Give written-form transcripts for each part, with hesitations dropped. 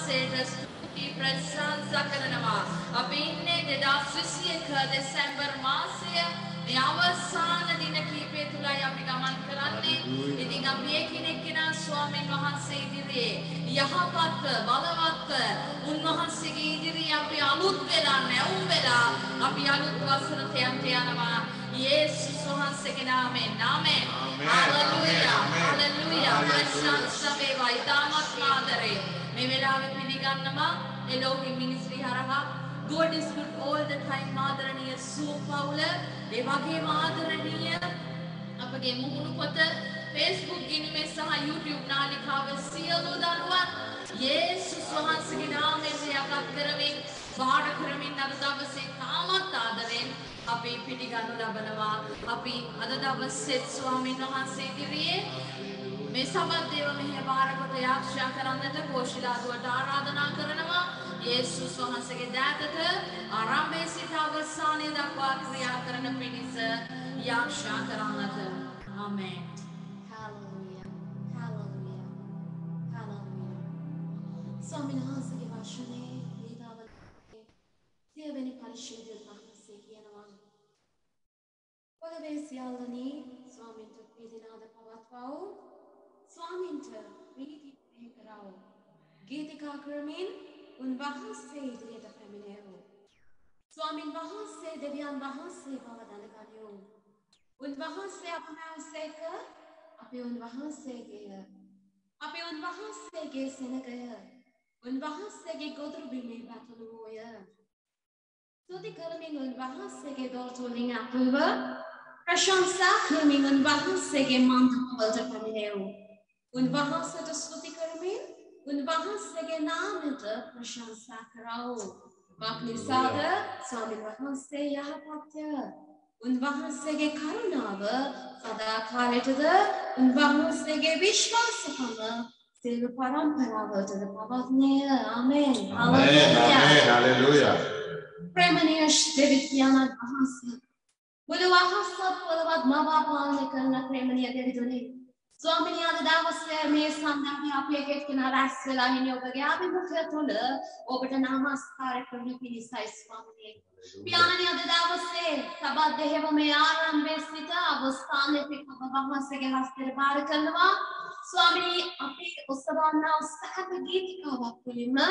වහන්සේට ස්තුති ප්‍රශංසා කරනවා. අපි ඉන්නේ 2021 දෙසැම්බර් මාසය මේ අවසාන දින කිහිපය තුලයි අපි ගමන් කරන්නේ. ඉතින් අපි එකිනෙකා ස්වාමීන් වහන්සේ ඉදිරියේ යහපත් බලවත් උන්වහන්සේගේ ඉදිරියේ අපි අලුත් වෙලා නැවුම් වෙලා අපි අලුත් වසරට යනවා. යේසුස් වහන්සේගේ නාමයෙන් ආමෙන්. හalleluya හalleluya ප්‍රශංසා වේවා. ඊටමත් ආදරේ මේ වෙලාවේ පිළිගන්නවා එලෝහි මිනිස්ත්‍රි හරහා God is good all the time ආදරණීය සූපවුල ඒ වගේම ආදරණීය අපගේ මුහුණු පොත Facebook ගිණුමේ සහ YouTube නාලිකාව සියලු දරුවන් යේසුස් වහන්සේගේ නාමයෙන් යටත් කරමින් බාර කරමින් අද දවසේ තාමත් ආදරෙන් අපි පිළිගනු ලබනවා. අපි අද දවසේ ස්වාමීන් වහන්සේ ඉදිරියේ මේ සමත් දේව මෙහෙය බාරකට යාක්ෂා කරන්නට කෝෂිලාදුවට ආරාධනා කරනවා. යේසුස් වහන්සේගේ දෑතට ආරම්භයේ සිට අවසානය දක්වා ක්‍රියා කරන පිණිස යාක්ෂා කරන්නට. ආමෙන්. Hallelujah. Hallelujah. Hallelujah. ස්වාමීන් වහන්සේගේ වචනේ වේදාවලේ සියවෙනි පරිච්ඡේදය වහන්සේ කියනවා. පොළවේ සියල්ලනි ස්වාමීන්ට වේදනාද පවත්වවෝ. ස්වාමීන්ට ප්‍රීති කරවෝ. ගීතිකා කරමින් උන්වහන්සේ ඉදිරියට පැමිණෙවෝ. ස්වාමීන් වහන්සේ දෙවියන් වහන්සේ බව දැනගනිව්. උන්වහන්සේ අපමණසේක අපි උන්වහන්සේගේ අපි උන්වහන්සේගේ සෙනගය උන්වහන්සේගේ ගොදුරු බිමේ පැතුණුවෝය. ස්තුති කරමින් උන්වහන්සේගේ දොරටුවලින් අපව ප්‍රශංසා කරමින් උන්වහන්සේගේ මන්දපවලට පැමිණෙව්. උන්වහන්සේට ස්තුති කරමින් උන්වහන්සේගේ නාමයට ප්‍රශංසා කරවෝ. මක්නිසාද ස්වාමීන් වහන්සේ යහපත්ය. උන්වහන්සේගේ කරුණාව සදාකාලයටද උන්වහන්සේගේ විශ්වාසකම සියලු පරම්පරාවලටද පවත්නේ. ආමෙන්. හalleluya. ප්‍රේමණීය දෙවියන් වහන්සේ මුළු අහස පොළවත් මවා පාලනය කරන ප්‍රේමණීය දෙවියනේ ස්වාමීනි අද දවසේ මේ සම්මානය අපි එක්කෙනා රැස් වෙලා ඉන්නේ ඔබගේ අභිමුඛය තුළ ඔබට නමස්කාර කරන පිණිසයි ස්වාමීනි. පියාණනි අද දවසේ සබත් දෙහෙව මේ ආරම්භයේ සිට අවසානයේ ඔබ වහන්සේගේ හස්තේ බාර කරනවා. ස්වාමීනි අපි ඔසවන්නා සහග ගීතිකාවක් තුළින්ම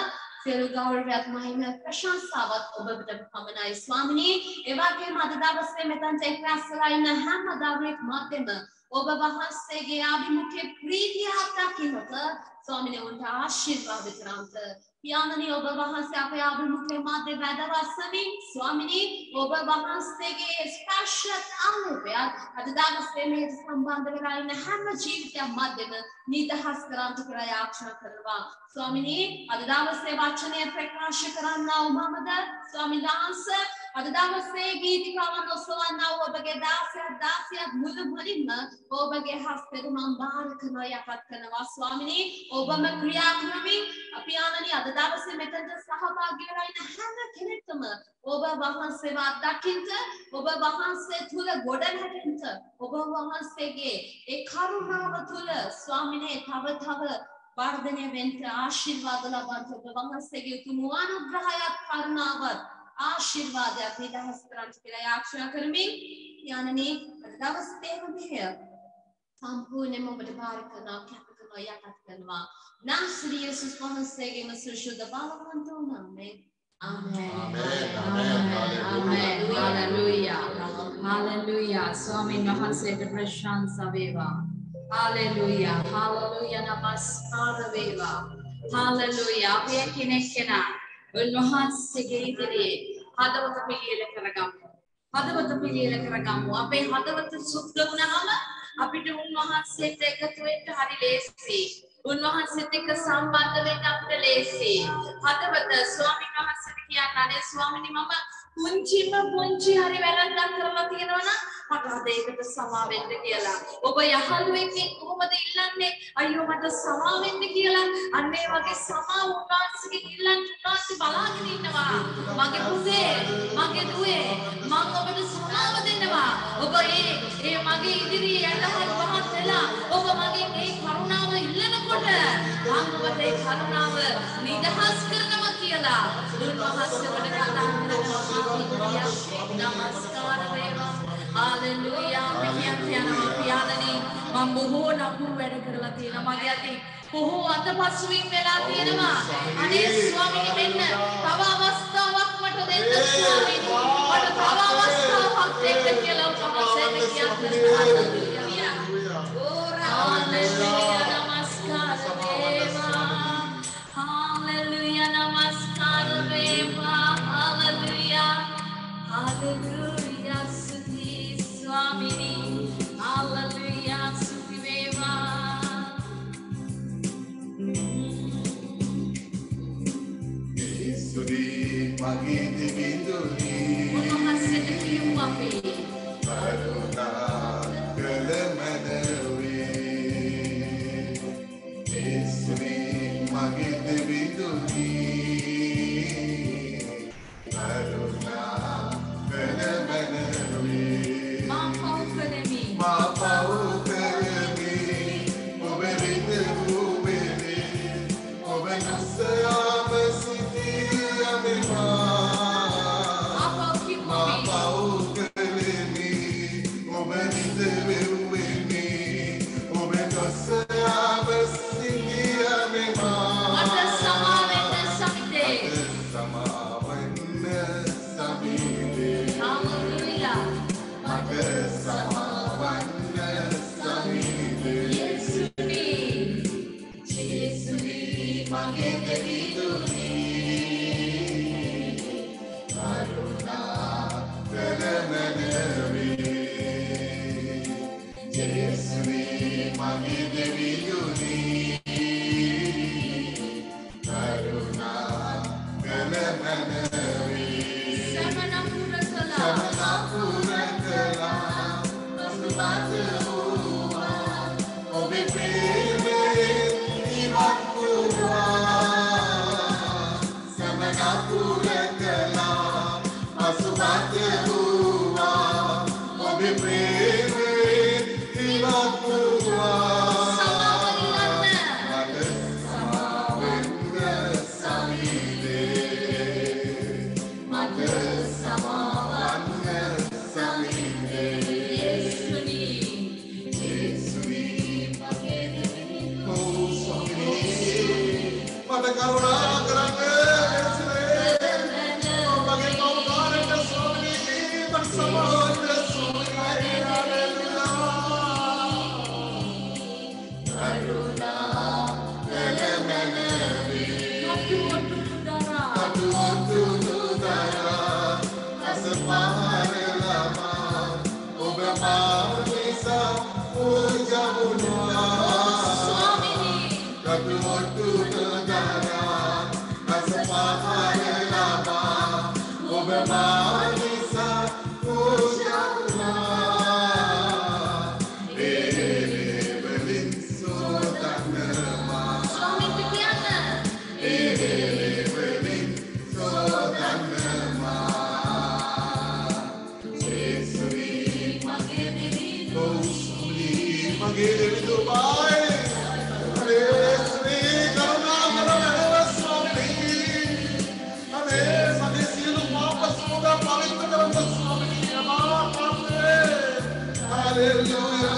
සියලු ගෞරවයත් මහිම ප්‍රශංසාවත් ඔබට පමණයි ස්වාමීනි. ඒ වගේම අද දවසේ මෙතනට එක්රැස් වෙලා ඉන්න හැම දරුවෙක් මැදම ඔබ වහන්සේගේ අභිමුඛයේ ප්‍රීතිය අත්දකින්නට ස්වාමීනි උන්ට ආශිර්වාද කරන්ත. පියාණනි ඔබ වහන්සේ අපේ අභිමුඛයේ මැද වැඩවසමින් ස්වාමීනි ඔබ වහන්සේගේ ස්පර්ශ ආලෝකයත් අද දවසේ මේ සම්බන්ධ වෙලා ඉන්න හැම ජීවිතයක් මැදම නිදහස් කරන්ට කියලා යාචනා කරනවා. ස්වාමීනි අද දවසේ වචනය ප්‍රකාශ කරන්නා වූ මමද ස්වාමීන් වහන්සේ අද දවසේ ගීතිකාවන් ඔසවන්නා වූ ඔබගේ දාසයත් මුළු මුලින්ම ඔබගේ හස්තයට මම බාර කරනවා යටත් කරනවා ස්වාමීනි. ඔබම ක්‍රියා කරමින් පියාණනි අද දවසේ මෙතනට සහභාගී වෙලා ඉන්න හැම කෙනෙක්ටම ඔබ වහන්සේව අත්දකින්න ඔබ වහන්සේ තුල ගොඩනැගෙන්න ඔබ වහන්සේගේ ඒ කරුණාව තුල ස්වාමීනි තව වර්ධනය වෙන්න ආශිර්වාද ලබන්න ඔබ වහන්සේගේ උතුම් අනුග්‍රහයත් කරුණාවත් ආශිර්වාදයක් නිදහස් කරන්න කියලා යාචනා කරමින් යන්නනේ අද දවසේ මෙහෙය සම්පූර්ණයෙන්ම ඔබට බාර කරනවා කැප කරනවා යටත් කරනවා නාසරී යේසුස් වහන්සේගේම සුසුද්ධ බලවන්ත නාමයෙන් ආමෙන්. ආමෙන්. හalleluya. හalleluya. ස්වාමීන් වහන්සේට ප්‍රශංසා වේවා. හalleluya. හalleluya. නමස්කාර වේවා. හalleluya. අපි එකිනෙකා උන්වහන්සේගේ ඉදිරියේ හදවත පිළියෙල කරගමු. හදවත පිළියෙල කරගමු. අපේ හදවත සුද්ධ වුණාම අපිට උන්වහන්සේට එකතු වෙන්න හරි ලේසියි. උන්වහන්සේත් එක්ක සම්බන්ධ වෙන්න අපිට ලේසියි. හදවත ස්වාමීන් වහන්සේට කියන්නේ ස්වාමීනි මම පුංචි හරි වැරද්දක් කරලා තියෙනවා නම් මට අද ඒකට සමා වෙන්න කියලා. ඔබ යහළුවෙක්ගෙන් කොහොමද ඉල්ලන්නේ? අයියෝ මට සමා වෙන්න කියලා. අන්න ඒ වගේ සමා උන්වහන්සේගෙන් ඉල්ලන්න උන්වහන්සේ බලාගෙන ඉන්නවා. මගේ පුතේ, මගේ දුවේ, මම ඔබට සමාව දෙනවා. ඔබ ඒ මගේ ඉදිරියේ යටහත් පහත් වෙලා ඔබ මගෙන් ඒ කරුණාව ඉල්ලනකොට මම ඔබට ඒ කරුණාව නිදහස් Tuhan Maha Berdekatan Namaskar Dewa. Haleluya. Pikian nama pianani mambuhu naku weda කරලා තියෙනවා මගේ අතින් පුහු අතපසුවීම් වෙලා තියෙනවා අනේ ස්වාමීනි මෙන්න තව අවස්ථාවක් මට දෙන්න ස්වාමීනි මට තව අවස්ථාවක් දෙන්න කියලා උපවාසයෙන් කියනවා හaleluya නමස්කාර වේවා haleluya namaskar veva haleluya haleluya sudi swamini haleluya sudi veva sudi magi dibinduni මොනවාසෙද කියමු අපි කරුණා කළමනවේ sudi magi dibinduni කරුණා කළමනවේ මා පව් මා පව් කරමි කරමි ඔබ විද වූ ඔබ නොසයාම සිටියමෙමා මා පව් මා කිව්වමි පව් කරමි ඔබ විද වෙව්වෙමි ඔබ නොසයාම සිටියමෙමා මට සමා වෙන්න සමිතේ සමාවන්න සමීපේ haleluya මට සමාවන්න සමීපේ යේසුනි යේසුනි මගේ දෙවිදුනි කරුණා කළමනවේ යේසුනි මගේ දෙවිදුනි කරුණා කළමනවේ සමනපුර කළා සමනපුරකලා පසුබත වූවා ඔබේ ප්‍රේමයෙන් ඉවත් වූවා සමනපුරකලා පසුබත වූවා ඔබේ ප්‍රේමයෙන් ඉවත් වූවා මට සමාවෙන්න සමීපේ මට සමාවන්න සමීපේ යේසුනි යේසුනි මගේ දෙවියනි ඕ ස්වාමීනි මට කරුණා කරන්න යේසුනේ මගේ පවුකාරට ස්වාමීනි මට සමාවන්න ස්වාමීනි හalleluya කරුණා කළමනවේ කටුවටු දරා අතුතුතු දරා අසපහර ලබා ඔබ මා නිසා පූජා වුණා ස්වාමීනි කටුතුතු දරා අසපහර ලබා ඔබ මා නිසා පූජා වුණා වලින් සෝදන්නමා ස්වාමීනි කියන්න වලින් සෝදන්නමා යේසුනි මගේ දෙවියනි ඕ ස්වාමීනි මගේ දෙවිදුමායි යේසුනි කරුණා කරන්න ස්වාමීනි අනේ මගේ සියලු පාප සෝදා පවිත්‍ර කරන්න ස්වාමීනි අමා පාපේ හalleluya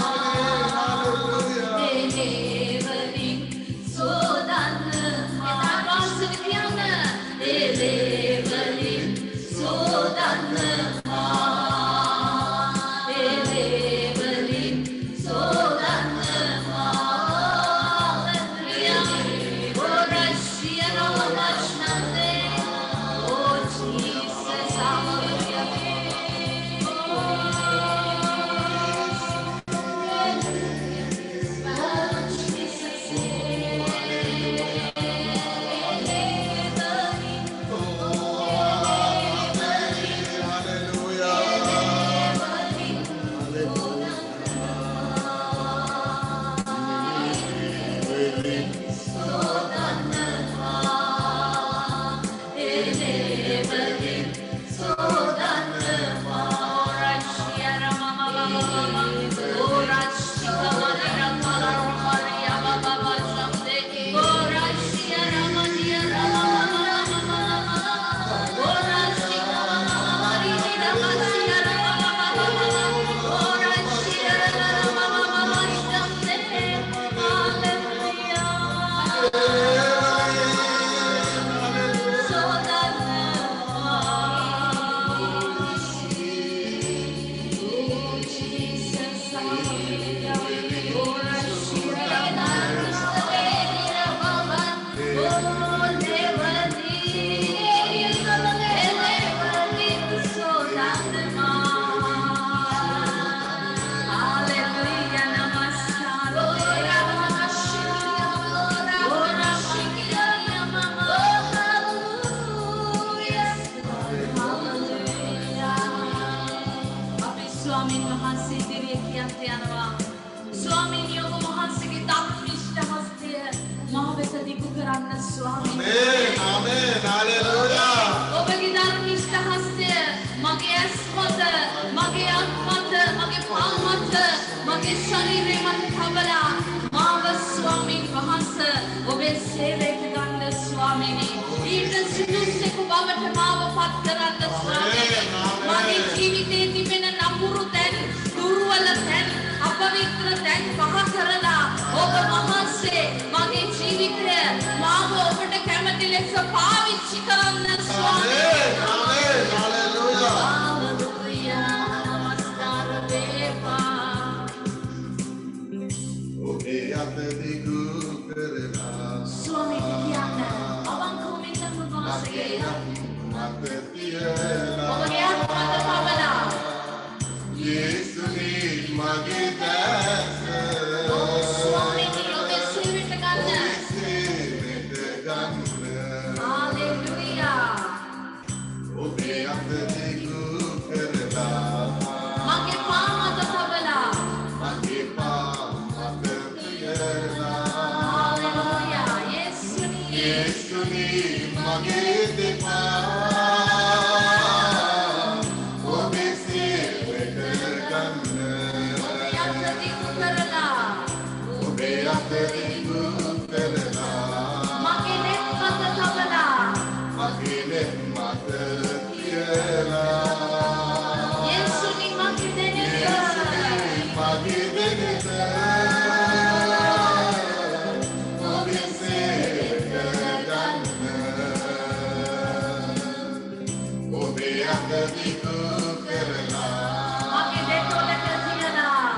Hallelujah. ධර්මිෂ්ඨ හස්තය මා වෙත දිගු කරන්න ස්වාමීනි. Amen. Hallelujah. ඔබගේ ධර්මිෂ්ඨ හස්තය මගේ ඇස් මත, මගේ අත් මත, මගේ පා මත, මගේ ශරීරය මත තබලා මාව ස්වාමීන් වහන්සේ ඔබේ සේවයට ගන්න ස්වාමීනි. ඊට සුදුසුකු බවට මාව පත් කරන්න ස්වාමීනි. මගේ ජීවිතයේ තිබෙන නපුරු තැන්, දුර්වල තැන්, අපවිත්‍ර තැන් පහ කරලා ඔබ වහන්සේ මගේ ජීවිතය මාව ඔබට කැමති ලෙස පාවිච්චි කරන්න ස්වාමීනි. Amen. Hallelujah. Hallelujah. නමස්කාර වේවා. ඔබේ අත දිගු කරලා ස්වාමීනි කියන්න අවංකවම ඉන්න වහන්සේ මත තියලා ඔබගේ අත් මත තබලා යේසුනි මගේ දැස ස්වාමීනි ඔබේ සේවයට ගන්න. සේවයට ගන්න. Hallelujah. ඔබේ අත දිගු කරලා මගේ පා මත තබලා මගේ පා මත තියලා Hallelujah. යේසුනි යේසුනි මගේ දෙපා ඔබේ සේවයට ගන්න. ඔබේ අත දිගු කරලා ඔබේ අත දිගු කරලා මගේ නෙත් මත තබලා මගේ නෙත් මත තියලා යේසුනි මගේ දෙනෙත මගේ දෙනෙත ඔබේ සේවයට ගන්න. ඔබේ අත දිගු කරලා මගේ දෙතොලට තියලා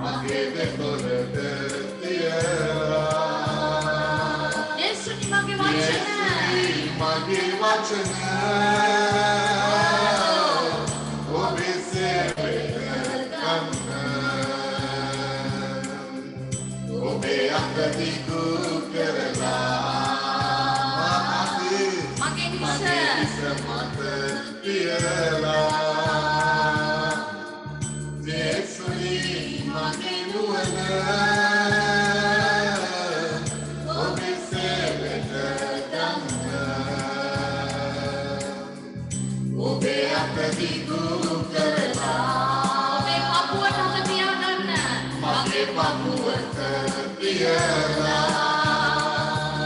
මගේ දෙතොලට තියලා යේසුනි මගේ වචන මගේ වචන ඔබේ සේවයට ගන්න. ඔබේ අත දිගු කරලා මගේ මගේ හිස හිස මත තියලා යේසුනි මගේ නුවණ ඔබේ සේවයට ගන්න. ඔබේ අත දිගු කරලා ඔබේ පපුවට අත තියාගන්න. මගේ පපුවට තියලා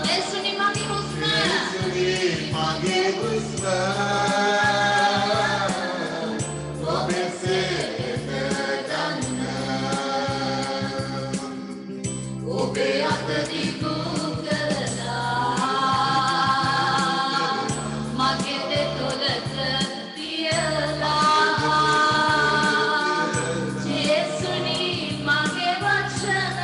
යේසුනි මගේ හුස්ම යේසුනි මගේ හුස්ම ඔබේ සේවයට ගන්න. ඔබේ අත දිගු කරලා මගේ දෙතොලට තියලා යේසුනි මගේ වචන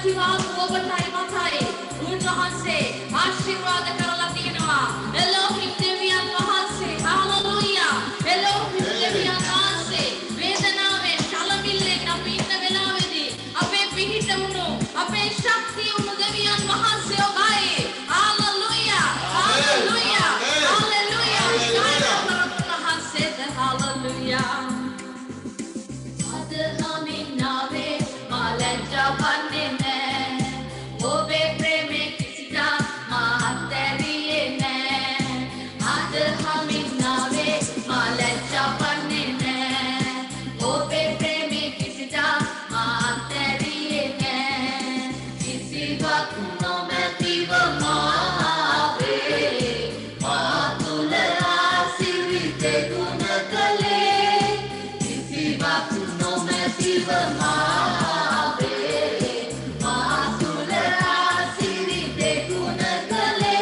ප්‍රතිවාද ඔබටයි මතයි උන්වහන්සේ ආශිර්වාද කරලා තියෙනවා එලෝහිම් දෙවියන් වහන්සේ හාලෙලූයා එලෝහිම් දෙවියන් වහන්සේ වේදනාවේ ශලමිල්ලෙන් අපි ඉන්න වෙලාවේදී අපේ පිහිට වුණු අපේ ශක්තිය වුණු දෙවියන් වහන්සේ ඔබයි හාලෙලූයා හාලෙලූයා හාලෙලූයා වහන්සේද hallelujah Nawe malanja banne obe preme kisida mahateriye ne ad hamin nawe malanja banne obe preme kisida mahateriye ne kisi wakt no mativa maave maatula asirite gunakale kisi wakt no mativa maave maatula asirite gunakale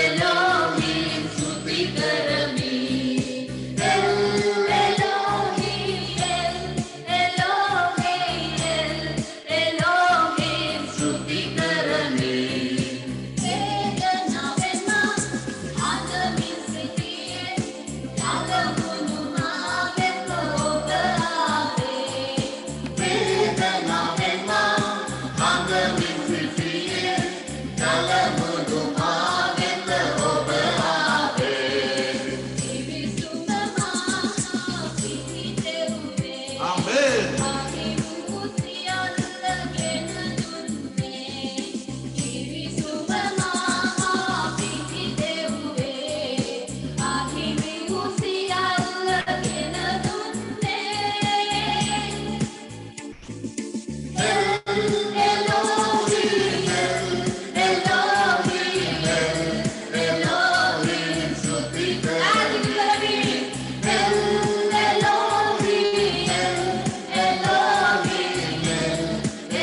Elohim stuti karami Elohim stuti karami vedana venma adamin sitiye yalamunu maaveko obaave vedana venma adamin sitiye yalamunu maaveko obaave Ivisumama sitite uve Amen. Elohim stuti karami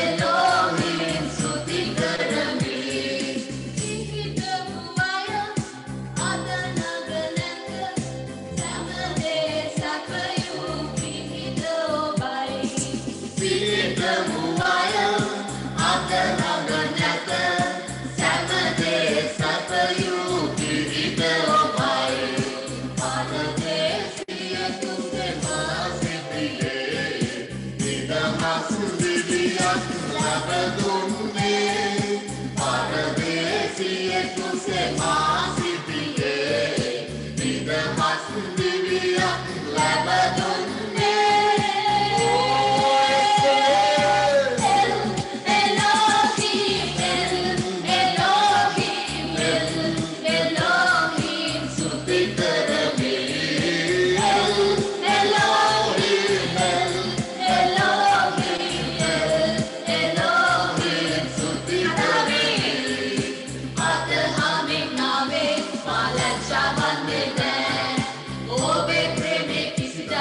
Elohim stuti karami Pihitamuaya adanaganata samade sapayu pihita obai paradesiya tunde masitiye nidamasundiya labadunne paradesiya tunde masitiye nidamasundiya labadunne Elohim stuti karami Elohim stuti karami Adhamin nawe malanja banne obe preme kisida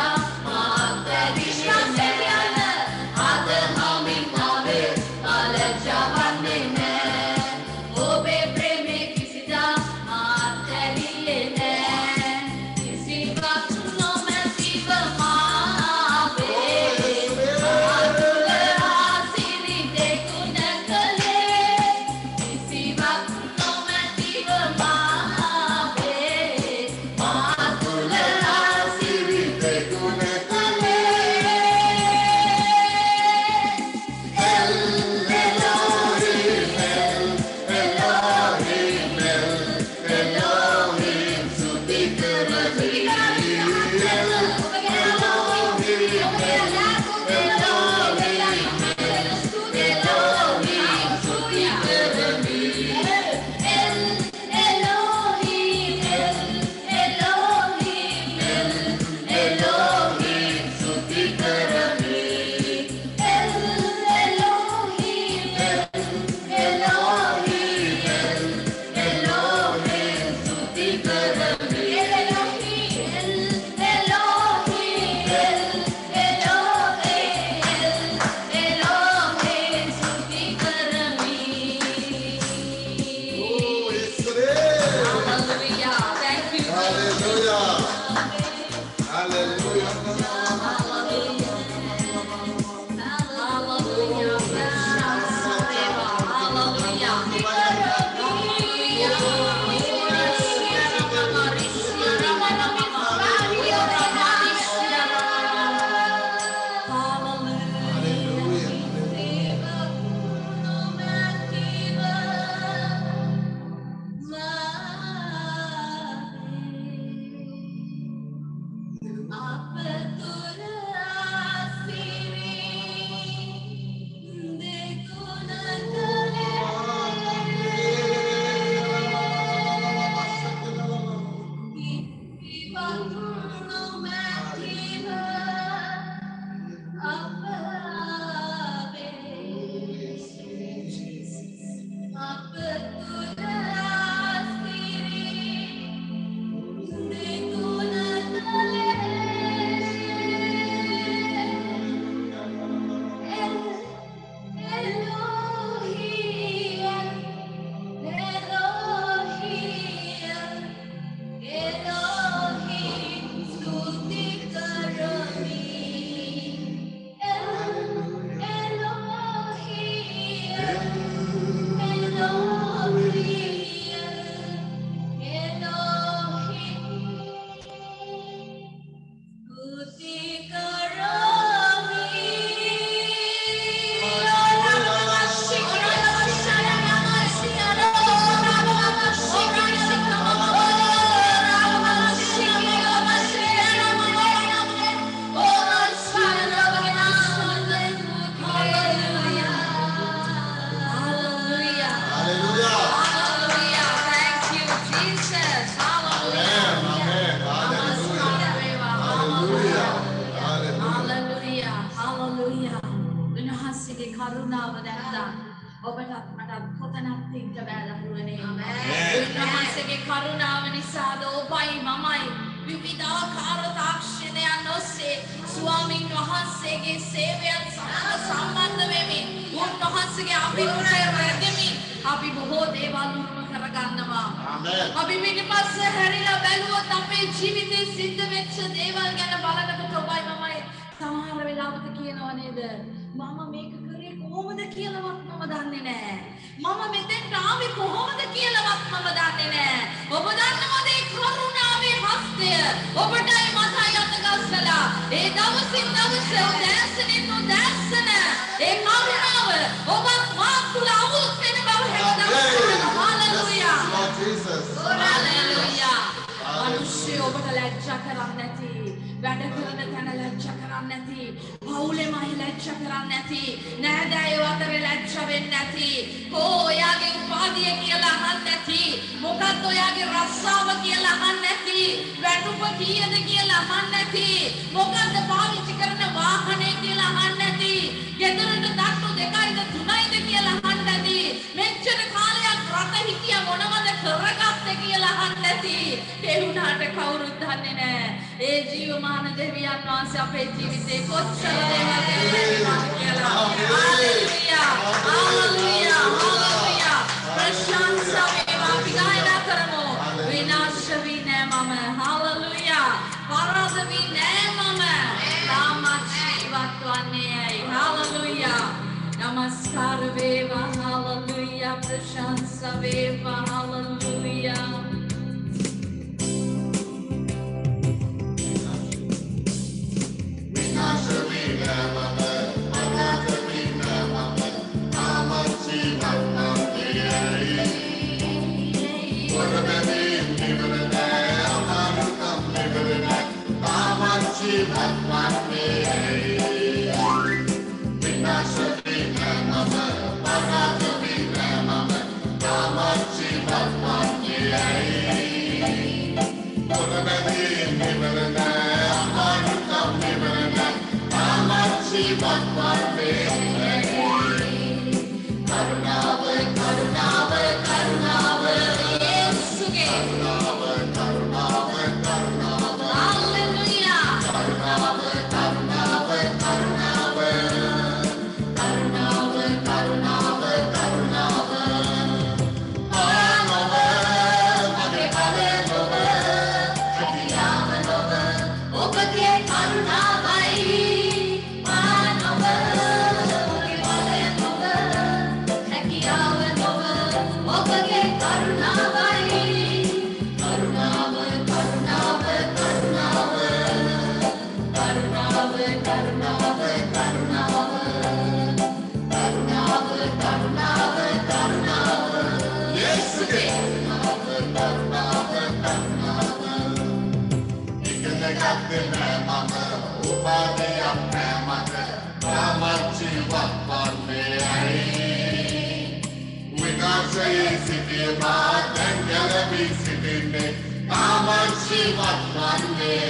නාමත් ජීවත් වන්නේ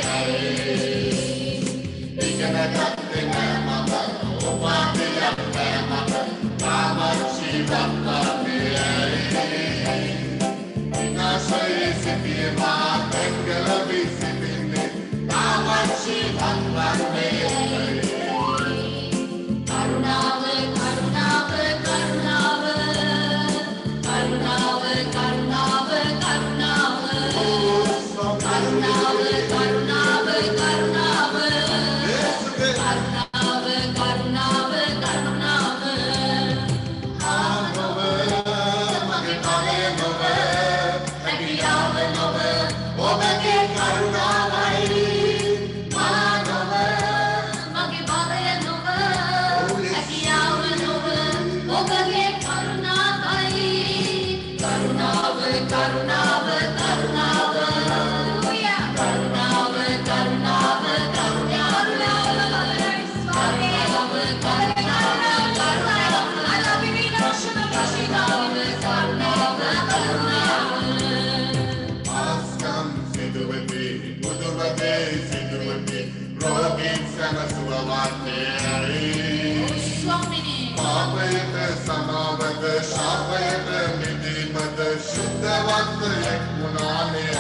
ඉගෙන ගත්තේ නෑ මම උපාධියක් නෑ මම නාමත් ජීවත් වන්නේ විනාශයේ සිටියේ මා එක්කල විසිටින්නේ නාමත් ජීවත් වන්නේ කරුණාව කරුණාව කරුණාව කරුණාව කරුණාව කරුණාව කරුණාව කරුණාව කරුණාව කරුණාව කරුණාව ආනව මගේ කලේ නොව හැකියාව නොව ඔබගේ කරුණාවයි මානව මගේ බලය නොව හැකියාව නොව ඔබගේ කරුණාවයි කරුණාව කරුණාව කරුණාව කරුණාව කරුණාව ආස්කම් සිදුවති බුදුබදේ සිදුවති රෝගීන් සැනසුවවන්නේ ස්වාමිනේ පාපයට සමාවද ශාපයට මිදීමද ශුද්ධවන්ත එක් වුණානේ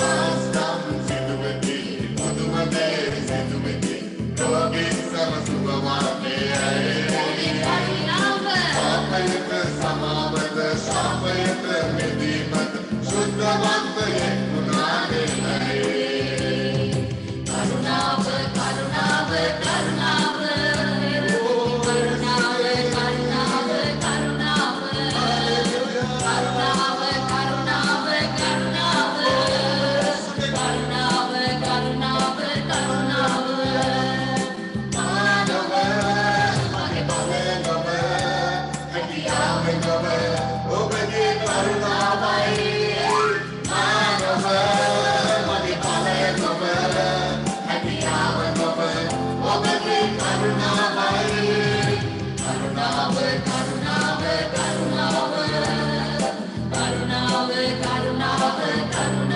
ආස්කම් සිදුවති බුදුබදේ සිදුවති රෝගීන් සැනසුවවන්නේ පාපයට සමාවද ශාපයට මිදීමද ශුද්ධවන්ත එක් වුණානේ කරුණාව කරුණාව කරුණාව කරුණාව කරුණාව කරුණාව කරුණාව කරුණාව කරුණාව කරුණාව කරුණාව කරුණාව මානව මගේ බලය නොව හැකියාව නොව ඔබගේ කරුණාවයි මානව මගේ බලය නොව හැකියාව නොව ඔබගේ කරුණාවයි කරුණාව කරුණාව කරුණාව කරුණාව කරුණාව කරුණාව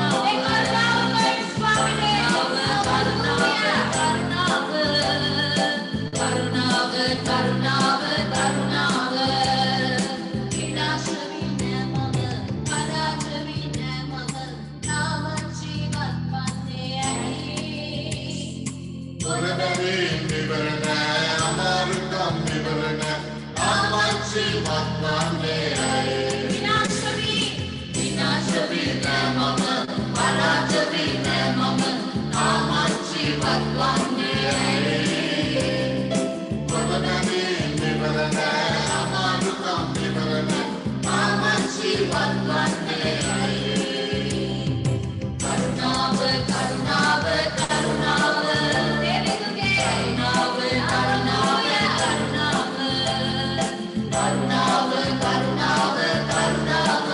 කරුණාව කරුණාව කරුණාව විනාශවී නෑ මම පරාජවී නෑ මම නාම ජීවත් වන්නේ ඇයි ගොඩබැරින් නිවරණ අමාරුකම් නිවරණ නාමත් ජීවත් වන්නේ විනාශවී නෑ මම පරාජවී නෑ මම නාම ජීවත් වන්නේ ඇයි ගොඩබැරින් නිවරණ අමාරුකම් නිවරණ නාමත් ජීවත් වන්නේ කරුණාව කරුණාව කරුණාව දෙවියන්ගේ කරුණාව කරුණාව කරුණාව කරුණාව කරුණාව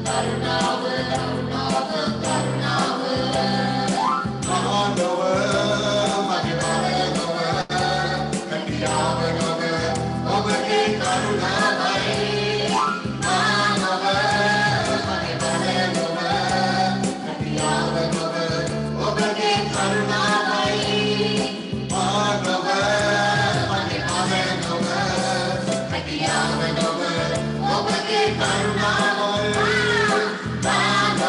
කරුණාව කරුණාව කරුණාව මානව මගේ බලය නොව හැකියාව නොව ඔබගේ කරුණාවයි මානව මගේ බලය නොව හැකියාව නොව ඔබගේ කරුණාවයි මානව මගේ බලය නොව හැකියාව නොව ඔබගේ කරුණාවයි මානව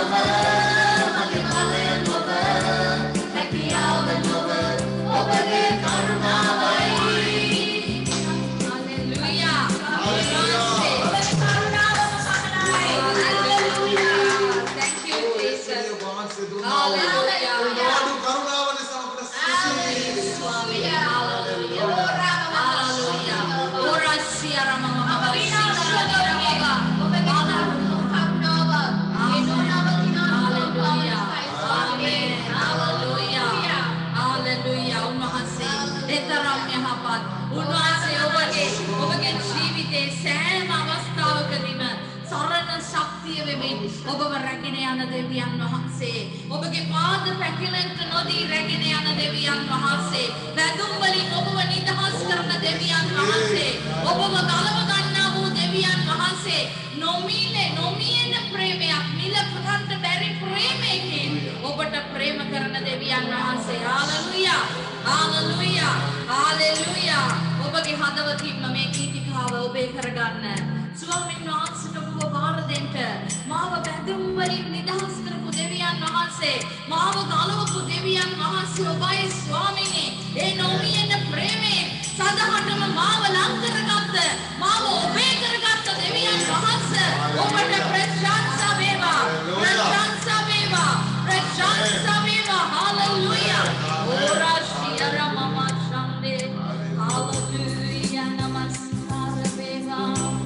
මගේ බලය නොව හැකියාව නොව ඔබගේ කරුණාවයි Thank you, Jesus. උන්වහන්සේ ඔබගේ ජීවිතයේ සෑම අවස්ථාවකදීම සරණ ශක්තිය වෙමින් ඔබව රැගෙන යන දෙවියන් වහන්සේ ඔබගේ පාද පැකිලෙන්ට නොදී රැගෙන යන දෙවියන් වහන්සේ වැදුම් වලින් ඔබව නිදහස් කරන දෙවියන් වහන්සේ ඔබව ගලව ගන්නා වූ දෙවියන් වහන්සේ නොමියෙන ප්‍රේමයක් මිල පුරන්න බැරි ප්‍රේමයකින් ඔබට ප්‍රේම කරන දෙවියන් වහන්සේ. හාලෙලූයා. හාලෙලූයා. හාලෙලූයා. ඔබගේ හදවතින්ම මේ ගීතිකාව ඔබේ කරගන්න. ස්වාමීන් වහන්සේට ඔබව බාර දෙන්න. මාව බැඳුම් වලින් නිදහස් කරපු දෙවියන් වහන්සේ, මාව ගලවපු දෙවියන් වහන්සේ ඔබයි ස්වාමීනි. ඒ නොමියෙන ප්‍රේමේ සදහටම මාව ලං කරගත්ත, මාව ඔබේ කරගත්ත දෙවියන් වහන්සේ ඔබට ප්‍රශංසා වේවා. ප්‍රශංසා වේවා. ප්‍රශංසා වේවා. හාලෙලූයා. ඕරාශියර මම ඡන්දේ. හාලෙලූයා. නමස්කාර වේවා.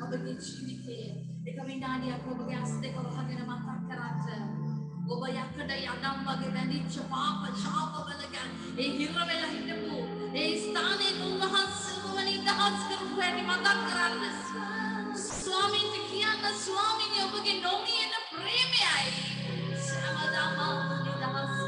ඔබගේ ජීවිතයේ එක විනාඩියක් ඔබගේ ඇස් දෙක වහගෙන මතක් කරන්න. ඔබ යකඩ යඩම් වගේ බැඳිච්ච පාප ශාපවල ගැන ඒ හිර වෙලා හිටපු ඒ ස්ථානයේ උන්වහන්සේ ඔබව නිදහස් කරපු හැටි මතක් කරන්න. ස්වාමීන්ට කියන්න ස්වාමීනි ඔබගේ නොමියෙන ප්‍රේමයයි සෑමදාම නිදහස්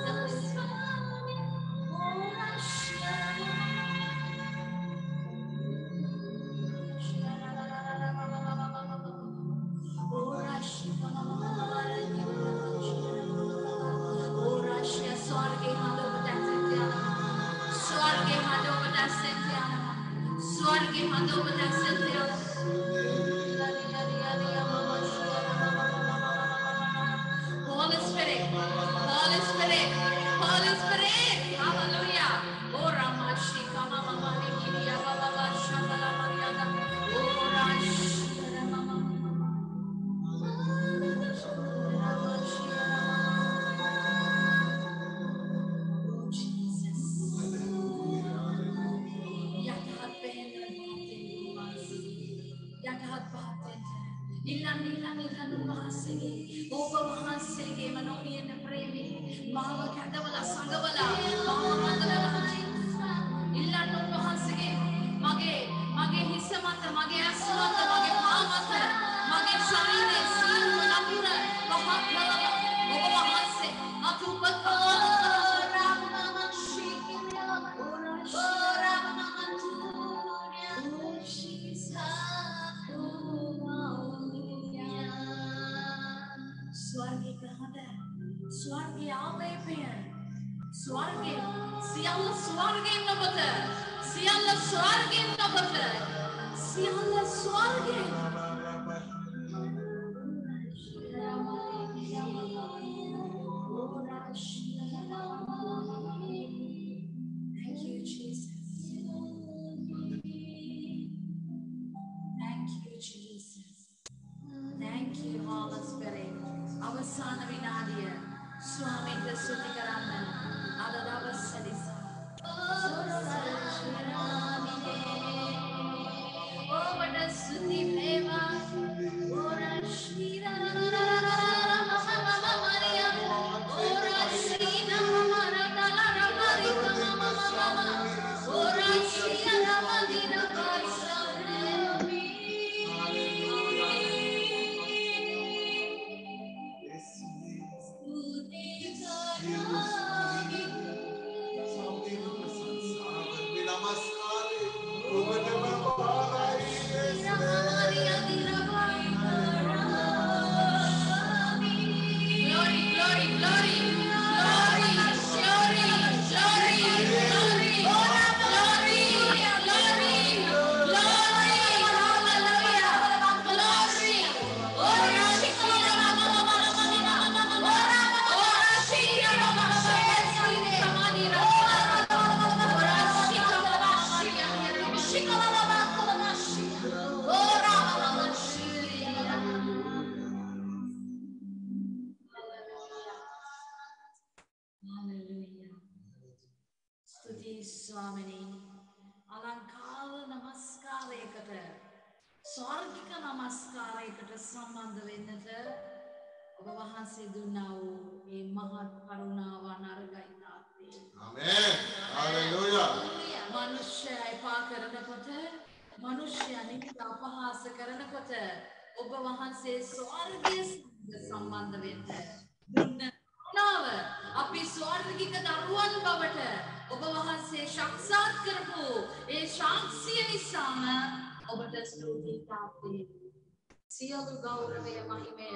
සියලු ගෞරවය මහිමය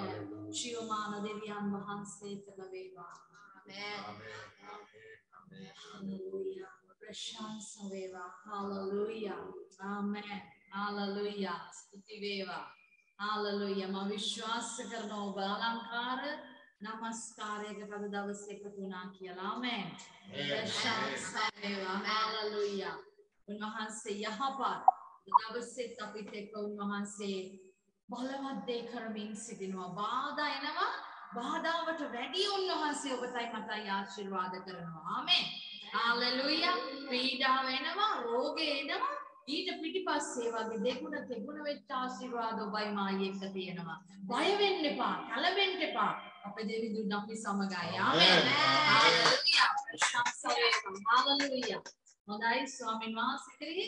ජීවමාන දෙවියන් වහන්සේට ලැබේවා. Hallelujah. ප්‍රශංසා වේවා. Hallelujah. Amen. Hallelujah. ස්තුති වේවා. Hallelujah. මම විශ්වාස කරනවා ඔබ අලංකාර නමස්කාරයකට අද දවසේ එකතු වුණා කියලා. Amen. ප්‍රශංසා වේවා. Hallelujah. උන්වහන්සේ යහපත් දවසෙත් අපිට එක්ක උන්වහන්සේ බලවත් දේ කරමින් සිටිනවා. බාධා එනවා. බාධාවට වැඩි උන්වහන්සේ ඔබටයි මටයි ආශිර්වාද කරනවා. ආමෙන්. හalleluya. පීඩාව එනවා, රෝගය එනවා. ඊට පිටිපස්සේ වගේ දෙගුණ තෙගුණ වෙච්ච ආශිර්වාද ඔබයි මායි එක්ක තියෙනවා. බය වෙන්න එපා, කලබෙන්න එපා. අපේ දෙවිඳුන් අපි සමගයි. ආමේන්. හalleluya. හalleluya. හොඳයි ස්වාමීන් වහන්සේ කෙරෙහි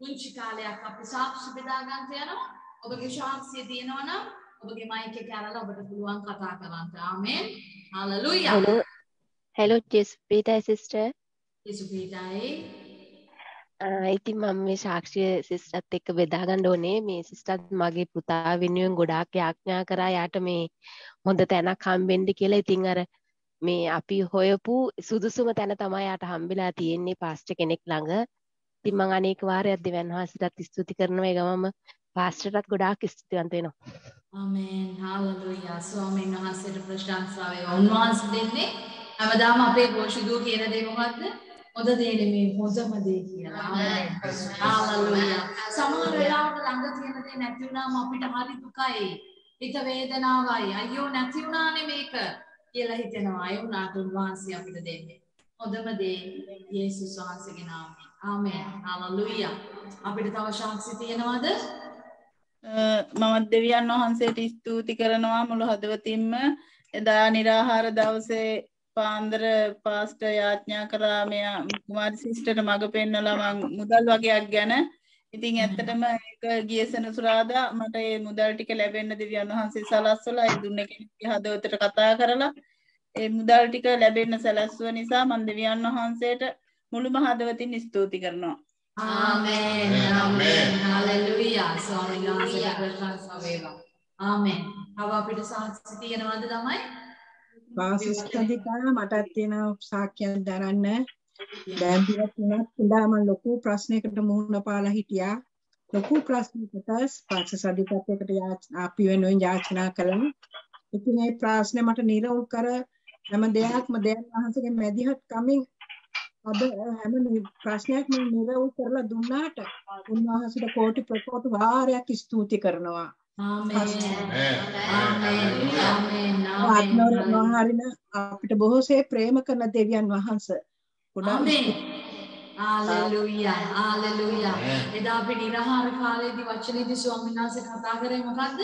පුංචි කාලයක් අපි සාක්ෂි බෙදා ගන්න යනවා. ඔබගේ ශාක්ෂිය තියෙනවා නම් ඔබගේ මයික් එක අරලා ඔබට පුළුවන් කතා කරන්න. ආමේන්. හalleluya. Hello, Jespita sister. යේසුපීටයි. ඉතින් මම මේ සාක්ෂිය සිස්ටර්ත් එක්ක බෙදා ගන්න ඕනේ. මේ සිස්ටර්ත් මගේ පුතා වෙනුවෙන් ගොඩාක් යාඥා කරා යාට මේ හොඳ තැනක් හම්බෙන්න කියලා. ඉතින් අර මේ අපි හොයපු සුදුසුම තැන තමයි යාට හම්බෙලා තියෙන්නේ පාස්ටර් කෙනෙක් ළඟ. ඉතින් මම අනේක වාරයක් දෙවියන් වහන්සේට ස්තුති කරනවා. ඒ ගමම පාස්ටර්ටත් ගොඩාක් ස්තුතිවන්ත වෙනවා. ආමේන්. හalleluya. ස්වාමීන් වහන්සේට ප්‍රශංසා වේවා. උන්වහන්සේ දෙන්නේ හැමදාම අපේ පොෂිදුව කියන දේ මොකද්ද? හොඳ දේ නෙමෙයි හොඳම දේ කියලා. ආමේන්. හalleluya. සමහර වෙලාවට ළඟ තියෙන දේ නැති වුණාම අපිට හරි දුකයි. හිත වේදනාවයි. අයියෝ නැති වුණානේ මේක කියලා හිතෙනවා. ඒ වුණාට උන්වහන්සේ අපිට දෙන්නේ හොඳම දේ යේසුස් වහන්සේගේ නාමයෙන්. ආමේන්. හalleluya. අපිට තව ශාක්ෂි තියෙනවද? මම දෙවියන් වහන්සේට ස්තුති කරනවා මුළු හදවතින්ම. එදා නිරාහාර දවසේ පාන්දර පාස්ටර් යාඥා කරා මෙයා කුමාරි සිස්ටර්ට මඟ පෙන්නලා මං මුදල් වගේක් ගැන. ඉතින් ඇත්තටම ඒක ගිය සෙනසුරාදා මට මේ මුදල් ටික ලැබෙන්න දෙවියන් වහන්සේ සලස්වලා ඒ දුන්න කෙනෙක්ගේ හදවතට කතා කරලා ඒ මුදල් ටික ලැබෙන්න සලස්ව නිසා මම දෙවියන් වහන්සේට මුළුම හදවතින් ස්තුති කරනවා. ආමේන්. ආමේන්. හalleluya. ස්වාමීන් වහන්සේට ප්‍රශංසා වේවා. ආමේන්. තව අපිට සාක්ෂි තියෙනවද තමයි? වාසිස්කන්දිකා මටත් තියෙන සාක්ෂියක් දරන්න. දැන් පිටුනක් ඉඳාම ලොකු ප්‍රශ්නයකට මුහුණ පාලා හිටියා. ලොකු ප්‍රශ්නයකට පාසසදිකත්වයකට අපි වෙනුවෙන් යාචනා කළා. ඉතින් මේ ප්‍රශ්නේ මට නිරවුල් කර හැම දෙයක්ම දෙයන් වහන්සේගේ මැදිහත් කමින් අද හැම ප්‍රශ්නයක්ම නිරවුල් කරලා දුන්නාට උන්වහන්සේට කෝටි ප්‍රකෝටි වාරයක් ස්තුති කරනවා. ආමේන්. ආමේන්. ආමේන්. ආමේන්. අපිට බොහෝසේ ප්‍රේම කරන දෙවියන් වහන්සේ. ආමේන්. හalleluya. හalleluya. එදා අපි නිරාහාර කාලේදී වචනේදී ස්වාමීන් වහන්සේ කතා කරේ මොකද්ද?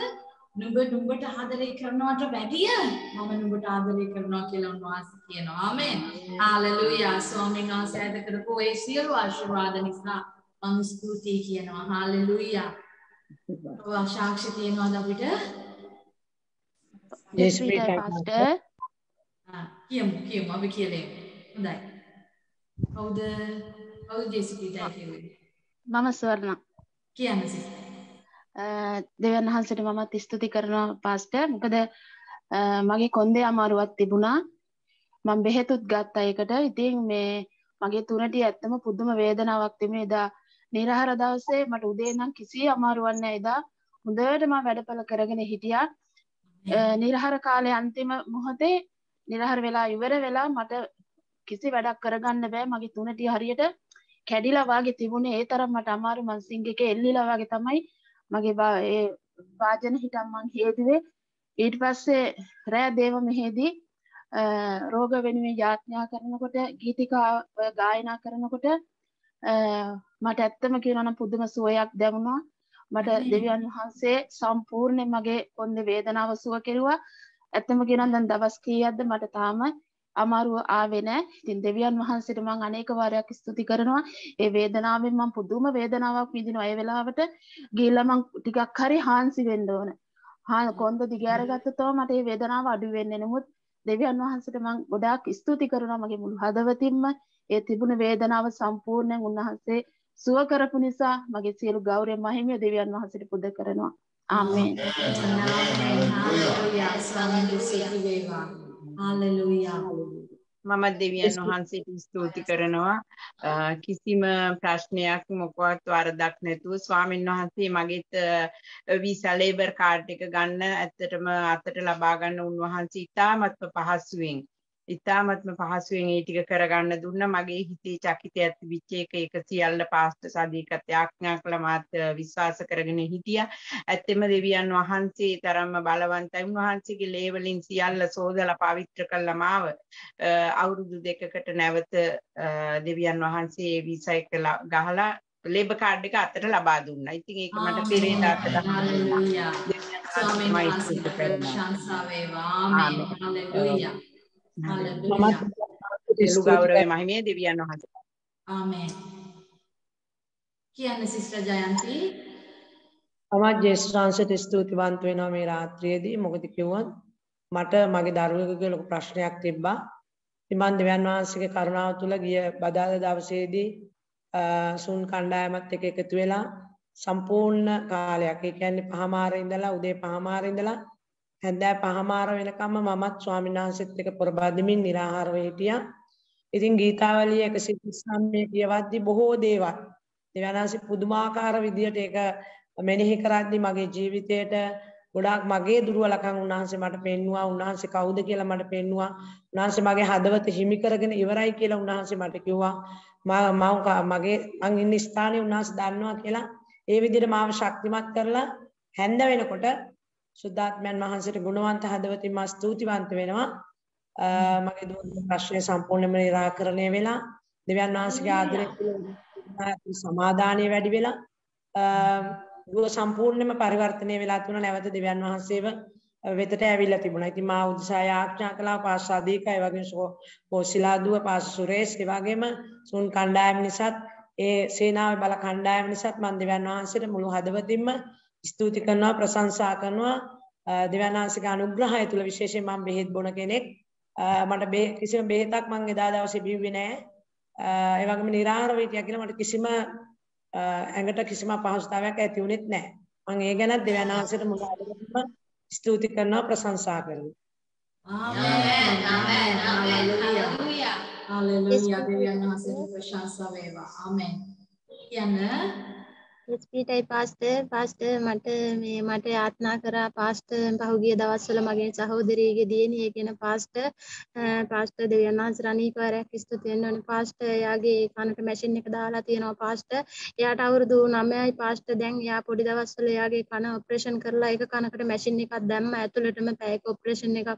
නුඹට ආදරය කරනවට වැඩිය මම නුඹට ආදරය කරනවා කියලා උන්වහන්සේ කියනවා. ආමේන්. හalleluya. ස්වාමීන් වහන්සේ ඇද කරපු ඒ සියලු ආශිර්වාද නිසා මම ස්තුතියි කියනවා. හalleluya. සාක්ෂි තියෙනවද අපිට? ජෙස්පීටා පාස්ටර්. කියමු අපි කියලේ. හොඳයි. කවුද ජෙස්පීටා කියන්නේ? මම ස්වර්ණ. කියන්න සිස්ටර්. දෙවියන් වහන්සේට මමත් ස්තුති කරනවා පාස්ටර්. මොකද මගේ කොන්දේ අමාරුවක් තිබුණා. මම බෙහෙතුත් ගත්තා ඒකට. ඉතින් මේ මගේ තුනටිය ඇත්තම පුදුම වේදනාවක් තිබුණේ එදා. නිරාහාර දවසේ මට උදේ ඉඳන් කිසි අමාරුවක් නැහැ එදා. හොඳට මම වැඩපළ කරගෙන හිටියා. නිරාහාර කාලේ අන්තිම මොහොතේ නිරාහාර වෙලා ඉවර වෙලා මට කිසි වැඩක් කරගන්න බෑ. මගේ තුනටිය හරියට කැඩිලා වාගේ තිබුණේ. ඒ තරම් මට අමාරු. මං සිංග් එකේ එල්ලිලා වාගේ තමයි මගේ ඒ වාදන හිටන් මං හේදුවේ. ඊට පස්සේ රෑ දේව මෙහෙදී රෝග වෙනුවෙන් යාඥා කරනකොට ගීතිකා ගායනා කරනකොට මට ඇත්තම කියනවා නම් පුදුම සුවයක් දැනුණා. මට දෙවියන් වහන්සේ සම්පූර්ණයෙන් මගේ කොන්දේ වේදනාව සුව කෙරුවා. ඇත්තම කියනවා දැන් දවස් කීයක්ද මට තාම අමාරුව ආවේ නැහැ. ඉතින් දෙවියන් වහන්සේට මම අනේක වාරයක් ස්තුති කරනවා. ඒ වේදනාවෙන් මම පුදුම වේදනාවක් විඳිනවා. ඒ වෙලාවට ගිහිල්ලා මම ටිකක් හරි හාන්සි වෙන්න ඕන. කොන්ද දිගෑරගත්තොත් තමයි මට මේ වේදනාව අඩු වෙන්නේ. නමුත් දෙවියන් වහන්සේට මම ගොඩාක් ස්තුති කරනවා මගේ මුළු හදවතින්ම. ඒ තිබුණ වේදනාව සම්පූර්ණයෙන් උන්වහන්සේ සුව කරපු නිසා මගේ සියලු ගෞරව මහිමය දෙවියන් වහන්සේට පුද කරනවා. ආමේන්. හalleluya. මම දෙවියන් වහන්සේට ස්තුති කරනවා. කිසිම ප්‍රශ්නයක් මොකවත් වරදක් නැතුව ස්වාමීන් වහන්සේ මගෙත් වීසා ලේබර් කාඩ් එක ගන්න ඇත්තටම අතට ලබා ගන්න උන්වහන්සේ ඉතාමත්ම පහසුවෙන් ඒ ටික කරගන්න දුන්නා. මගේ හිතේ චකිතයක් තිබිච්ච ඒක සියල්ල පාස්ටර් සදීකත් යාඥා කළා මාත් විශ්වාස කරගෙන හිටියා. ඇත්තෙම දෙවියන් වහන්සේ තරම්ම බලවන්තයි. උන්වහන්සේගේ ලේ වලින් සියල්ල සෝදලා පවිත්‍ර කළා මාව. අවුරුදු 2කට නැවත දෙවියන් වහන්සේ වීසා එක ගහලා ලේබර් කාඩ් එක අතට ලබා දුන්නා. ඉතින් ඒක මට පෙරේදාට Hallelujah. Swami තමයි Namaste ස්තුති කරනවා. Prashansa Veva. Amen. Hallelujah. Hallelujah. සියලු ගෞරවය මහිමේ දෙවියන් වහන්සේ. Amen. කියන්න සිස්ටර් ජයන්ති. මම ජේෂ්ඨාංශයට ස්තුතිවන්ත වෙනවා මේ රාත්‍රියේදී. මොකද කිව්වොත් මට මගේ දරුවෙකුගේ ලොකු ප්‍රශ්නයක් තිබ්බා. ඉතින් මම දෙවියන් වහන්සේගේ කරුණාව තුළ ගිය බදාදා දවසේදී සුන් කණ්ඩායමත් එක්ක එකතු වෙලා සම්පූර්ණ කාලයක්, ඒ කියන්නේ පහමාර ඉඳලා උදේ පහමාර ඉඳලා හැන්දෑ පහමාර වෙනකම්ම මමත් ස්වාමීන් වහන්සේත් එක්ක පොරබදිමින් निराහාරව හිටියා. ඉතින් ගීතාවලිය 139 කියවද්දි බොහෝ දේවල් දෙවියන් වහන්සේ පුදුමාකාර විදියට ඒක මෙනෙහි කරද්දි මගේ ජීවිතේට ගොඩාක් මගේ දුර්වලකම් උන්වහන්සේ මට පෙන්නුවා. උන්වහන්සේ කවුද කියලා මට පෙන්නුවා. උන්වහන්සේ මගේ හදවත හිමි කරගෙන ඉවරයි කියලා උන්වහන්සේ මට කිව්වා. මං ඉන්න ස්ථානේ උන්වහන්සේ දන්නවා කියලා ඒ විදිහට මාව ශක්තිමත් කරලා හැන්ද වෙනකොට සුද්ධාත්මයන් වහන්සේට ගුණවන්ත හදවතින් මා ස්තුතිවන්ත වෙනවා. මගේ දුක් ප්‍රශ්නේ සම්පූර්ණයෙන්ම निराකරණය වෙලා දෙවියන් වහන්සේගේ ආදරය සමාදානිය වැඩි වෙලා දුව සම්පූර්ණයෙන්ම පරිවර්තනය වෙලා තුන නැවත දෙවියන් වහන්සේව වෙතට ඇවිල්ලා තිබුණා. ඉතින් මා උදෙසා ආඥා කළා පාස් අධික ඒ වගේම පොසිලා දුව පාස් සුරේෂ් ඒ වගේම සුන් කණ්ඩායම නිසාත් ඒ සේනාවේ බල කණ්ඩායම නිසාත් මම දෙවියන් වහන්සේට මුළු හදවතින්ම ස්තුති කරනවා ප්‍රශංසා කරනවා. දෙවියන් වහන්සේගේ අනුග්‍රහය තුල විශේෂයෙන් මම බෙහෙත් බොන කෙනෙක්. මට කිසිම බෙහෙතක් මම එදා දවසේ බිව්වේ නැහැ. ඒ වගේම निराहारව හිටියා කියලා මට කිසිම ඇඟට කිසිම අපහසුතාවයක් ඇති වුණෙත් නැහැ. මම ඒ ගැන දෙවියන් වහන්සේට මුළු හදවතින්ම ස්තුති කරනවා ප්‍රශංසා කරනවා. Amen. Amen. Hallelujah. Hallelujah. දෙවියන් වහන්සේට ප්‍රශංසා වේවා. Amen. කියන්න ස්පීටයි පාස්ටර් මට යාත්නා කරා පාස්ටර් පහුගිය දවස්වල මගේ සහෝදරියගේ දියණිය කියන පාස්ටර් දෙවියන් වහන්සේ අනේක වරක් ස්තුති වෙන්න ඕනේ පාස්ටර්. එයාගේ කනට මැෂින් එක දාලා තියෙනවා පාස්ටර්. එයාට අවුරුදු 9යි පාස්ටර්. දැන් එයා පොඩි දවස්වල එයාගේ කන ඔපරේෂන් කරලා ඒක කනකට මැෂින් එකක් දැම්ම ඇතුළටම පැයක ඔපරේෂන් එකක්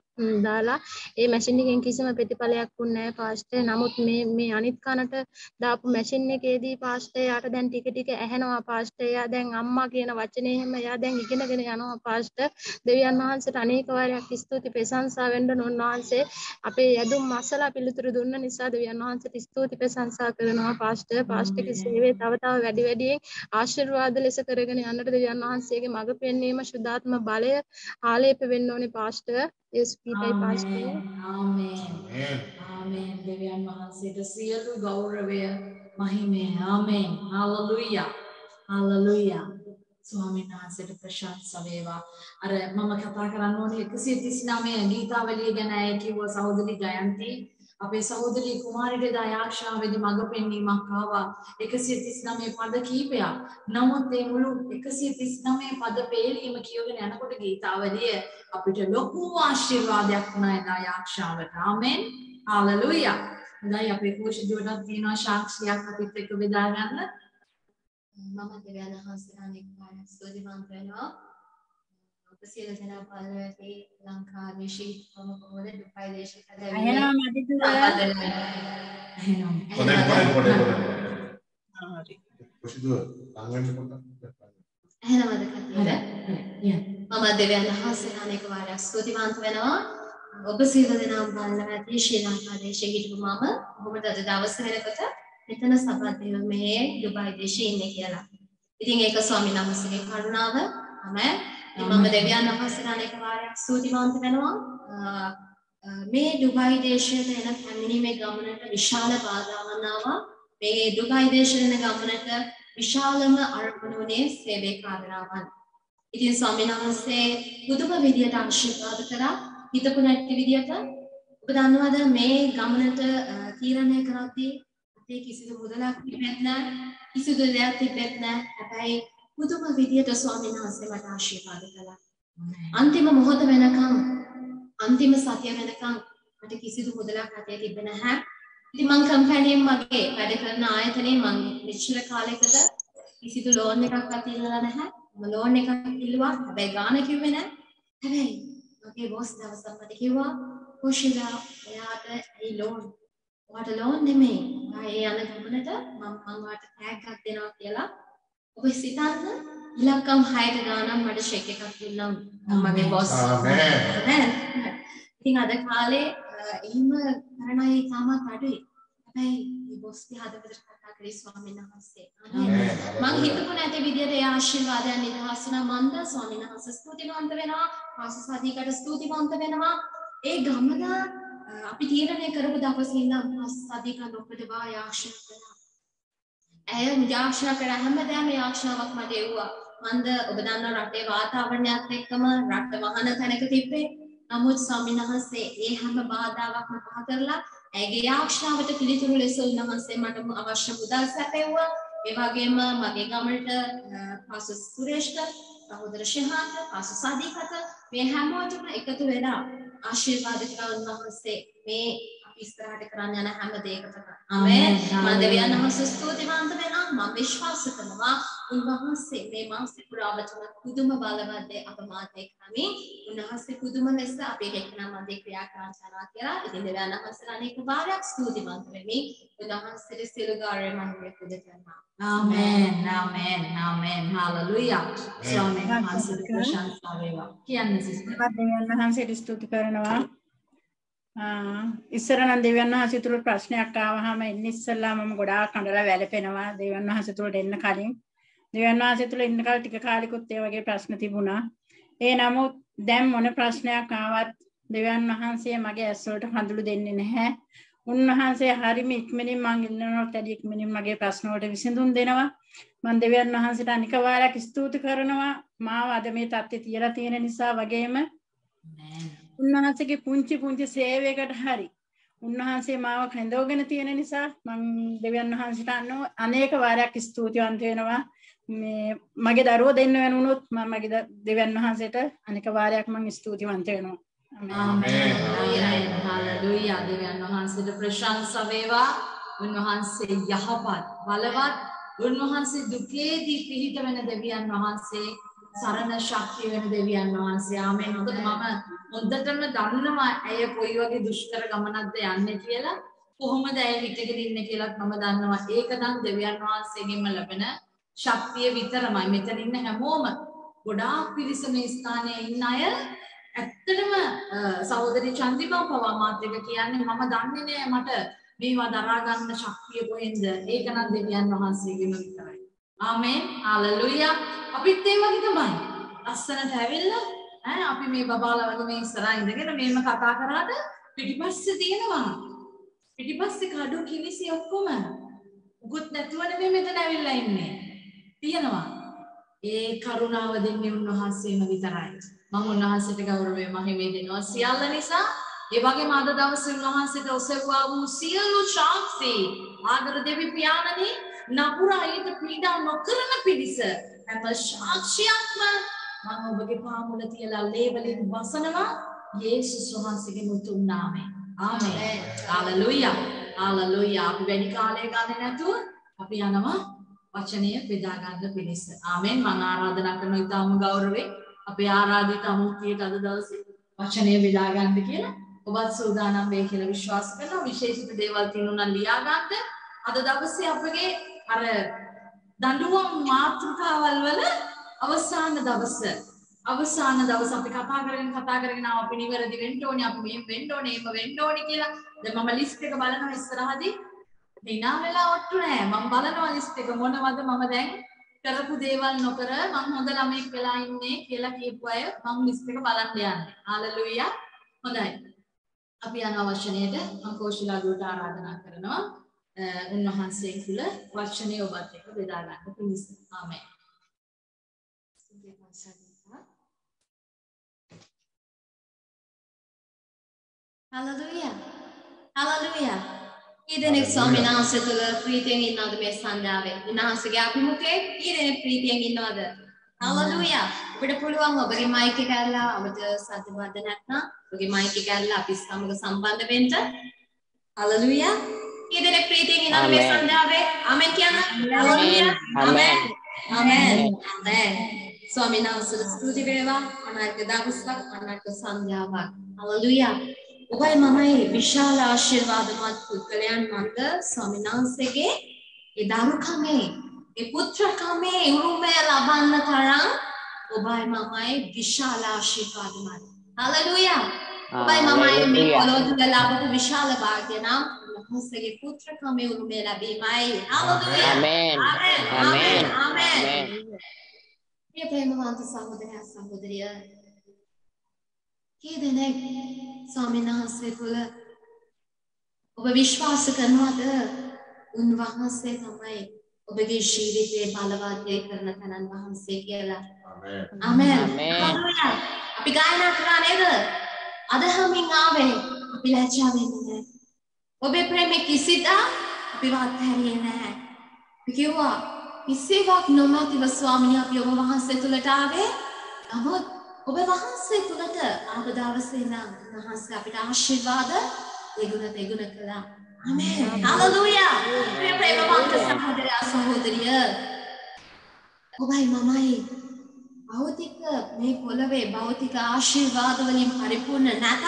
දාලා ඒ මැෂින් එකෙන් කිසිම ප්‍රතිඵලයක් වුණේ නැහැ පාස්ටර්. නමුත් මේ අනිත් කනට දාපු මැෂින් එකේදී පාස්ටර් එයාට දැන් ටික ටික ඇහෙනවා පාස්ටර්. එයා දැන් අම්මා කියන වචනේ හැම එයා දැන් ඉගෙනගෙන යනවා පාස්ටර්. දෙවියන් වහන්සේට අනේක වාරයක් ස්තුති ප්‍රශංසා වෙන්න උන්වහන්සේ අපේ යදුම් මසලා පිළිතුරු දුන්න නිසා දෙවියන් වහන්සේට ස්තුති ප්‍රශංසා කරනවා පාස්ටර්. පාස්ටර්ගේ සේවය තව වැඩි වැඩියෙන් ආශිර්වාද ලෙස කරගෙන යන්නට දෙවියන් වහන්සේගේ මඟ පෙන්වීම සුද්ධාත්ම බලය ආලේප වෙන්න ඕනේ පාස්ටර්. ස්පීටයි පාස්ටර්. ආමේන්. ආමේන්. දෙවියන් වහන්සේට සියලු ගෞරවය මහිමය. ආමේන්. හalleluya. Hallelujah. ස්වාමීන් වහන්සේට ප්‍රශංසා වේවා. අර මම කතා කරන්න ඕනේ 139 ගීතාවලිය ගැන අය කිව්ව සහෝදරි ජයන්ති. අපේ සහෝදරි කුමාරිට දායාක්ෂාවේදී මඟ පෙන්වීමක් ආවා 139 පද කීපයක්. නමුත් මේ මුළු 139 පද පෙළීම කියවගෙන යනකොට ගීතාවලිය අපිට ලොකු ආශිර්වාදයක් වුණා දායාක්ෂාවට. ආමෙන්. හalleluya. හොඳයි අපේ කෝෂිදුවටත් තියෙනවා සාක්ෂියක් අපිත් එක්ක බෙදා ගන්න. මම දෙවියන් වහන්සේට අනෙක් වාරයක් ස්තුතිවන්ත වෙනවා. ඔබ සියලු දෙනා බලන ඇති ලංකාවේ ශීතකම කොහොමද දුපයි දේශයට එහෙනම් මදිදුව හරි කොසිදුව ලංවෙන්න පොඩ්ඩක් එහෙනමද කතියද? මම දෙවියන් වහන්සේට අනෙක් වාරයක් ස්තුතිවන්ත වෙනවා. ඔබ සියලු දෙනා බලන ඇති ශ්‍රී ලංකා දේශයේ හිටපු මම ඔබට අද දවස් වෙනකොට මෙතන සබත් මේ දුබයි දේශයේ ඉන්නේ කියලා. ඉතින් ඒක ස්වාමීන් වහන්සේගේ කරුණාව. ආමෙන්. මම දෙවියන් වහන්සේට අනේක වාරයක් ස්තුතිවන්ත වෙනවා. මේ දුබයි දේශයට එන පැමිණීමේ ගමනට විශාල බාධාවන් ආවා. මේ දුබයි දේශයට එන ගමනට විශාලම අර්පණ වුණේ සේවයේ කාරණාවන්. ඉතින් ස්වාමීන් වහන්සේ බුදුම විදියට ආශිර්වාද කරා. හිතපු නැති විදියට ඔබ දන්නවද මේ ගමනට තීරණය කරද්දී ඒ කිසිදු මුදලක් තිබෙන්නේ නැහැ. කිසිදු දෙයක් තිබෙන්නේ නැහැ. හැබැයි පුදුම විදියට ස්වාමීන් වහන්සේ මට ආශිර්වාද කළා. අන්තිම මොහොත වෙනකම් අන්තිම සතිය වෙනකම් මට කිසිදු මුදලක් අතේ තිබෙන්නේ නැහැ. ඉතින් මං කම්පැනියෙන් මගේ වැඩ කරන ආයතනයේ මං මෙච්චර කාලයකට කිසිදු ලෝන් එකක් අතේ ඉල්ලලා නැහැ. මම ලෝන් එකක් ඉල්ලුවා. හැබැයි ගාණ කිව්වේ නැහැ. හැබැයි මගේ බොස් දවසක් මට කිව්වා කොෂිලා එයාට ඒ ලෝන් ඔයාට ලෝන් නෙමෙයි. ඔයා යන ගමනට මම ඔයාට ටැග් එකක් දෙනවා කියලා. ඔබ සිතන්න ඉලක්කම් 6ට ගානක් මට ෂෙක් එකක් දුන්නම් මගේ බොස්. ආමෙන්. ඉතින් අද කාලේ එහෙම කරන අය තාමත් අඩුයි. හැබැයි මේ බොස් දිහා හදවතට කතා කරේ ස්වාමීන් වහන්සේ. මම හිතපු නැති විදිහට ඒ ආශිර්වාදයන් නිදහස් වුණා. මන්ද ස්වාමීන් වහන්සේ ස්තුතිවන්ත වෙනවා. පාසසාදීකට ස්තුතිවන්ත වෙනවා. ඒ ගමන අපි තීරණය කරපු දවසේ ඉඳන් පාසසාදීක නොපදවා ආශිර්වාද වෙනවා. ඇය ආශා කර හැමදාම මේ ආශාවක් මට එව්වා. මන්ද ඔබ දන්නා රටේ වාතාවරණයත් එක්කම රට වහන තැනක තිබ්බේ. නමුත් ස්වාමීන් වහන්සේ ඒ හැම බාධාවක්ම පහ කරලා ඇගේ ආශාවට පිළිතුරු ලෙස උන්වහන්සේ මට අවශ්‍ය මුදල් සැපෙව්වා. ඒ වගේම මගේ ගමට පාසල් සුරේෂ්ට, සහෝදර ශිහාන්ත, පාසල් සාදීකට මේ හැමෝටම එකතු වෙලා ආශිර්වාද කළා උන්වහන්සේ මේ ඉස්සරහට කරන්න යන හැම දෙයකටම. ආමේන්. මම දෙවියන් වහන්සේ ස්තුතිවන්ත වෙනවා. මම විශ්වාස කරනවා උන්වහන්සේ මේ මාසෙ පුරාවටම පුදුම බලවත් අප මාතේ කරමින් උන්වහන්සේ පුදුම ලෙස අපේ එක්කනම් මැදේ ක්‍රියා කරනවා කියලා. ඉතින් දෙවියන් වහන්සේ අනේක වාරයක් ස්තුතිවන්ත වෙමි. උන්වහන්සේට සියලු ගෞරවය මම පුද කරනවා. ආමේන්. ආමේන්. ආමේන්. හalleluya. ස්වාමීන් වහන්සේට ප්‍රශංසා වේවා. කියන්නේ සිස්ටර්. දෙවියන් වහන්සේට ස්තුති කරනවා. ඉස්සර නම් දෙවියන් වහන්සේ තුල ප්‍රශ්නයක් ආවහම ඉන්න ඉස්සෙල්ලා මම ගොඩාක් කඳලා වැළපෙනවා දෙවියන් වහන්සේ තුලට එන්න කලින්. දෙවියන් වහන්සේ තුල ඉන්න කල ටික කාලෙකුත් ඒ වගේ ප්‍රශ්න තිබුණා. ඒ නමුත් දැන් මොන ප්‍රශ්නයක් ආවත් දෙවියන් වහන්සේ මගේ ඇස් වලට හඳුළු දෙන්නේ නැහැ. උන්වහන්සේ හරිම ඉක්මනින් මං ඉන්නවට වැඩි ඉක්මනින් මගේ ප්‍රශ්න වලට විසඳුම් දෙනවා. මම දෙවියන් වහන්සේට අනික වාරයක් ස්තුති කරනවා. මාව අද මේ තත්ත්වයේ තියලා තියෙන නිසා වගේම උන්වහන්සේගේ පුංචි සේවයකට හරි උන්වහන්සේ මාව කැඳවගෙන තියෙන නිසා මම දෙවියන් වහන්සේට අනේක වාරයක් ස්තුතිවන්ත වෙනවා. මේ මගේ දරුවෝ දෙන්න වෙනුනොත් මම මගේ දෙවියන් වහන්සේට අනේක වාරයක් මම ස්තුතිවන්ත වෙනවා. ආමේන්. හalleluya. දෙවියන් වහන්සේට ප්‍රශංසා වේවා. උන්වහන්සේ යහපත් බලවත්. උන්වහන්සේ දුකේදී පිහිට වෙන දෙවියන් වහන්සේ සරණ ශක්තිය වෙන දෙවියන් වහන්සේ. ආමේන්. මොකද මම හොඳටම දන්නවා ඇය කොයි වගේ දුෂ්කර ගමනක්ද යන්නේ කියලා. කොහොමද ඇය හිටගෙන ඉන්නේ කියලාත් මම දන්නවා. ඒක නම් දෙවියන් වහන්සේගෙන්ම ලැබෙන ශක්තිය විතරමයි. මෙතන ඉන්න හැමෝම ගොඩාක් පිරිස මේ ස්ථානයේ ඉන්න අය ඇත්තටම සහෝදරි චන්දිමා පවා මාත් එක කියන්නේ මම දන්නේ නෑ මට මේවා දරා ගන්න ශක්තිය කොහෙන්ද. ඒක නම් දෙවියන් වහන්සේගෙම විතරයි. ආමේන්. හalleluya. අපිත් ඒ වගේ තමයි. ලස්සනට ඇවිල්ලා අපි මේ බබාලා වගේ මේ ඉස්සරහා ඉඳගෙන මේම කතා කරාට පිටිපස්සේ තියෙනවා. පිටිපස්සේ කඩු කිනිසි ඔක්කොම. උගුත් නැතුව නෙමෙයි මෙතන ඇවිල්ලා ඉන්නේ. තියෙනවා. ඒ කරුණාව දෙන්නේ උන්වහන්සේම විතරයි. මම උන්වහන්සේට ගෞරවය මහිමේ දෙනවා සියල්ල නිසා. ඒ වගේම අද දවසේ උන්වහන්සේට ඔසවුවා වූ සියලු ශාක්ෂි ආදර දෙවි පියාණනි නපුරයිට පීඩා නොකරන පිරිස හැම ශාක්ෂියක්ම මම ඔබගේ පාමුල තියලා ලේබලින් වසනවා යේසුස් වහන්සේගේ මුතුන් නාමයෙන්. ආමේන්. හalleluya. හalleluya. අපි වැඩි කාලයක් ගන්න නැතුව අපි යනවා වචනය බෙදා ගන්න පිණිස. ආමේන්. මම ආරාධනා කරනවා ඊටම ගෞරවයෙන් අපේ ආරාධිත අමුක්තියට අද දවසේ වචනය බෙදා ගන්න කියලා. ඔබත් සූදානම් වෙයි කියලා විශ්වාස කරනවා. විශේෂිත දේවල් තියෙනවා නම් ලියා ගන්න. අද දවසේ අපගේ අර දඬුවම් මාතෘකාවල් වල අවසාන දවස අපි කතා කරගෙන අපි නිවැරදි වෙන්න ඕනේ, අපි මෙහෙම වෙන්න ඕනේ, එහෙම වෙන්න ඕනේ කියලා. දැන් මම ලිස්ට් එක බලනවා ඉස්සරහදී. දිනා වෙලා ඔට්ටු නෑ. මම බලනවා ලිස්ට් එක මොනවද මම දැන් කරපු දේවල් නොකර මම හොඳ ළමෙක් වෙලා ඉන්නේ කියලා කියපු අය මම ලිස්ට් එක බලන්න යන්නේ. හalleluya. හොඳයි. අපි යන වචනයේද මම කෝෂිලා දුවට ආරාධනා කරනවා. උන්වහන්සේ තුල වචනේ ඔබත් එක්ක බෙදා ගන්න පිණිස. ආමේන්. Hallelujah. Hallelujah. ඊදෙනෙක් ස්වාමීන් වහන්සේ තුළ ප්‍රීතියෙන් ඉන්නවද මේ සන්ධ්‍යාවේ? උන්වහන්සේගේ අභිමුඛයේ ඊදෙනෙක් ප්‍රීතියෙන් ඉන්නවද? Hallelujah. අපිට පුළුවන් ඔබගේ මයික් එක ඇරලා අපිට සද්ද වද නැත්නම් ඔබගේ මයික් එක ඇරලා අපි සමග සම්බන්ධ වෙන්න. Hallelujah. ඊදෙනෙක් ප්‍රීතියෙන් ඉන්නවද මේ සන්ධ්‍යාවේ? ආමෙන් කියන්න. Hallelujah. ආමෙන්. ආමෙන්. ආමෙන්. ස්වාමීන් වහන්සේට ස්තුති වේවා. අනාගත දවසක් අනාගත සන්ධ්‍යාවක්. Hallelujah. ඔබයි මමයි විශාල ආශිර්වාදමත් පුද්ගලයන් මන්ද ස්වාමීන් වහන්සේගේ ඒ දරුකමේ ඒ පුත්‍රකමේ උරුමය ලබන්න තරම් ඔබයි මමයි විශාල ආශිර්වාදමත්. හලෙලූයා. ඔබයි මමයි මේ පොළොව තුල ලබපු විශාල භාග්‍ය නම් උන්වහන්සේගේ පුත්‍රකමේ උරුමය ලැබීමයි. හලෙලූයා. ආමේන්. ආමේන්. ආමේන්. මේ ප්‍රේමවන්ත සහෝදරයා සහෝදරිය කී දෙනෙක් ස්වාමීන් වහන්සේ තුළ ඔබ විශ්වාස කරනවද උන්වහන්සේ තමයි ඔබගේ ජීවිතේ බලවත් කරන තනන් වහන්සේ කියලා. ආමේන්. හලෙලූයා. අපි ගායනා කරා නේද? අද හැමින් ආවේ අපි ලැජ්ජා වෙන්නේ නැහැ. ඔබේ ප්‍රේමේ කිසිදා අපි වාත්හැරියේ නැහැ. අපි කිව්වා කිසිවක් නොමැතිව ස්වාමිනේ අපි ඔබ වහන්සේ තුළට ආවේ. නමුත් ඔබ වහන්සේ තුළට ආව දවසේ ඉඳන් වහන්සේ අපිට ආශිර්වාද දෙගුණ කළා. ආමේන්. හලෙලූයා. ප්‍රේමවන්ත සහෝදරයා සහෝදරිය ඔබයි මමයි භෞතික මේ පොළවේ භෞතික ආශිර්වාද වලින් පරිපූර්ණ නැතත්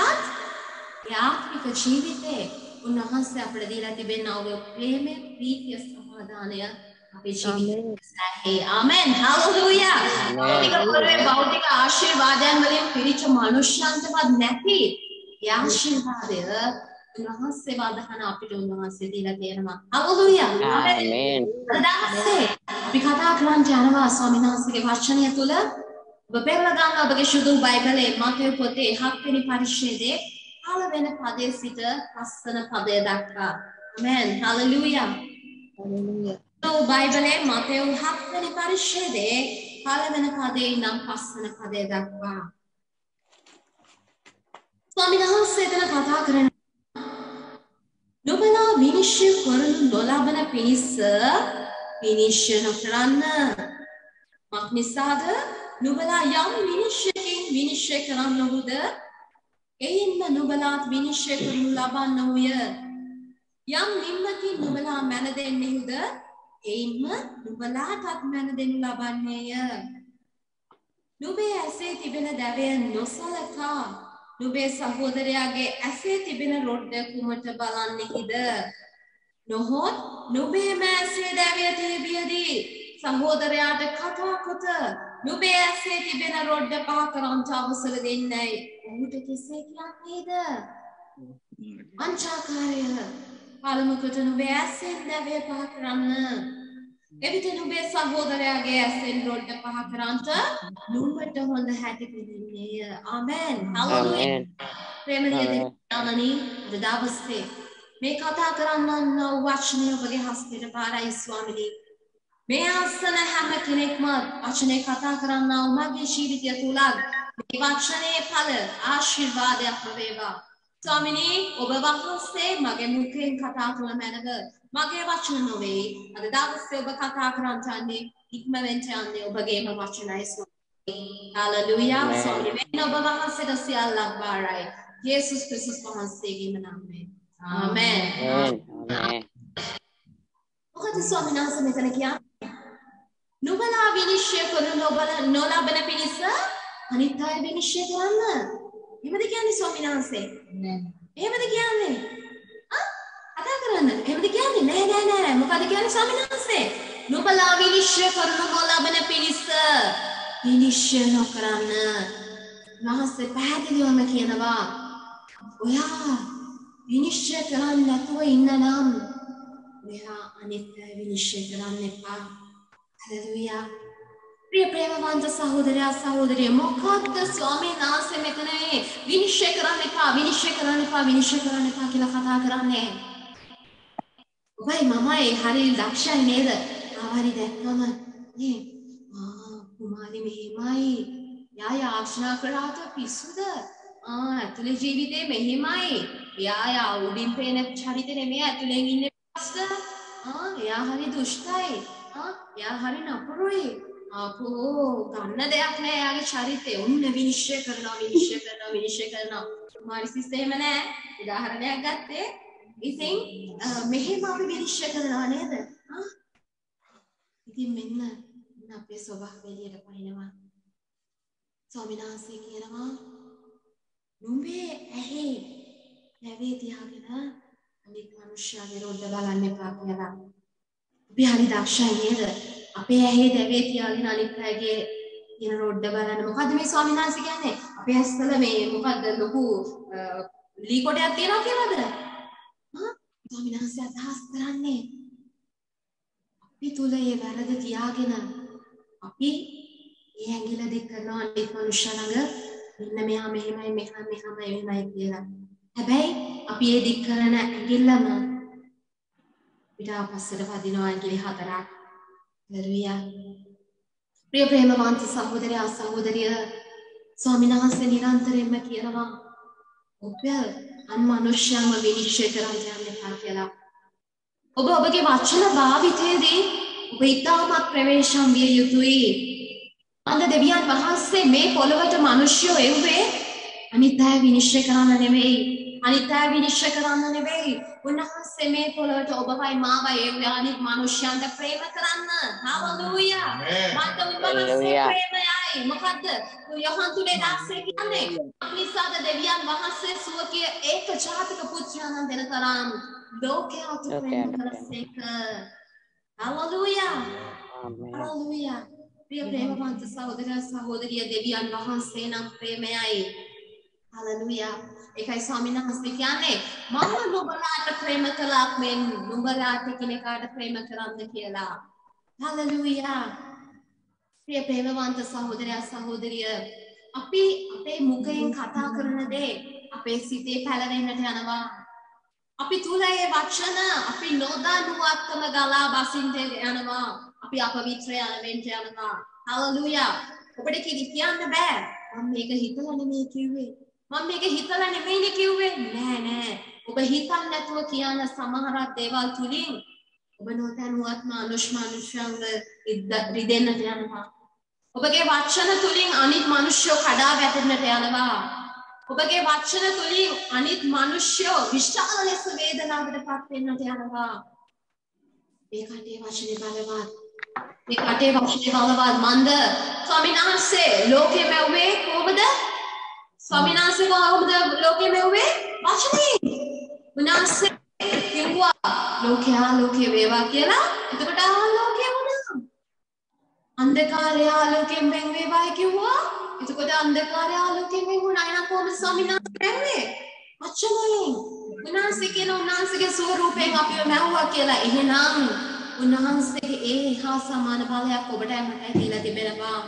යාත්‍රික ජීවිතේ උන්වහන්සේ අපිට දීලා තිබෙන ඔබ ප්‍රේමය ප්‍රීතිය සමාදානය අපේ ජීවිතේ. ආමෙන්. හලෙලූයා. භෞතික පොළවේ භෞතික ආශිර්වාදයන් වලින් පිරිච්ච මනුෂ්‍යයන්ටවත් නැති ඒ ආශිර්වාදය උන්වහන්සේ වදහන අපිට උන්වහන්සේ දීලා තියෙනවා. හලෙලූයා. ආමෙන්. අදහසේ අපි කතා කරන් යනවා ස්වාමීන් වහන්සේගේ වචනය තුළ ඔබ පෙරලා ගන්න ඔබගේ සුදු බයිබලයේ මතේ පොතේ 7 වෙනි පරිච්ඡේදයේ 5 වෙනි පදයේ සිට 5 වෙනි පදය දක්වා. ආමෙන්. හලෙලූයා. හලෙලූයා. සුදු බයිබලයේ මතේ 7 වෙනි පරිච්ඡේදයේ 5 වෙනි පදයේ ඉඳන් 5 වෙනි පදය දක්වා. ස්වාමීන් වහන්සේ එතන කතා කරන නුඹලා විනිශ්චය කරනු නොලබන පිණිස විනිශ්චය නොකරන්න. මක්නිසාද නුඹලා යම් විනිශ්චයකින් විනිශ්චය කරන්නහුද එයින්ම නුඹලාත් විනිශ්චය කරනු ලබන්නහුය. යම් නිම්මකින් නුඹලා මැන දෙන්නෙහුද එයින්ම නුඹලාටත් මැන දෙනු ලබන්නේය. නුඹේ ඇසේ තිබෙන දැවය නොසලකා නුඹේ සහෝදරයාගේ ඇසේ තිබෙන රොඩ්ඩ කුමට බලන්නේහිද? නොහොත් නුඹේම ඇසේ දැවය තිබියදී සහෝදරයාට කතා කොට නුඹේ ඇසේ තිබෙන රොඩ්ඩ පහ කරන්ට අවසර දෙන්නයි ඔහුට කෙසේ කියන්නේද? වංචාකාරය, පළමු කොට නුඹේ ඇසෙන් දැවය පහ කරන්න. එවිට නුඹේ සහෝදරයාගේ ඇසෙන් රොඩ්ඩ පහ කරන්ට නුඹට හොඳ හැටි පිළිගන්නේය. ආමෙන්. හලෙලූයා. ප්‍රේමණීය දෙවියනි, අද දවසේ මේ කතා කරන්න වචනය ඔබගේ හස්තයට පාරයි ස්වාමිනී. මේ ආසන හැම කෙනෙක්ම වචනේ කතා කරන්න මගේ ජීවිතය තුල මේ වචනේ ඵල ආශිර්වාදයක් වේවා. ස්වාමිනී ඔබ වහන්සේ මගේ මුඛයෙන් කතා කළ මැනව මගේ වචන නොවේ. අද දවසේ ඔබ කතා කරන්නේ ඉක්මවෙන්ට යන්නේ ඔබගේම වචනයි ස්වාමිනී. හලෙලූයා. ස්වාමිනී වෙන ඔබ වහන්සේට සියල්ලක් බාරයි. යේසුස් ක්‍රිස්තුස් වහන්සේගේම නාමයෙන්. ආමෙන්. ආමෙන්. මොකද ස්වාමීන් වහන්සේ මෙතන කියන්නේ? නුඹලා විනිශ්චය කරනු නොලබන පිණිස අනිත් අය විනිශ්චය කරන්න. එහෙමද කියන්නේ ස්වාමීන් වහන්සේ? නෑ. එහෙමද කියන්නේ? කතා කරන්න. එහෙමද කියන්නේ? නෑ. මොකද කියන්නේ ස්වාමීන් වහන්සේ? නුඹලා විනිශ්චය කරනු නොලබන පිණිස විනිශ්චය නොකරන්න. වහන්සේ පැහැදිලිවම කියනවා ඔයා විනිශ්චය කරන්න නැතුව ඉන්න නම් ඔයා අනිත් අය විනිශ්චය කරන්න එපා. හලෙලූයා. ප්‍රිය ප්‍රේමවන්ත සහෝදරයා සහෝදරිය මොකක්ද ස්වාමීන් වහන්සේ මෙතන විනිශ්චය කරන්න එපා කියලා කතා කරන්නේ? ඔබයි මමයි හරි දක්ෂයි නේද? ආවරි දැක්කම නේ කුමාරි මෙහෙමයි. යා ආශ්නා කරාට පිස්සුද? ඇතුලේ ජීවිතේ මෙහෙමයි. එයා උඩින් පේන චරිතේ නෙමෙයි ඇතුලෙන් ඉන්නේ පස්ස. එයා හරි දුෂ්ටයි. එයා හරි නපුරුයි. අපෝ ගන්න දෙයක් නෑ එයාගේ චරිතේ. උන්න විනිශ්චය කරනවා. කුමාරි සිස්ටර් එහෙම නෑ. උදාහරණයක් ගත්තේ. ඉතින් මෙහෙම අපි විනිශ්චය කරනවා නේද? ඉතින් මෙන්න අපේ ස්වභාවය එළියට පනිනවා. ස්වාමීන් වහන්සේ කියනවා නුඹේ ඇහි නැවේ තියාගෙන අනිත් මනුෂ්‍යයාගේ රොඩ බලන්න එපා කියලා. අපි හරි දක්ෂයි නේද? අපේ ඇහි දැවේ තියාගෙන අනිත් අයගේ කියන රොඩ බලන්න. මොකද්ද මේ ස්වාමීන් වහන්සේ කියන්නේ? අපේ ඇස්වල මේ මොකද්ද ලොකු ලී කොටයක් තියනවා කියලාද? ස්වාමීන් වහන්සේ අදහස් කරන්නේ අපි තුල ඒ වැරදි තියාගෙන අපි ඒ ඇඟිල්ල දික් කරනවා අනිත් මනුෂ්‍ය ළඟ මෙන්න මෙහා මෙහෙමයි මෙහෙමයි කියලා. හැබැයි අපි ඒ දික් කරන ඇඟිල්ලම පිටාපස්සට වදිනවා ඇඟිලි හතරක්. හලෙලුයා. ප්‍රිය ප්‍රේමවන්ත සහෝදරයා සහෝදරිය ස්වාමීන් වහන්සේ නිරන්තරයෙන්ම කියනවා ඔබ අන් මනුෂ්‍යයන්ව විනිශ්චය කරන්න යන්න එපා කියලා. ඔබ ඔබගේ වචන භාවිතයේදී ඔබ ඉතාමත් ප්‍රවේශම් විය යුතුයි. අන්ද දෙවියන් වහන්සේ මේ පොළොවට මිනිස්සු එව්වේ අනිත් අය විනිශ්චය කරන්න නෙවෙයි. අනිත් අය විනිශ්චය කරන්න නෙවෙයි. උන්වහන්සේ මේ පොළොවට ඔබවයි මාවයි එව්වේ අනිත් මිනිස්යන්ට ප්‍රේම කරන්න. හාලෙලූයා. මන්ද උන්වහන්සේ ප්‍රේමයයි. මොකද්ද? යොහන් 3:16 කියන්නේ නිසාද දෙවියන් වහන්සේ සුවකීය ඒක ජාතික පුත්‍රයන්න් දෙන තරම් ලෝකයට ප්‍රේම කරසේක. හාලෙලූයා. හාලෙලූයා. ප්‍රිය ප්‍රේමවන්ත සහෝදර සහෝදරිය දෙවියන් වහන්සේ නම් ප්‍රේමයයි. හලෙලුයා. ඒකයි ස්වාමීන් වහන්සේ කියන්නේ මම නුඹලාට ප්‍රේම කළාක් මෙන් නුඹලාට කෙනෙකුට ප්‍රේම කරන්න කියලා. හලෙලුයා. ප්‍රිය ප්‍රේමවන්ත සහෝදර සහෝදරිය අපි අපේ මුඛයෙන් කතා කරන දේ අපේ සිතේ පැලවෙන්නට යනවා. අපි තුල ඒ වචන අපි නොදන්නුවත්වම ගලා බසින්න යනවා. අපි අපවිත්‍ර යන යනවා. හලෙලූයා. ඔබට කියන්න බෑ. මම මේක හිතලා නෙමෙයි කිව්වේ. මම මේක හිතලා නෙමෙයිනේ කිව්වේ. නෑ. ඔබ හිතන්නේ නැතුව කියන සමහරක් දේවල් තුලින් ඔබ නොදන්නුවත්ම අනුෂ්මානුෂ්‍යංග රිදෙන්නට යනවා. ඔබගේ වචන තුලින් අනිත් මිනිස්සු කඩා වැටෙන්නට යනවා. ඔබගේ වචන තුලින් අනිත් මිනිස්සු විශාල ලෙස වේදනාවකටපත් වෙන්නට යනවා. ඒ කටේ වචනේ බලවත්. මේ කටේ වචනේ බලවත් මන්ද ස්වාමීන් වහන්සේ ලෝකෙ මැව්වේ කොහොමද? ස්වාමීන් වහන්සේ කොහොමද ලෝකෙ මැව්වේ? වචනේ. උන්වහන්සේ කිව්වා ලෝකේ වේවා කියලා. එතකොට ආලෝකය වුණා. අන්ධකාරය ආලෝකයෙන් වෙන් වේවායි කිව්වා. එතකොට අන්ධකාරය ආලෝකයෙන් වෙන් වුණා. එහෙනම් කොහොමද ස්වාමීන් වහන්සේ මැව්වේ? වචනේ. උන්වහන්සේ කියන උන්වහන්සේගේ ස්වරූපයෙන් අපිව මැව්වා කියලා. එහෙනම් උන්වහන්සේගේ ඒ හා සමාන බලයක් ඔබට මටයි දීලා තිබෙනවා.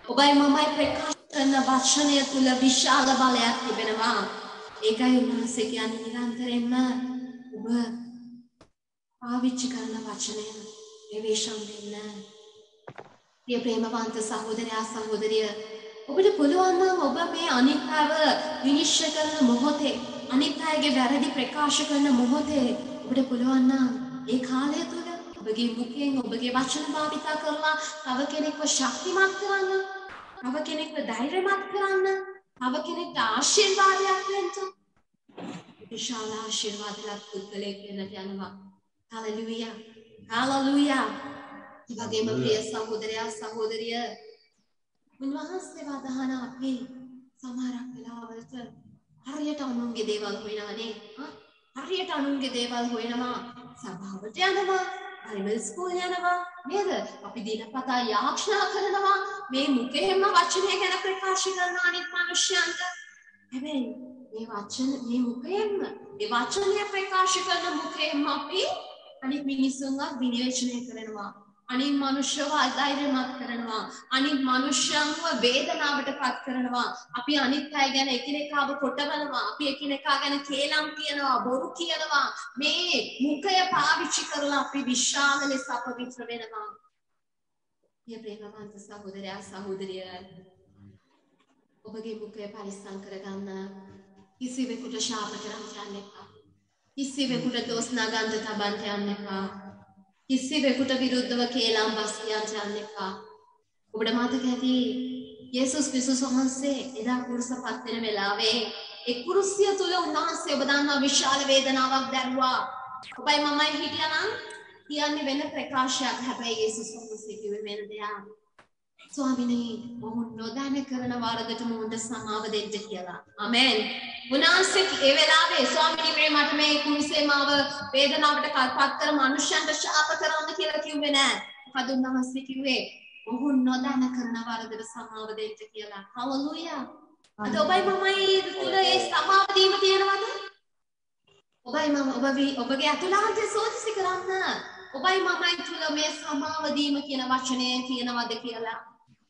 ඔබයි මමයි ප්‍රකාශ කරන වචනය තුල විශාල බලයක් තිබෙනවා. ඒකයි උන්වහන්සේ කියන්නේ නිරන්තරයෙන්ම ඔබ පාවිච්චි කරන වචනය ප්‍රවේශම් වෙන්න. ප්‍රිය ප්‍රේමවන්ත සහෝදරයා සහෝදරිය ඔබට පුළුවන් නම් ඔබ මේ අනිත් අයව විනිශ්චය කරන මොහොතේ අනිත් අයගේ වැරදි ප්‍රකාශ කරන මොහොතේ ඔබට පුළුවන් නම් ඒ කාලය තුල ඔබගේ මුඛයෙන් ඔබගේ වචන භාවිතා කරලා තව කෙනෙක්ව ශක්තිමත් කරන්න, තව කෙනෙක්ව ධෛර්යමත් කරන්න, තව කෙනෙක්ට ආශිර්වාදයක් වෙන්න. විශාල ආශිර්වාදයක් පුද්ගලයෙක් වෙන්නට යනවා. හලෙලූයා. හලෙලූයා. ඒ වගේම ප්‍රිය සහෝදරයා සහෝදරිය උන්වහන්සේ වදහන අපි සමහරක් වෙලාවලට හරියට අනුන්ගේ දේවල් හොයනවානේ. හරියට අනුන්ගේ දේවල් හොයනවා. සභාවට යනවා. බයිබල් ස්කූල් යනවා. නේද? අපි දිනපතා යාඥා කරනවා. මේ මුඛයෙන්ම වචනය ගැන ප්‍රකාශ කරන අනිත් මිනිස්යන්ට. හැබැයි මේ මුඛයෙන්ම මේ වචනය ප්‍රකාශ කරන මුඛයෙන්ම අපි අනිත් මිනිසුන්ව විනිශ්චය කරනවා. අනිත් මනුෂ්‍යව අධෛර්යමත් කරනවා. අනිත් මනුෂ්‍යයන්ව වේදනාවටපත් කරනවා. අපි අනිත් අය ගැන එකිනෙකාව කොටවනවා. අපි එකිනෙකා ගැන කේලම් කියනවා, බොරු කියනවා. මේ මුඛය පාවිච්චි කරලා අපි විශාල ලෙස අපවිත්‍ර වෙනවා. මේ ප්‍රේමවන්ත සහෝදරයා සහෝදරිය ඔබගේ මුඛය පරිස්සම් කරගන්න. කිසිවෙකුට ශාප කරන්න යන්න එපා. කිසිවෙකුට දොස් නගන්න තබන්න යන්න එපා. කිසිවෙකුට විරුද්ධව කේලම් බස් කියන්න යන්න එපා. ඔබට මතක ඇති යේසුස් ක්‍රිස්තුස් වහන්සේ එදා කුරුසපත් වෙන වෙලාවේ ඒ කුරුසිය තුල උන්වහන්සේ ඔබ දන්නා විශාල වේදනාවක් දැරුවා. ඔබයි මමයි හිටියානම් කියන්නේ වෙන ප්‍රකාශයක්. හැබැයි යේසුස් වහන්සේ කිව්වේ වෙන දෙයක්. ස්වාමිනේ මොහොන් නොදැන කරන වරදට මොහොන්ට සමාව දෙන්න කියලා. ආමෙන්. උන්වහන්සේ ඒ වෙලාවේ ස්වාමිනේ මට මේ කුරුසේ මාව වේදනාවට පත් කර මනුෂ්‍යයන්ට ශාප කරන්න කියලා කිව්වේ නෑ. මොකද උන්වහන්සේ කිව්වේ මොහොන් නොදැන කරන වරදට සමාව දෙන්න කියලා. හලෙලූයා. අද ඔබයි මමයි තුල ඒ සමාව දීම තියෙනවද? ඔබයි මම ඔබගේ අතුලාන්තය සෝදිසි කරන්න. ඔබයි මමයි තුල මේ සමාව දීම කියන වචනය කියනවද කියලා.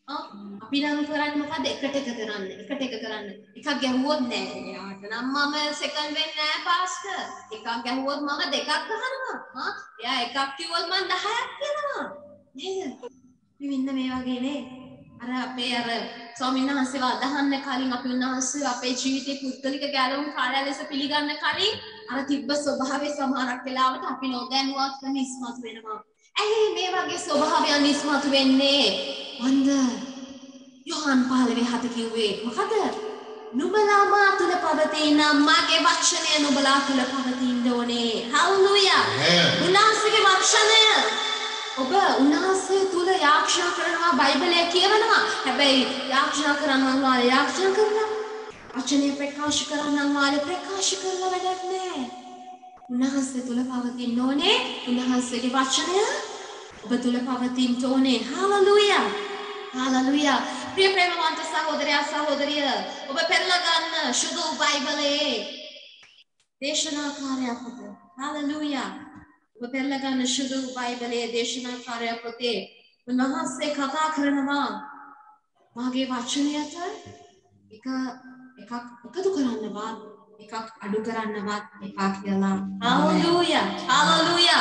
අපි නම් කරන්නේ මොකද? එකට එක කරන්න. එකක් ගැහුවොත් නෑ. යාට නම් මම සෙකන්ඩ් වෙන්නේ නෑ පාස්ටර්. එකක් ගැහුවොත් මම දෙකක් ගහනවා. එයා එකක් කිව්වොත් මම 10ක් කියනවා. නේද? මෙන්න මේ වගේ නේ. අර අපේ ස්වාමීන් වහන්සේව අදහන්න කලින් අපි උන්වහන්සේ අපේ ජීවිතේ පුද්ගලික ගැලවුම් කාර්යය ලෙස පිළිගන්න කලින් අර තිබ්බ ස්වභාවයේ සමහරක් වෙලාවට අපි නොදැනුවත්වම ඉස්මතු වෙනවා. ඇයි මේ වගේ ස්වභාවයන් ඉස්මතු වෙන්නේ? වන්ද යෝහන් 15:7 කිව්වේ මොකද? නුඹලා මා තුල පවතින මගේ වචනය නුඹලා තුල පවතින්න ඕනේ. හල්ලුයා. උන්වහන්සේගේ වචනය ඔබ උන්වහන්සේ තුල යාක්ෂා කරනවා බයිබලයේ කියවනවා. හැබැයි යාක්ෂා කරනවා වාලේ යාක්ෂා කරනවා. වචනේ ප්‍රකාශ කරනවා වාලේ ප්‍රකාශ කරලා වැඩක් නැහැ. උන්වහන්සේ තුල පවතින්න ඕනේ. උන්වහන්සේගේ වචනය ඔබ තුල පවතින්න ඕනේ. හalleluya. හalleluya. ප්‍රිය ප්‍රේමවන්ත සහෝදරයා සහෝදරිය ඔබ පෙරලා ගන්න සුදු බයිබලයේ දේශනාකාරය පොත. හalleluya. ඔබ පෙරලා ගන්න සුදු බයිබලයේ දේශනාකාරය පොතේ උන්වහන්සේ කතා කරනවා මාගේ වචනයට එකක් එකතු කරන්නවත් එකක් අඩු කරන්නවත් එපා කියලා. හalleluya. හalleluya.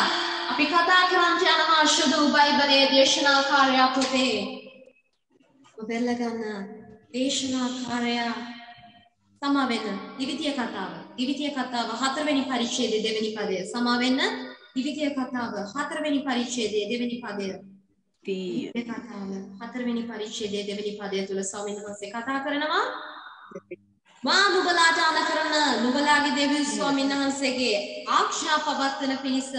අපි කතා කරන් යනවා සුදු බයිබලයේ දේශනාකාරය පොතේ. ඔබ පෙරලා ගන්න දේශනාකාරය සමාවෙන්න දිවිතිය කතාව. දිවිතිය කතාව 4 වෙනි පරිච්ඡේදයේ 2 වෙනි පදය. සමාවෙන්න දිවිතිය කතාව 4 වෙනි පරිච්ඡේදයේ 2 වෙනි පදය. ඒ කතාව 4 වෙනි පරිච්ඡේදයේ 2 වෙනි පදය තුල ස්වාමීන් වහන්සේ කතා කරනවා මා නුඹලාට අනකරන නුඹලාගේ දෙවියන් ස්වාමීන් වහන්සේගේ ආඥා පවත්වන පිණිස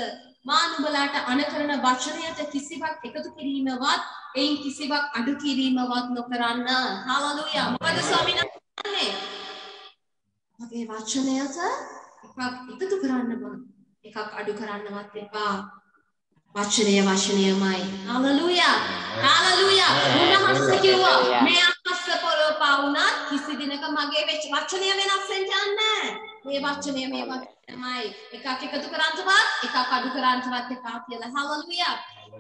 මා නුඹලාට අනකරන වචනයට කිසිවක් එකතු කිරීමවත් එයින් කිසිවක් අඩු කිරීමවත් නොකරන්න. හalleluya. මොකද ස්වාමීන් වහන්සේ මගේ වචනයට එකක් එකතු කරන්නවත් එකක් අඩු කරන්නවත් එපා. වචනයමයි. හalleluya. හalleluya. උන්වහන්සේ කිව්වා මේ අහස පොළොව පාවුණත් කිසි දිනක මගේ වචනය වෙනස් වෙන්නේ නැහැ. මේ වචනය මේමයි. එකක් එකතු කරන්නවත් එකක් අඩු කරන්නවත් එපා කියලා. හalleluya.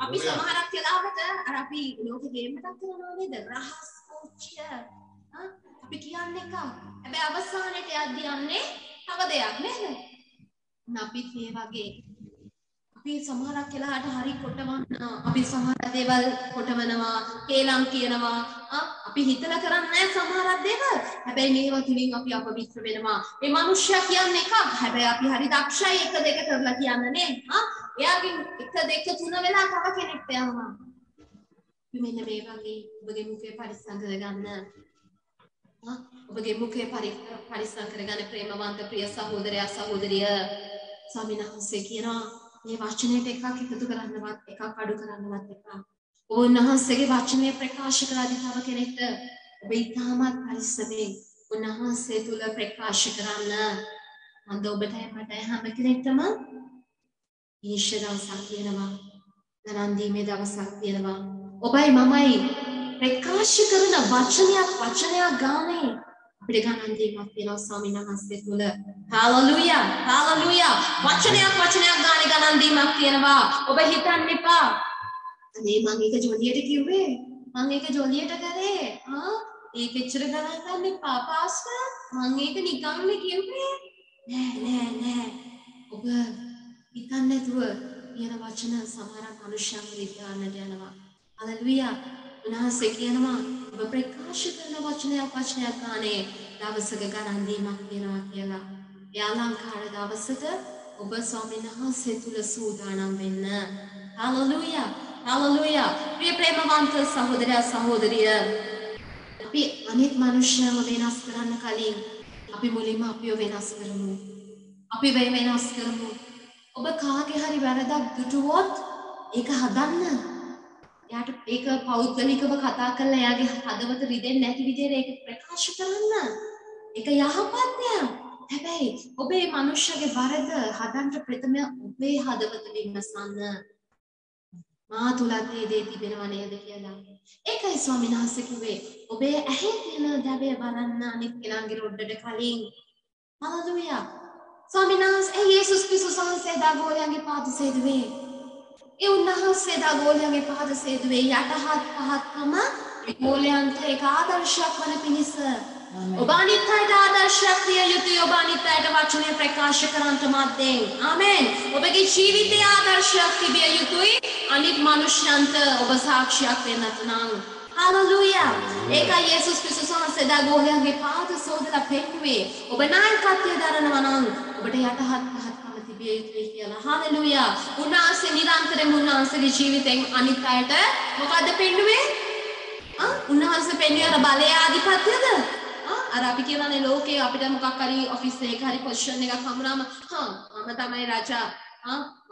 අපි සමහරක් වෙලාවට අර අපි ලෝකේ ගේම් එකක් කරනවා නේද? රහස් කෝච්චිය. අපි කියන්නේ එකක්. හැබැයි අවසානයේට යන්නේ තව දෙයක් නේද? අපිත් මේ වගේ අපි සමහරක් වෙලාවට හරි කොටවන්න අපි සමහර දේවල් කොටවනවා, කේලම් කියනවා. අපි හිතලා කරන්නේ නැහැ සමහර දේවල්. හැබැයි මේවා තුලින් අපි අපවිත්‍ර වෙනවා. මේ මිනිස්සයා කියන්නේ එකක්. හැබැයි අපි හරි දක්ෂයි 1 2 කරලා කියන්නේ නේ. එයාගෙන් 1 2 3 වෙලා තව කෙනෙක්ට යනවා. මෙන්න මේ වගේ ඔබගේ මුඛය පරිස්සම් කරගන්න. ඔබගේ මුඛය පරිස්සම් කරගන්න ප්‍රේමවන්ත ප්‍රිය සහෝදරයා සහෝදරිය ස්වාමීන් වහන්සේ කියනවා මේ වචනයට එකක් එකතු කරන්නවත් එකක් අඩු කරන්නවත් එපා. උන්වහන්සේගේ වචනය ප්‍රකාශ කරද්දී තව කෙනෙක්ට ඔබ ඊටමත් පරිස්සමෙන් උන්වහන්සේ තුල ප්‍රකාශ කරන්න. මන්ද ඔබට මට හැම කෙනෙක්ටම ඊශ්වර දවසක් තියෙනවා. ගණන් දීමේ දවසක් තියෙනවා. ඔබයි මමයි ප්‍රකාශ කරන වචනයක් ගානේ අපිට ගණන් දීමක් තියෙනවා ස්වාමීන් වහන්සේ තුල. හalleluya. හalleluya. වචනයක් ගානේ ගණන් දීමක් තියෙනවා. ඔබ හිතන්න එපා. අනේ මම ඒක ජොලියට කිව්වේ. මම ඒක ජොලියට කරේ. ඒක එච්චර ගණන් ගන්න එපා පාස්ටර්. මම ඒක නිකන්ම කිව්වේ. නෑ. ඔබ හිතන්න නැතුව කියන වචන සමහර මනුෂ්‍යයන් විද්‍යාවන්ට යනවා. හalleluya. උන්වහන්සේ කියනවා ඔබ ප්‍රකාශ කරන වචනයක් ගානේ දවසක ගණන් දීමක් වෙනවා කියලා. ඒ අලංකාර දවසට ඔබ ස්වාමීන් වහන්සේ තුල සූදානම් වෙන්න. හalleluya. හalleluya. ප්‍රිය ප්‍රේමවන්ත සහෝදරයා සහෝදරිය අපි අනෙක් මනුෂ්‍යයන්ව වෙනස් කරන්න කලින් අපි මුලින්ම අපිව වෙනස් කරමු. අපි වෙනස් කරමු. ඔබ කාගේ හරි වැරදක් දුටුවොත් ඒක හදන්න. එයාට ඒක පෞද්ගලිකව කතා කරලා එයාගේ හදවත රිදෙන්නේ නැති විදිහට ඒක ප්‍රකාශ කරන්න. ඒක යහපත් දෙයක්. හැබැයි ඔබේ මනුෂ්‍යගේ වරද හදන්න ප්‍රථම ඔබේ හදවත විමසන්න. මා තුලත් මේ දේ තිබෙනව නේද කියලා. ඒකයි ස්වාමීන් වහන්සේ කිව්වේ ඔබේ ඇහි තියෙන දැවය බලන්න අනිත් කෙනාගේ රොඩට කලින්. හalleluya. ස්වාමීන් වහන්සේ යේසුස් ක්‍රිස්තුස් වහන්සේ දාගෝලයන්ගේ පාද සේදුවේ. ඒ උන්වහන්සේ දාගෝලයන්ගේ පාද සේදුවේ යටහත් පහත්කම ගෝලයන්ට ඒක ආදර්ශයක් වන පිණිස. ඔබ අනිත් අයට ආදර්ශයක් විය යුතුයි. ඔබ අනිත් අයට වචනය ප්‍රකාශ කරන්නට මැද්දෙන්. ආමෙන්. ඔබගේ ජීවිතයේ ආදර්ශයක් තිබිය යුතුයි. අනිත් මනුෂ්‍යයන්ට ඔබ සාක්ෂියක් වෙන්නට නම්. හalleluya. ඒකයි යේසුස් ක්‍රිස්තුස් වහන්සේ දාගෝලයන්ගේ පාද සෝදලා පෙන්වුවේ. ඔබ නායකත්වය දරනවා නම් ඔබට යටහත් පහත්කම තිබිය යුතුයි කියලා. හalleluya. උන්වහන්සේ නිරන්තරයෙන් උන්වහන්සේගේ ජීවිතෙන් අනිත් අයට මොකද්ද පෙන්වුවේ? උන්වහන්සේ පෙන්වුවේ අර බලය ආධිපත්‍යද? අර අපි කියනනේ ලෝකේ අපිට මොකක් හරි ඔෆිස් එකක හරි පොසිෂන් එකක් හම්බුනාම මම තමයි රජා.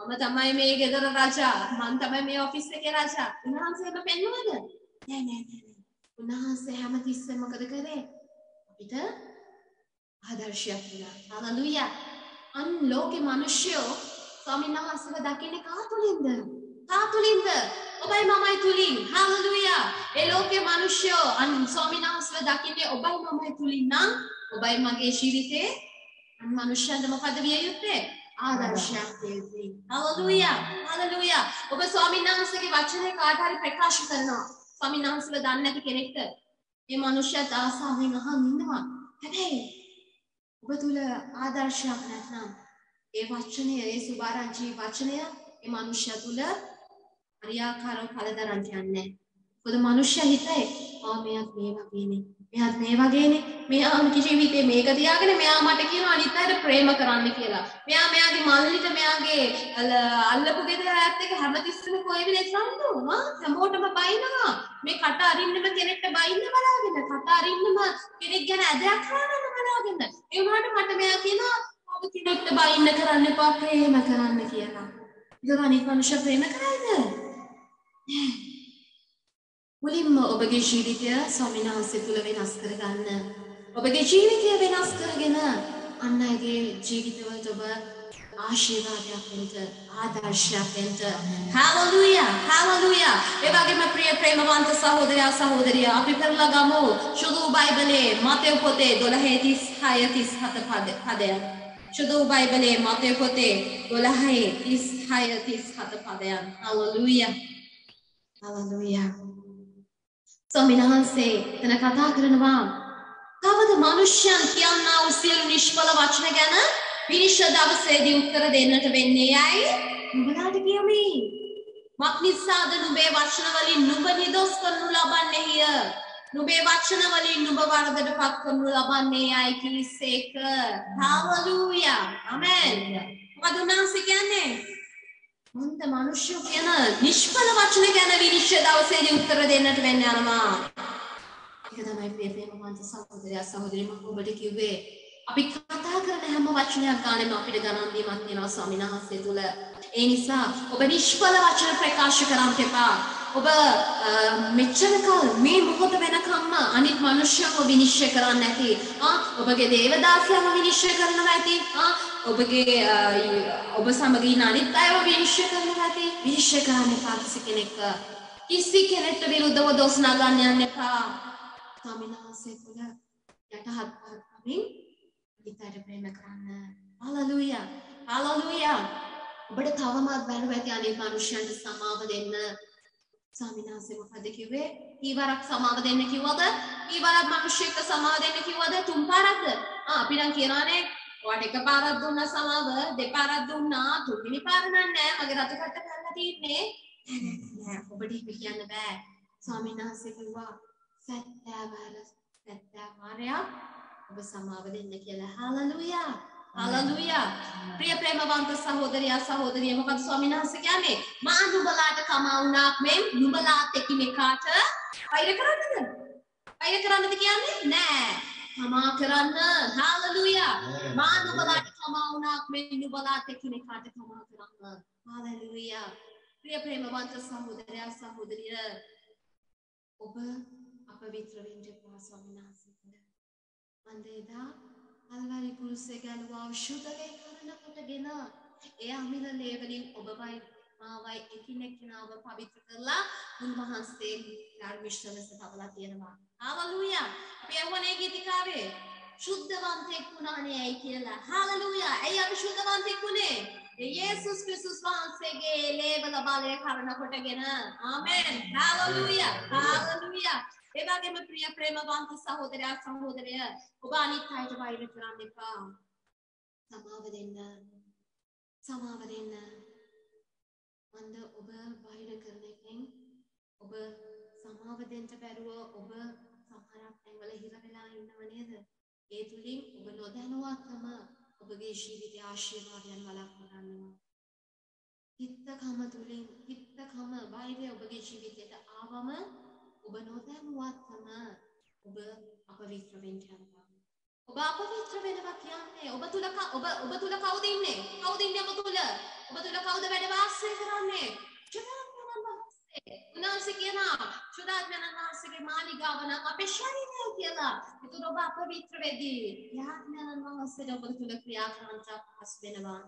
මම තමයි මේ ගෙදර රජා. මම තමයි මේ ඔෆිස් එකේ රජා. උන්වහන්සේ එහෙම පෙන්වුවද? නෑ. උන්වහන්සේ හැමතිස්සෙම මොකද කරේ? අපිට ආදර්ශයක් දුන්නා. හalleluya. අන් ලෝකේ මිනිස්සු ස්වාමීන් වහන්සේව දකින්නේ කා තුලින්ද? ඔබයි මමයි තුලින්. හalleluya. ඒ ලෝකේ මිනිස්සු අන් ස්වාමීන් වහන්සේව දකින්නේ ඔබයි මමයි තුලින් නම් ඔබයි මගේ ජීවිතේ අන් මිනිස්සුන්ට මොකද විය යුත්තේ? ආදර්ශයක් දෙන්නේ. හalleluya. ඔබ ස්වාමීන් වහන්සේගේ වචනේ කාට හරි ප්‍රකාශ කරනවා. ස්වාමීන් වහන්සේව දන්නේ නැති කෙනෙක්ට මේ මිනිස්සුත් ආසාවෙන් අහන් ඉන්නවා. හැබැයි ඔබ තුල ආදර්ශයක් නැත්නම් ඒ වචනය, ඒ සුභාරංචි වචනය ඒ මිනිස්සු තුල හරියාකාරව කලදරන්න යන්නේ. මොකද මිනිස්සු හිතේ මෙයාත් මේ වගේනේ. මෙයාගේ ජීවිතේ මේක තියාගෙන මෙයා මට කියනවා අනිත් අයට ප්‍රේම කරන්න කියලා. මෙයා මෙයාගේ මල්ලිට මෙයාගේ අල්ලපු ගෙදර ඇත්ත එක හැමතිස්සෙම කොයි වෙලේ සම්දුවා. හැමෝටම බයිනවා. මේ කට අරින්නම කෙනෙක්ට බයින්න බලාගෙන. කට අරින්නම කෙනෙක් ගැන ඇදයක් කරන්න බලාගෙන. ඒ වුණාට මට මෙයා කියනවා ඔබ කෙනෙක්ට බයින්න කරන්න එපා ප්‍රේම කරන්න කියලා. ඒක අනිත් මනුෂ්‍ය ප්‍රේම කරයිද? මුලින්ම ඔබගේ ජීවිතය ස්වාමීන් වහන්සේ තුල වෙනස් කරගන්න. ඔබගේ ජීවිතය වෙනස් කරගෙන අන් අයගේ ජීවිතවලට ඔබ ආශිර්වාදයක් වෙන්න, ආදර්ශයක් වෙන්න. හalleluya. ඒ වගේම ප්‍රිය ප්‍රේමවන්ත සහෝදරයා සහෝදරිය අපි කරලා ගමු සුදු බයිබලයේ මතෙව් පොතේ 12:36 පදයක්. සුදු බයිබලයේ මතෙව් පොතේ 12:36 පදයක්. හalleluya. ස්වාමීන් වහන්සේ එතන කතා කරනවා තවද මිනිස්යන් කියනා වූ සියලු නිෂ්ඵල වචන ගැන විනිශ්චය දවසේදී උත්තර දෙන්නට වෙන්නේ ඇයි? නුඹලාට කියමි. මක්නිසාද නුඹේ වචන වලින් නුඹ නිදොස් කරනු ලබන්නේය. නුඹේ වචන වලින් නුඹ වරදට පත් කරනු ලබන්නේ ඇයි කිලිසේක. හalleluya. ආමෙන්. මොකද උන්වහන්සේ කියන්නේ? මොන්ද මිනිස්සු කියන නිෂ්ඵල වචන ගැන විනිශ්චය දවසේදී උත්තර දෙන්නට වෙන්න යනවා. ඒක තමයි ප්‍රේමවන්ත සහෝදරයා සහෝදරිය මම ඔබට කිව්වේ. අපි කතා කරන හැම වචනයක් ගානෙම අපිට ගණන් දීමක් තියෙනවා ස්වාමීන් වහන්සේ තුල. ඒ නිසා ඔබ නිෂ්ඵල වචන ප්‍රකාශ කරන්න එපා. ඔබ මෙච්චර කල් මේ මොහොත වෙනකම්ම අනිත් මිනිස්සුන්ව විනිශ්චය කරන්න නැති. ඔබගේ දේවදාසයන්ව විනිශ්චය කරනවා ඇති. ඔබගේ ඔබ සමග ඉන්න අනිත් අයව විනිශ්චය කරනවා ඇති. විනිශ්චය කරන්න එපා කිසි කෙනෙක්ට විරුද්ධව දොස් නගන්න යන්න එපා. ස්වාමීන් වහන්සේ තුල යටහත් පහත්කමින් අනිත් ප්‍රේම කරන්න. හalleluya. ඔබට තවමත් බැරුව ඇති අනිත් මිනිස්සුන්ට සමාව දෙන්න. ස්වාමීන් වහන්සේ මොකද කිව්වේ? ඊවරක් සමාව දෙන්න කිව්වද? ඊවරක් මිනිස්සෙක්ට සමාව දෙන්න කිව්වද? තුන් පාරක්ද? අපි නම් කියනවානේ ඔයාට එකපාරක් දුන්නා සමාව, දෙපාරක් දුන්නා, තුන්වෙනි පාර නෑ මගේ රතු කට්ට කරලා තින්නේ. නෑ ඔබට එහෙම කියන්න බෑ. ස්වාමීන් වහන්සේ කිව්වා සත්‍යවාරයක් ඔබ සමාව දෙන්න කියලා. හalleluya. ප්‍රිය ප්‍රේමවන්ත සහෝදරයා සහෝදරිය මොකද ස්වාමීන් වහන්සේ කියන්නේ? මා නුඹලාට කමවුණාක් මෙන් නුඹලාත් එකිනෙකාට වෛර කරන්නද? වෛර කරන්නද කියන්නේ? නෑ. කමා කරන්න. හalleluya. මා නුඹලාට කමවුණාක් මෙන් නුඹලාත් එකිනෙකාට කමා කරන්න. හalleluya. ප්‍රිය ප්‍රේමවන්ත සහෝදරයා සහෝදරිය ඔබ අපවිත්‍ර වෙන්න එපා ස්වාමීන් වහන්සේ. අන්දේදා අල්වරි කුරුසේ ගැලුවා ශුද්ධලේ කරන කොටගෙන ඒ අමිල ලේවලින් ඔබවයි මාවයි එකිනෙකනාව පවිත්‍ර කරලා උන්වහන්සේ ධර්මිෂ්ඨ ලෙස තබලා තියෙනවා. හාලෙලූයා. අපි යවන්නේ ගීතිකාවේ ශුද්ධවන්තෙක් වුණානේ ඇයි කියලා. හාලෙලූයා. ඇයි අපි ශුද්ධවන්තෙක් වුණේ? යේසුස් ක්‍රිස්තුස් වහන්සේගේ ලේවල බලය කරන කොටගෙන. ආමෙන්. හාලෙලූයා. හාලෙලූයා. ඒ වගේම ප්‍රිය ප්‍රේමවන්ත සහෝදරයා සහෝදරිය ඔබ අනිත් අයට වෛර කරන්න එපා. සමාව දෙන්න. සමාව දෙන්න. මන්ද ඔබ වෛර කරන එකෙන් ඔබ සමාව දෙන්න බැරුව ඔබ සමහරක් තැන්වල හිර වෙලා ඉන්නව නේද? ඒ තුලින් ඔබ නොදැනුවත්වම ඔබගේ ජීවිතයේ ආශිර්වාදයන් වළක්වා ගන්නවා. හිතකම තුලින් හිතකම වෛරය ඔබගේ ජීවිතයට ආවම ඔබ නොදැනුවත්වම ඔබ අපවිත්‍ර වෙන්න යනවා. ඔබ අපවිත්‍ර වෙනවා කියන්නේ ඔබ තුල කවුද ඉන්නේ? කවුද ඉන්නේ ඔබ තුල? ඔබ තුල කවුද වැඩ වාසය කරන්නේ? උන්වහන්සේ කියනවා සුදාත්මයන් වහන්සේගේ මාලිගාව නම් අපේ ශරීරය කියලා. ඒතර ඔබ අපවිත්‍ර වෙදී යාත්මයන් වහන්සේට ඔබ තුල ක්‍රියා කරන්න පහසු වෙනවා.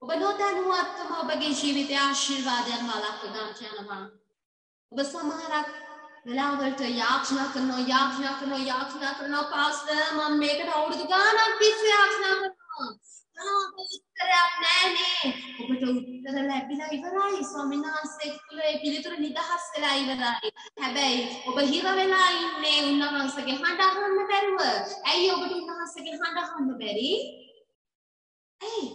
ඔබ නොදැනුවත්වම ඔබගේ ජීවිතයේ ආශිර්වාදයන් වළක්වා ගන්න යනවා. ඔබ සමහරක් වෙලාවලට යාඥා කරනවා පාස්ටර් මම මේකට අවුරුදු ගාණක් තිස්සේ යාඥා කරනවා. උත්තරයක් නැනේ. ඔබට උත්තර ලැබිලා ඉවරයි. ස්වාමීන් වහන්සේ තුල ඒ පිළිතුරු නිදහස් වෙලා ඉවරයි. හැබැයි ඔබ හිර වෙලා ඉන්නේ උන්වහන්සේගේ හඬ අහන්න බැරුව. ඇයි ඔබට උන්වහන්සේගේ හඬ අහන්න බැරි? ඇයි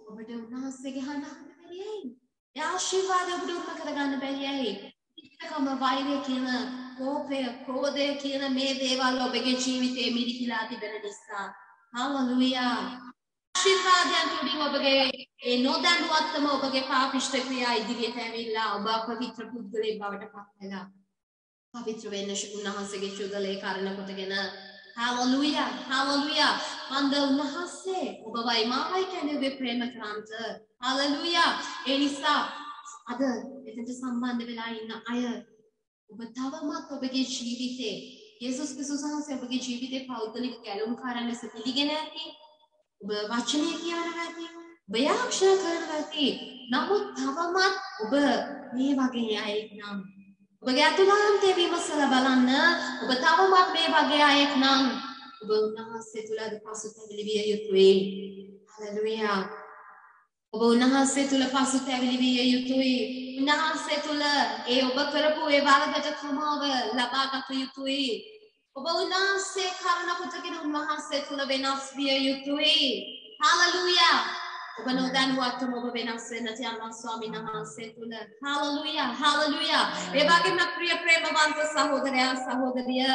ඔබට උන්වහන්සේගේ හඬ අහන්න බැරි ඇයි? ඒ ආශිර්වාදය ඔබට උරුම කරගන්න බැරි ඇයි? ඉතකම වෛරය කියන කෝපය, ක්‍රෝධය කියන මේ දේවල් ඔබගේ ජීවිතේ මිරිකිලා තිබෙන නිසා. හාලෙලූයා. ආශිර්වාදයන් තුලින් ඔබගේ ඒ නොදැනුවත්වම ඔබගේ පාපිෂ්ඨ ක්‍රියා ඉදිරියට ඇවිල්ලා ඔබ අපවිත්‍ර පුද්ගලයෙක් බවට පත් වෙලා පවිත්‍ර වෙන්න උන්වහන්සේගේ චුදලේ කරන කොටගෙන හාලෙලූයා හාලෙලූයා මන්ද උන්වහන්සේ ඔබවයි මාවයි කියන්නේ ඔබේ ප්‍රේම ක්‍රාන්ත හාලෙලූයා ඒ නිසා අද එතනට සම්බන්ධ වෙලා ඉන්න අය ඔබ තවමත් ඔබගේ ජීවිතේ යේසුස් ක්‍රිස්තුස් වහන්සේ ඔබගේ ජීවිතේ පෞද්ගලික ගැලුම්කාරන් ලෙස පිළිගෙන ඇති ඔබ වචනය කියවනවා ඇති ඔබ යාක්ෂා කරනවා ඇති නමුත් තවමත් ඔබ මේ වගේ අයෙක් නම් ඔබගේ අතුලාන්තයේ විමසලා බලන්න ඔබ තවමත් මේ වගේ අයෙක් නම් ඔබ උන්වහන්සේ තුල පසුතැවිලි විය යුතුයි හලෙලූයා ඔබ උන්වහන්සේ තුල පසුතැවිලි විය යුතුයි උන්වහන්සේ තුල ඒ ඔබ කරපු ඒ වරදට ක්‍රමාව ලබා ගත යුතුයි ඔබ උන්වහන්සේ කරන කොටගෙන උන්වහන්සේ තුල වෙනස් විය යුතුයි හලෙලූයා ඔබ නොදැනුවත්වම ඔබ වෙනස් වෙන්නට යනවා ස්වාමීන් වහන්සේ තුල හලෙලූයා හලෙලූයා ඒ වගේම ප්‍රිය ප්‍රේමවන්ත සහෝදරයා සහෝදරිය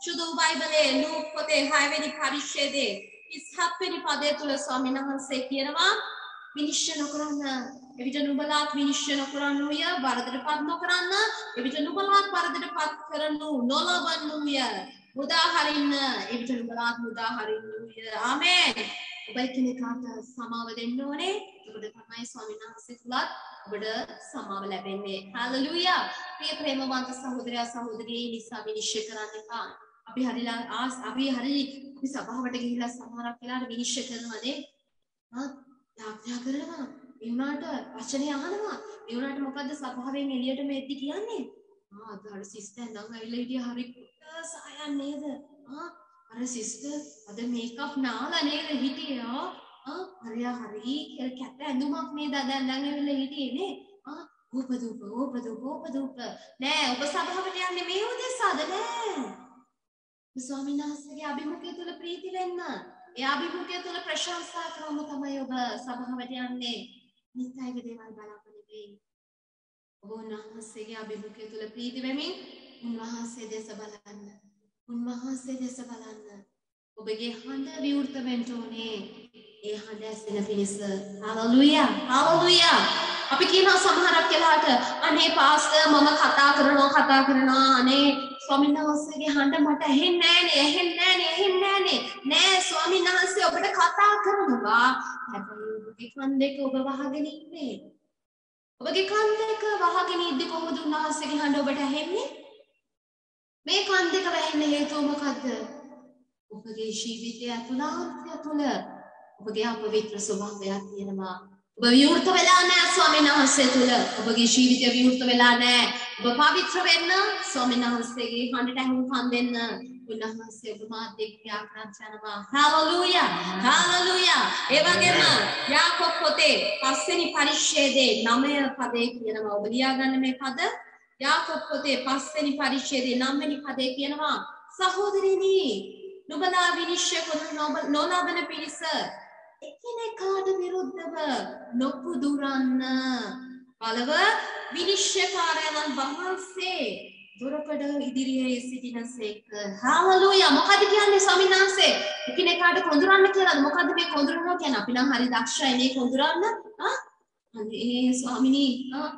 සුදු බයිබලයේ ලූක් පොතේ 6 වෙනි පරිච්ඡේදයේ 27 වෙනි පදයේ තුල ස්වාමීන් වහන්සේ කියනවා විනිශ්චය නොකරන්න එවිට නුඹලාත් විනිශ්චය නොකරන්නෝය වරදටපත් නොකරන්න එවිට නුඹලාත් වරදටපත් කරනු නොලබන්නෝය මුදා හරින්න එවිට නුඹලාත් මුදා හරින්නෝය ආමේන් ඔබ එකිනෙකාට සමාව දෙන්න ඕනේ එතකොට තමයි ස්වාමීන් වහන්සේ තුලත් ඔබට සමාව ලැබෙන්නේ හalleluya ප්‍රිය ප්‍රේමවන්ත සහෝදරයා සහෝදරියනි නිසා විනිශ්චය කරන්න එපා අපි හරි සභාවට ගිහිල්ලා සමහරක් වෙලාවට විනිශ්චය කරනවානේ යාඥා කරනවා ඒ වුණාට වචනේ අහනවා ඒ වුණාට මොකද්ද සභාවෙන් එළියට මෙද්දි කියන්නේ අර සිස්ටර් නම් ඇවිල්ලා හිටිය හරි සායන් නේද අර සිස්ටර් අද මේකප් නාලා නේද හිටියා හරි කියලා කැප ඇඳුමක් නේද දැන් ඇවිල්ලා හිටියේ නේ ඕපදූප නෑ ඔබ සභාවට යන්නේ මේ උදෙසාද නෑ ස්වාමීන් වහන්සේගේ අභිමුඛය තුල ප්‍රීති වෙන්න ඒ අභිමුඛය තුල ප්‍රශංසා කරනම තමයි ඔබ සභාවට යන්නේ නිත්‍යයේ දේවල් බලාපොරොත්තු වෙන්නේ ඔබ උන්වහන්සේගේ අභිමුඛය තුල ප්‍රීති වෙමින් උන්වහන්සේ දෙස බලන්න ඔබගේ හඬ විවෘත වෙන්න ඕනේ ඒ හඬ ඇසෙන පිණිස හalleluya අපි කියනවා සමහරක් වෙලාවට අනේ පාස්ටර් මම කතා කරනවා අනේ ස්වාමීන් වහන්සේගේ හඬ මට ඇහෙන්නේ නෑනේ නෑ ස්වාමීන් වහන්සේ ඔබට කතා කරනවා හැබැයි ඔබගේ කන් දෙක ඔබ වහගෙන ඉන්නේ ඔබගේ කන් දෙක වහගෙන ඉද්දි කොහොමද උන්වහන්සේගේ හඬ ඔබට ඇහෙන්නේ? මේ කන් දෙක වැහෙන්න හේතුව මොකද්ද? ඔබගේ ජීවිතය ඇතුළාන්තය තුළ ඔබගේ අපවිත්‍ර ස්වභාවයක් තියෙනවා. ඔබ විවෘත වෙලා නැහැ ස්වාමීන් වහන්සේ තුළ. ඔබගේ ජීවිතය විවෘත වෙලා නැහැ. ඔබ පවිත්‍ර වෙන්න ස්වාමීන් වහන්සේගේ හඬට ඇහුම්කන් දෙන්න. උන්වහන්සේ ඔබ මාත් එක්ක යාත්‍රා යනවා. හාලෙලූයා. හාලෙලූයා. ඒ වගේම යාකෝබ් පොතේ 5 වෙනි පරිච්ඡේදයේ 9 පදේ කියනවා. ඔබ ලියාගන්න මේ පද. යාකෝබ් පොතේ 5 වෙනි පරිච්ඡේදයේ 9 වෙනි පදේ කියනවා සහෝදරිනි නුඹලා විනිශ්චය කරන නොලබන පිරිස එකිනෙකාට විරුද්ධව නොපුදුරන්න බලව විනිශ්චයකාරයන් වහන්සේ දොරකඩ ඉදිරියේ සිටිනසේක. හාලෙලූයා. මොකද කියන්නේ ස්වාමීන් වහන්සේ? එකිනෙකාට කොඳුරන්න කියලාද? මොකද්ද මේ කොඳුරනවා කියන්නේ? අපි නම් හරි දක්ෂයි මේ කොඳුරන්න. අනේ ස්වාමිනී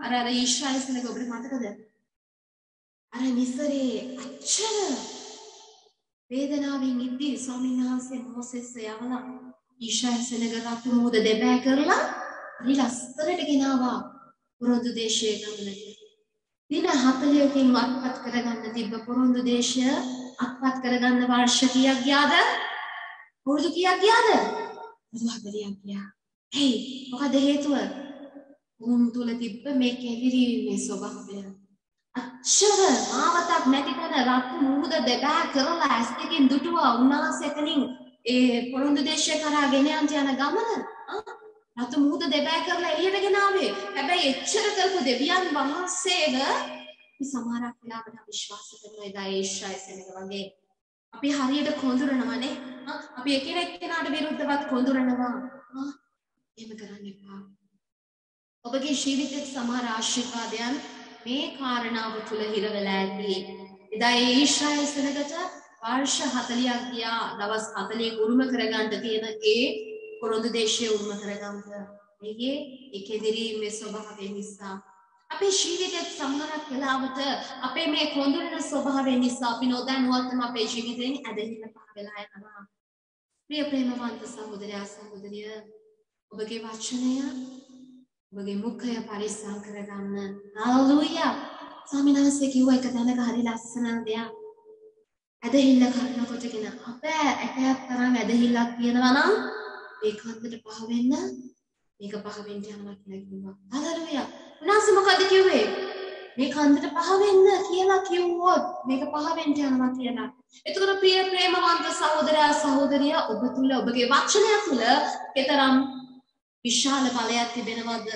අර ඊශ්‍රායල් සෙනග ඔබට මතකද? අර මිසරේ අච්චර වේදනාවෙන් ඉද්දී ස්වාමීන් වහන්සේ මොසෙස් යවලා ඊශ්‍රායල් සෙනග රතු මුහුද දෙබෑ කරලා හරි ලස්සනට ගෙනාවා පොරොන්දු දේශයේ ගමනට. දින 40කින් අත්පත් කරගන්න තිබ්බ පොරොන්දු දේශය අත්පත් කරගන්න වර්ෂ කීයක් ගියාද? අවුරුදු කීයක් ගියාද? 40ක් ගියා. හේ මොකද හේතුව? උන් තුල තිබ්බ මේ කෙලිරීමේ ස්වභාවය. අච්චර මාවතක් නැති තැන රතු මුහුද දෙබෑ කරලා ඇස් දෙකෙන් දුටුවා උන්වහන්සේ එතනින් ඒ පොරොන්දු දේශය කරා ගෙන යන ගමන. රතු මුහුද දෙබෑ කරලා එළියට ගෙනාවේ. හැබැයි එච්චර කරපු දෙවියන් වහන්සේව සමහරක් වෙලාවට විශ්වාස කරන එදා ඊශ්‍රායල් සෙනග වගේ අපි හරියට කොඳුරනවානේ. අපි එකිනෙක කෙනාට විරුද්ධවත් කොඳුරනවා. එහෙම කරන්න එපා. ඔබගේ ජීවිතයේ සමහර ආශිර්වාදයන් මේ කාරණාව තුල හිර වෙලා ඇති. එදා ඒ ඊශ්‍රායල් සෙනගට වර්ෂ 40ක් ගියා. දවස් 40 උරුම කරගන්න තියෙන ඒ පොරොන්දු දේශයේ උරුම කරගන්න. මේකේ ඒකෙදිරීමේ ස්වභාවය නිසා අපේ ජීවිතයේ සමහරක් වෙලාවට අපේ මේ කොඳුරන ස්වභාවය නිසා අපි නොදැනුවත්වම අපේ ජීවිතයෙන් ඇදහිල්ල පහ වෙලා යනවා. ප්‍රිය ප්‍රේමවන්ත සහෝදරයා සහෝදරිය ඔබගේ වචනය ඔබගේ මුඛය පරිස්සම් කරගන්න. හාලෙලූයා. ස්වාමීන් වහන්සේ කිව්ව එක තැනක හරි ලස්සන දෙයක්. ඇදහිල්ල කරනකොටගෙන අපේ ඇටයක් තරම් ඇදහිල්ලක් තියෙනවා නම් මේක හන්දට පහ වෙන්න මේක පහ වෙන්න යනවා කියලා කිව්වා. හාලෙලූයා. උනාසේ මොකද කිව්වේ? මේක හන්දට පහ වෙන්න කියලා කිව්වොත් මේක පහ වෙන්න යනවා කියලා. එතකොට ප්‍රිය ප්‍රේමවන්ත සහෝදරයා සහෝදරිය ඔබ තුල ඔබගේ වචනය තුල කතරම් විශාල බලයක් තිබෙනවද?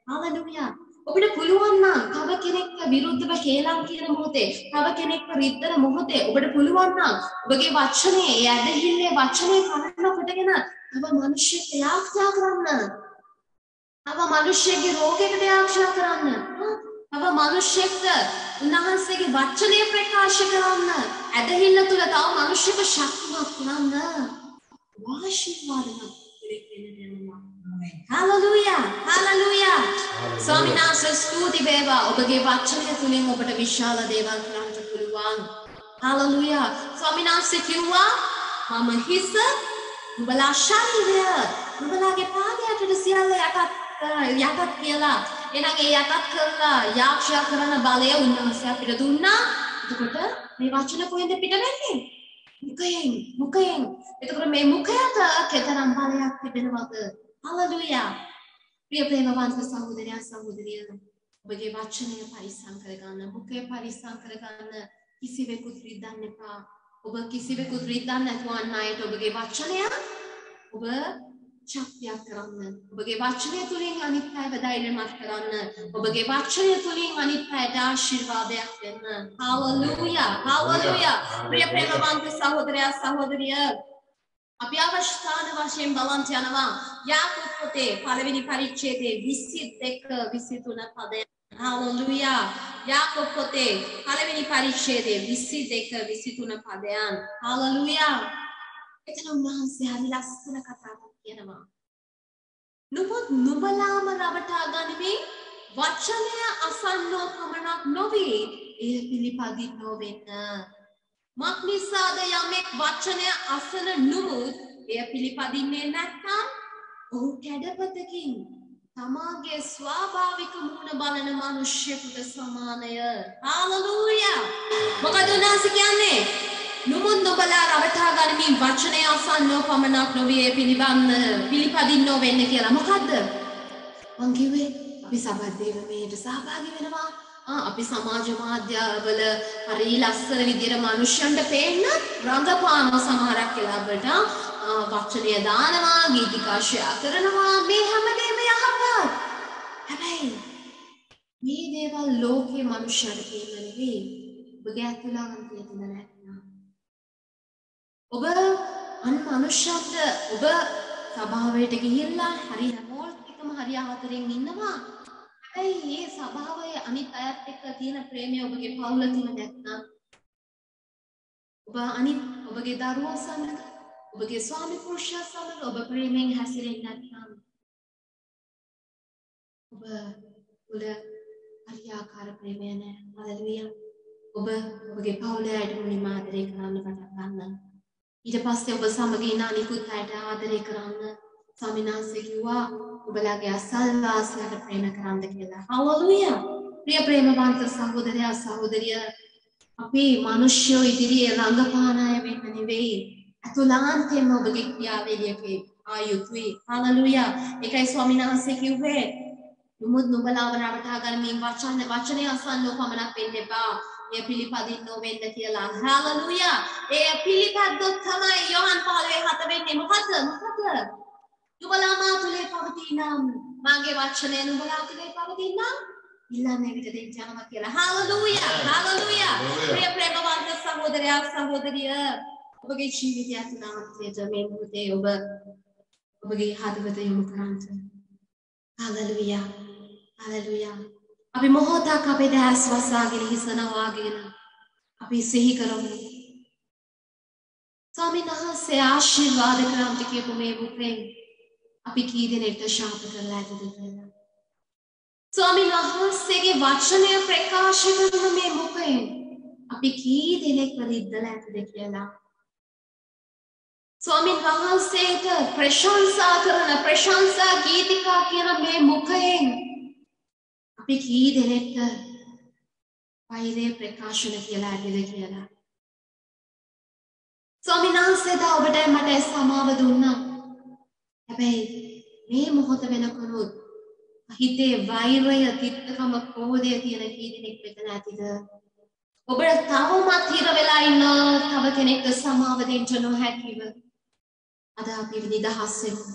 හාලෙලූයා. ඔබට පුළුවන් නම් තව කෙනෙක්ට විරුද්ධව කේලම් කියන මොහොතේ, තව කෙනෙක්ව රිද්දන මොහොතේ ඔබට පුළුවන් නම් ඔබගේ වචනේ, ඒ ඇදහිල්ලේ වචනේ කනන කොටගෙන තව මිනිස්සෙක් යාඥා කරන්න. තව මිනිස්සෙක්ගේ රෝගයකට යාඥා කරන්න. තව මිනිස්සෙක්ට උන්වහන්සේගේ වචනේ ප්‍රකාශ කරන්න. ඇදහිල්ල තුල තව මිනිස්සෙක් ශක්තිමත් කරන්න. ආශිර්වාදමත් වෙන්න. හාලෙලූයා. හාලෙලූයා. ස්වාමීන් වහන්සේ ස්තුති වේවා. ඔබගේ වචනය තුලින් ඔබට විශාල දේවල් කරන්න පුළුවන්. හාලෙලූයා. ස්වාමීන් වහන්සේ කිව්වා මම හිස නුඹලා ශරීරය නුඹලාගේ පාදයට සියල්ල යටත් කියලා. එහෙනම් ඒ යටත් කරලා යාක්ෂා කරන බලය උන්වහන්සේ අපිට දුන්නා. එතකොට මේ වචන කොහෙන්ද පිට වෙන්නේ? මුඛයෙන්. එතකොට මේ මුඛයට කතරම් බලයක් තිබෙනවද? හාලෙලූයා. ප්‍රිය ප්‍රේමවන්ත සහෝදරයා සහෝදරිය ඔබගේ වචනය පරිස්සම් කරගන්න, මුඛය පරිස්සම් කරගන්න. කිසිවෙකුත් රිද්දන්න එපා. ඔබ කිසිවෙකුත් රිද්දන්න නැතුව අන් අයට ඔබගේ වචනය ඔබ ශක්තියක් කරන්න. ඔබගේ වචනය තුලින් අනිත් අයව ධෛර්යමත් කරන්න. ඔබගේ වචනය තුලින් අනිත් අයට ආශිර්වාදයක් දෙන්න. හාලෙලූයා. හාලෙලූයා. ප්‍රිය ප්‍රේමවන්ත සහෝදරයා සහෝදරිය අපි අවස්ථාන වශයෙන් බලන්න යනවා යාකෝබ් පොතේ පළවෙනි පරිච්ඡේදයේ 22 23 පදය. හාලෙලූයා. යාකෝබ් පොතේ පළවෙනි පරිච්ඡේදයේ 22 23 පදයන්. හාලෙලූයා. එතන උන්වහන්සේ හරි ලස්සන කතාවක් කියනවා. නුඹලාම රවටා ගනිමින් වචනය අසන්නෝ පමණක් නොවේ එය පිළිපදින්නෝ වෙන්න. මක් නිසාද යමෙක් වචනය අසන නුඹුත් එය පිළිපදින්නේ නැත්නම් ඔහු කැඩපතකින් තමාගේ ස්වාභාවික මුණ බලන මිනිස්සෙකුට සමානය. හාලෙලූයා. මොකද උන්වහන්සේ කියන්නේ? නුඹ නුඹලා රවටා ගනිමින් වචනය අසන්නෝ පමණක් නොවේ පිළිබඳ පිළිපදින්නෝ වෙන්න කියලා. මොකද්ද? මං කිව්වේ අපි සබත් දේවමේට සහභාගී වෙනවා. අපි සමාජ මාධ්‍යවල හරි ලස්සන විදියට මිනිස්සුන්ට පේන්න රංගපාන සමහරක් වෙලාවට වචනය දානවා, ගීතිකා ෂෙයා කරනවා, මේ හැමදේම යහපත්. හැබැයි මේ දේවල් ලෝකයේ මිනිස්සුන්ට පේන්න නෙවෙයි. ඔබගේ අතුලාන්තයේ තියෙන නැත්නම්. ඔබ අන් මිනිස්සුන්ට ඔබ සභාවයට ගිහිල්ලා හරි හැමෝල් එකම හරි ආදරෙන් ඉන්නවා. හැබැයි මේ සභාවේ අනිත් අයත් එක්ක තියෙන ප්‍රේමය ඔබගේ පවුල තුල නැත්නම් ඔබ අනිත් ඔබගේ දරුවෝ සමග ඔබගේ ස්වාමි පුරුෂයා සමග ඔබ ප්‍රේමයෙන් හැසිරෙන්නේ නැත්නම් ඔබ උල හරියාකාර ප්‍රේමය නැහැ. හalleluya. ඔබ ඔබගේ පවුලේ අයට මුලින්ම ආදරය කරන්න පටන් ගන්න. ඊට පස්සේ ඔබ සමග ඉන්න අනිකුත් අයට ආදරය කරන්න. ස්වාමිනාන්සේ කිව්වා ඔබලාගේ අසල්වාසීන්ට ප්‍රේම කරන්න කියලා. හalleluya. ප්‍රිය ප්‍රේමවන්ත සහෝදරයා සහෝදරිය අපි මිනිස්සු ඉදිරියේ රංගපාන අය වෙන්න නෙවෙයි. අතුලාන්තයෙන්ම ඔබගේ ක්‍රියාවලියක ආයුතුයි. හalleluya. ඒකයි ස්වාමිනාන්සේ කිව්වේ නුඹ නුඹලාව රවටා ගනිමින් වචනය අසන්නෝ පමණක් වෙන්න එපා. එය පිළිපදින්නෝ වෙන්න කියලා. හalleluya. එය පිළිපද්දොත් තමයි යෝහන් 15:7 වෙන්නේ. මොකද? නුඹලා මා තුලේ පවතිනම් මාගේ වචනය නුඹලා තුලේ පවතිනම් ඉල්ලන්නේ විදිහට දෙන්න යනවා කියලා. හalleluya. හalleluya. ප්‍රිය ප්‍රේමවන්ත සහෝදරයා සහෝදරිය ඔබගේ ජීවිතය අතුලාන්තයට මේ මොහොතේ ඔබගේ හදවත යොමු කරන්න. හalleluya. හalleluya. අපි මොහොතක් අපේ දැස් වසාගෙන හිසනවාගෙන අපි සිහි කරමු. ස්වාමීන් වහන්සේ ආශිර්වාද කරන්ට කියපු මේ මුඛයෙන් අපි කී දෙනෙක්ට ශාප කරලා ඇතද කියලා. ස්වාමීන් වහන්සේගේ වචනය ප්‍රකාශ කරන මේ මුඛයෙන් අපි කී දෙනෙක් වරිද්දලා ඇතද කියලා. ස්වාමීන් වහන්සේට ප්‍රශංසා කරන ප්‍රශංසා ගීතිකා කියන මේ මුඛයෙන් අපි කී දෙනෙක්ට වෛරය ප්‍රකාශන කියලා ඇතිද කියලා. ස්වාමීන් වහන්සේ දා ඔබට මට සමාව දුන්නා. හැබැයි මේ මොහොත වෙනකොනුත් හිතේ වෛරය, තිත්තකම, ක්‍රෝධය තියෙන කී දෙනෙක් මෙතන ඇතිද? ඔබට තවමත් හිර වෙලා ඉන්න තව කෙනෙක්ට සමාව දෙන්න නොහැකිව අද අපි නිදහස් වෙමු.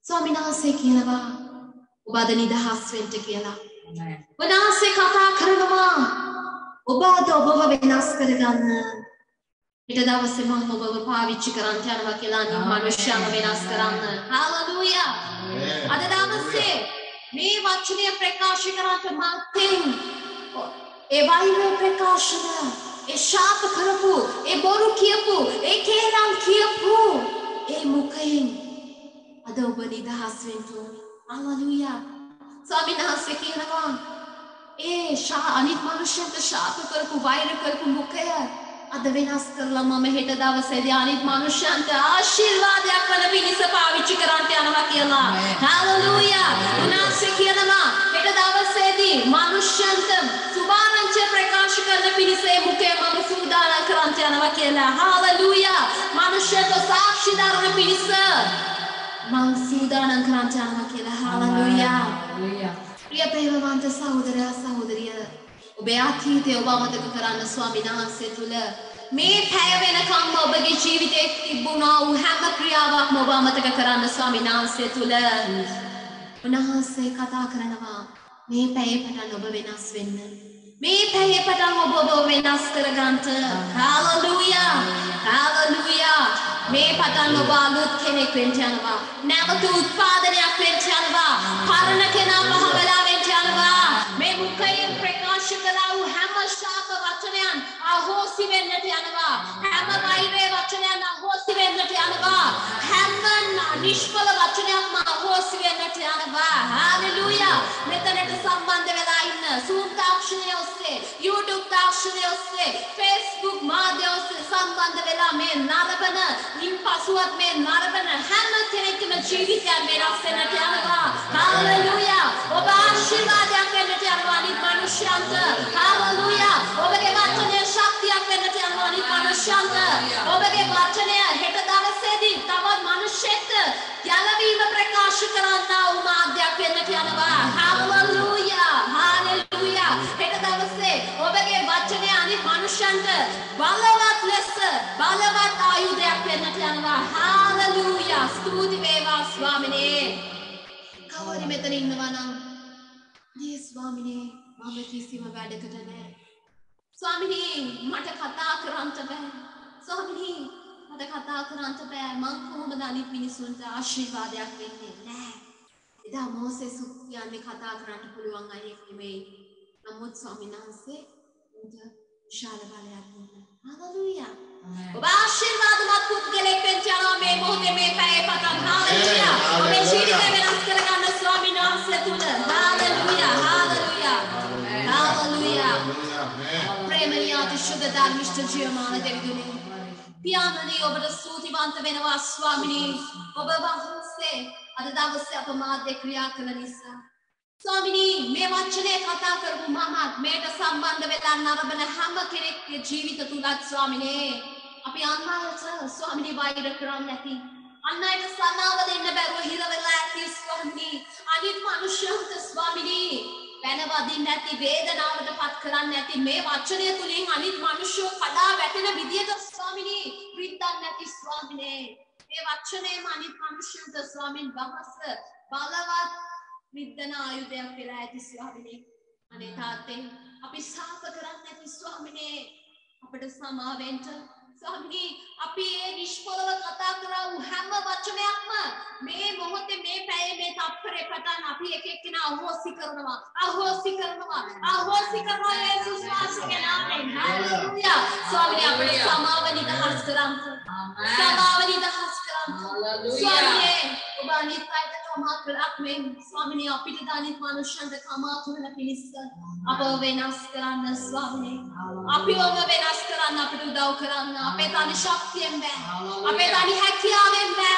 ස්වාමීන් වහන්සේ කියනවා ඔබ අද නිදහස් වෙන්න කියලා. උන්වහන්සේ කතා කරනවා ඔබ අද ඔබව වෙනස් කරගන්න. ඊට දවසේ මම ඔබව පාවිච්චි කරන්න යනවා කියලා අනිත් මිනිස්සුන්ව වෙනස් කරන්න. හalleluya. අද දවසේ මේ වචනය ප්‍රකාශ කරාට මාතෙන් ඒ වෛර ප්‍රකාශන, ඒ ශාප කරපු, ඒ බොරු කියපු, ඒ කේලම් කියපු ඒ මුඛයෙන් අද ඔබ නිදහස් වෙන්න ඕනේ. හalleluya. ස්වාමීන් වහන්සේ කියනවා ඒ අනිත් මිනිස්සුන්ට ශාප කරපු, වෛර කරපු මුඛය අද වෙනස් කරලා මම හෙට දවසේදී අනිත් මිනිස්සුන්ට ආශිර්වාදයක් වන පිණිස පාවිච්චි කරන්න යනවා කියලා. හalleluya. උන්වහන්සේ කියනවා හෙට දවසේදී මිනිස්සුන්ට සුභාරංචිය ප්‍රකාශ කරන පිණිස මේ මුඛය මම සූදානම් කරන්න යනවා කියලා. හalleluya. මිනිස්සුන්ට සාක්ෂි දරන පිණිස මම සූදානම් කරන්න යනවා කියලා. හalleluya. ප්‍රිය ප්‍රේමවන්ත සහෝදරයා සහෝදරිය ඔබේ අතීතය ඔබ අමතක කරන්න ස්වාමීන් වහන්සේ තුල මේ පැය වෙනකම්ම ඔබගේ ජීවිතේ තිබුණා වූ හැම ක්‍රියාවක්ම ඔබ අමතක කරන්න ස්වාමීන් වහන්සේ තුල. උන්වහන්සේ කතා කරනවා මේ පැයේ පටන් ඔබ වෙනස් වෙන්න. මේ පැයේ පටන් ඔබ වෙනස් කරගන්න. හalleluya. හalleluya. මේ පටන් ඔබ අලුත් කෙනෙක් වෙන්න යනවා. නැවත උත්පාදනයක් වෙන්න යනවා. පරණ කෙනා පහ වෙලා වෙන්න යනවා. මේ මුඛයෙන් ප්‍රකාශ කළා වූ හැම ශාප වචනයන් අහෝසි වෙන්නට යනවා. හැම වෛරය වචනයන් අහෝසි වෙන්නට යනවා. හැම නිෂ්ඵල වචනයක්ම අහෝසි වෙන්නට යනවා. හalleluya. මෙතනට සම්බන්ධ වෙලා ඉන්න Zoom තාක්ෂණය ඔස්සේ, YouTube තාක්ෂණය ඔස්සේ, Facebook මාධ්‍ය ඔස්සේ සම්බන්ධ වෙලා මේ නරඹන ඉන්පස් පසුවත් මේ නරඹන හැම කෙනෙක්ගේම ජීවිතය වෙනස් වෙන්නට යනවා. හාලෙලූයා. ඔබ ආශිර්වාදයක් වෙන්නට යනවා අනිත් මිනිස්යන්ට. හාලෙලූයා. ඔබගේ වචනය ශක්තියක් වෙන්නට යනවා අනිත් මිනිස්යන්ට. ඔබගේ වචනය හෙට දවසේදී තවත් මිනිස්සෙක්ට ගැලවීම ප්‍රකාශ කරන්නා වූ මාධ්‍යයක් වෙන්නට යනවා. හාලෙලූයා. හාලෙලූයා. හෙට දවසේ ඔබගේ වචනය අනිත් මිනිස්සුන්ට බලවත් ලෙස බලවත් ආයුධයක් වෙන්නට යනවා. හාලෙලූයා. ස්තුති වේවා ස්වාමිනේ. කවුරු මෙතන ඉන්නවා නම් දී ස්වාමිනේ මම කිසිම වැඩකට නැහැ. ස්වාමිනේ මට කතා කරන්න බෑ. ස්වාමිනේ මට කතා කරන්න බෑ. මං කොහොමද අනිත් මිනිස්සුන්ට ආශිර්වාදයක් වෙන්නේ නැහැ. එදා මෝසෙස් කියන්නේ කතා කරන්න පුළුවන් අයෙක් නෙමෙයි. නමුත් ස්වාමීන් වහන්සේ උන්ට විශාල බලයක් දුන්නා. හාලෙලූයා. ඔබ ආශිර්වාදවත් පුද්ගලෙක් වෙන්න යනවා මේ මොහොතේ මේ පැයේ පටන්. හාලෙලූයා. ඔබේ ජීවිතය වෙනස් කරගන්න ස්වාමීන් වහන්සේ තුල. හාලෙලූයා. හාලෙලූයා. හාලෙලූයා. ප්‍රේමණීය අතිශුද්ධ ධර්මිෂ්ඨ ජීවමාන දෙවියනේ. පියාණනි ඔබට ස්තුතිවන්ත වෙනවා ස්වාමිනේ. ඔබ වහන්සේ අද දවසේ අප මාධ්‍ය ක්‍රියා කළ නිසා. ස්වාමිනේ මේ වචනේ කතා කරපු මමත් මේට සම්බන්ධ වෙලා නරඹන හැම කෙනෙක්ගේ ජීවිත තුලත් ස්වාමිනේ අපි අන්නාට ස්වාමිනේ වෛර කරන්නේ නැති. අන් අයට සමාව දෙන්න බැරුව හිර වෙලා ඇති ස්වාමිනේ. අනිත් මිනිස්සුන්ට ස්වාමිනේ පැනවදින්න නැති වේදනාවට පත් කරන්නේ නැති මේ වචනය තුලින් අනිත් මිනිස්සු කඩා වැටෙන විදියට ස්වාමිනේ රිද්දන්නේ නැති ස්වාමිනේ. මේ වචනේම අනිත් මිනිස්සුන්ට ස්වාමින් වහන්සේ බලවත් විද්දන ආයුධයක් වෙලා ඇති ස්වාමිනේ. අනේ තාත්තේ අපි සාප කරන්නේ නැති ස්වාමිනේ අපට සමාවෙන්න ස්වාමිනේ අපි ඒ නිෂ්පලව කතා කරා වූ හැම වචනයක්ම මේ මොහොතේ මේ පැයේ මේ තප්පරේ පටන් අපි එක එක්කෙනා අහෝසි කරනවා යේසුස් වහන්සේගේ නාමයෙන්. හාලෙලූයා. ස්වාමිනේ අපට සමාව නිදහස් කරන්න. සමාව නිදහස් කරන්න. ස්වාමිනේ ඔබ අනිත් අයට කමා කළක් මේ ස්වාමිනේ අපිට අනිත් මනුෂ්‍යන්ට කමා කරන පිණිස අපව වෙනස් කරන්න ස්වාමිනේ. අපිව වෙනස් කරන්න අපිට උදව් කරන්න. අපේ තනි ශක්තියෙන් බෑ. අපේ තනි හැකියාවෙන් බෑ.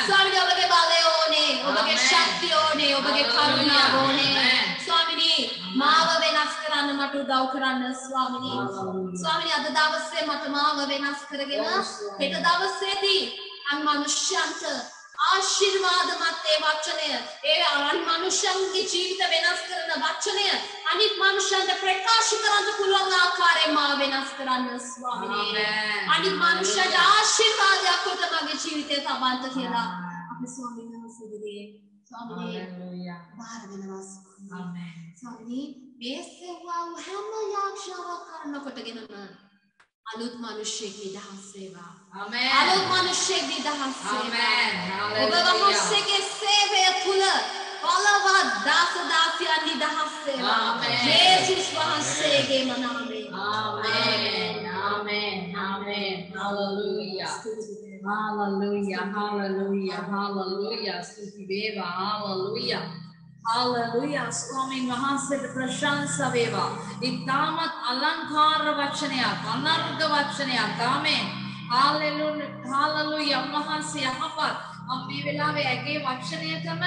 ස්වාමිනේ ඔබගේ බලය ඕනේ. ඔබගේ ශක්තිය ඕනේ. ඔබගේ කරුණාව ඕනේ. ස්වාමිනේ මාව වෙනස් කරන්න මට උදව් කරන්න ස්වාමිනේ. ස්වාමිනේ අද දවසේ මට මාව වෙනස් කරගෙන හෙට දවසේදී අන් මනුෂ්‍යන්ට ආශිර්වාදමත් ඒ වචනය ඒ අන් මනුෂ්‍යන්ගේ ජීවිත වෙනස් කරන වචනය අනිත් මනුෂ්‍යන්ට ප්‍රකාශ කරන්න පුළුවන් ආකාරයෙන් මාව වෙනස් කරන්න ස්වාමිනේ. අනිත් මනුෂ්‍යන්ට ආශිර්වාදයක් කොට මගේ ජීවිතේ තබන්න කියලා අපි ස්වාමීන් වහන්සේගේ ස්වාමිනේ බාර වෙනවා ස්වාමිනේ. ස්වාමිනේ මේ සේවාව හැම යාක්ෂාවක් කරනකොටගෙනම අලුත් මිනිස්සෙක් නිදහස් වේවා. ආමෙන්. අලුත් මිනිස්සෙක් නිදහස් වේවා. ඔබ වහන්සේගේ සේවය තුල බලවත් දාස දාසියන් නිදහස් වේවා. ආමෙන්. යේසුස් වහන්සේගේ නාමයෙන්. ආමෙන්. ආමෙන්. ආමෙන්. Hallelujah. Hallelujah, hallelujah, hallelujah. Stuti veva, hallelujah. Hallelujah. ස්වාමීන් වහන්සේට ප්‍රශංසා වේවා. ඊටමත් අලංකාර වචනයක්, අනර්ග වචනයක්. ආමෙන්. hallelujah. වහන්සේ යහපත්. මම මේ වෙලාවේ ඇගේ වචනයටම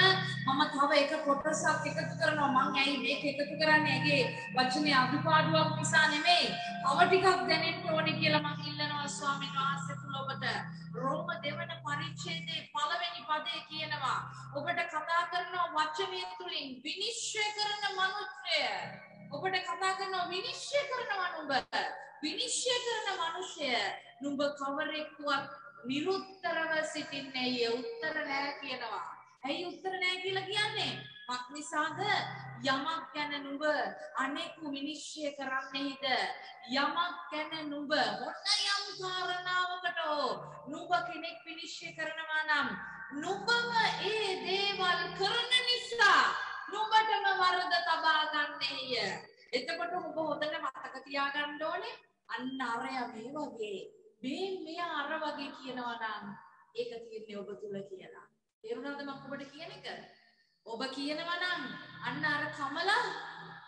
මම තව එක කොටසක් එකතු කරනවා. මම ඇයි මේක එකතු කරන්නේ? ඇගේ වචනේ අදුපාඩුවක් නිසා නෙමෙයි. තව ටිකක් දැනෙන්න ඕනේ කියලා මම ඉල්ලනවා ස්වාමීන් වහන්සේ තුල ඔබට. රෝම දෙවන පරිච්ඡේදයේ පළවෙනි පදේ කියනවා ඔබට කතා කරන වචනය තුලින් විනිශ්චය කරන මනුෂ්‍යය. ඔබට කතා කරන විනිශ්චය කරනවා නුඹ. විනිශ්චය කරන මනුෂ්‍යය නුඹ කවරෙක්වත් නිරුත්තරව සිටින්නේ ය උත්තර නැහැ කියනවා. ඇයි උත්තර නැහැ කියලා කියන්නේ? මක් නිසාද? යමක් ගැන නුඹ අනෙකු විනිශ්චය කරන්නේද? යමක් ගැන නුඹ මොන යම් කාරණාවකට නුඹ කෙනෙක් විනිශ්චය කරනවා නම් නුඹම ඒ දේවල් කරන නිසා නුඹටම වරද තබා ගන්නේය. එතකොට ඔබ හොඳට මතක තියාගන්න ඕනේ අන්න අරයා මේ වගේ මෙයා අර වගේ කියනවා නම් ඒක තියෙන්නේ ඔබ තුල කියලා. තේරුණාද මම ඔබට කියන එක? ඔබ කියනවා නම් අන්න අර කමලා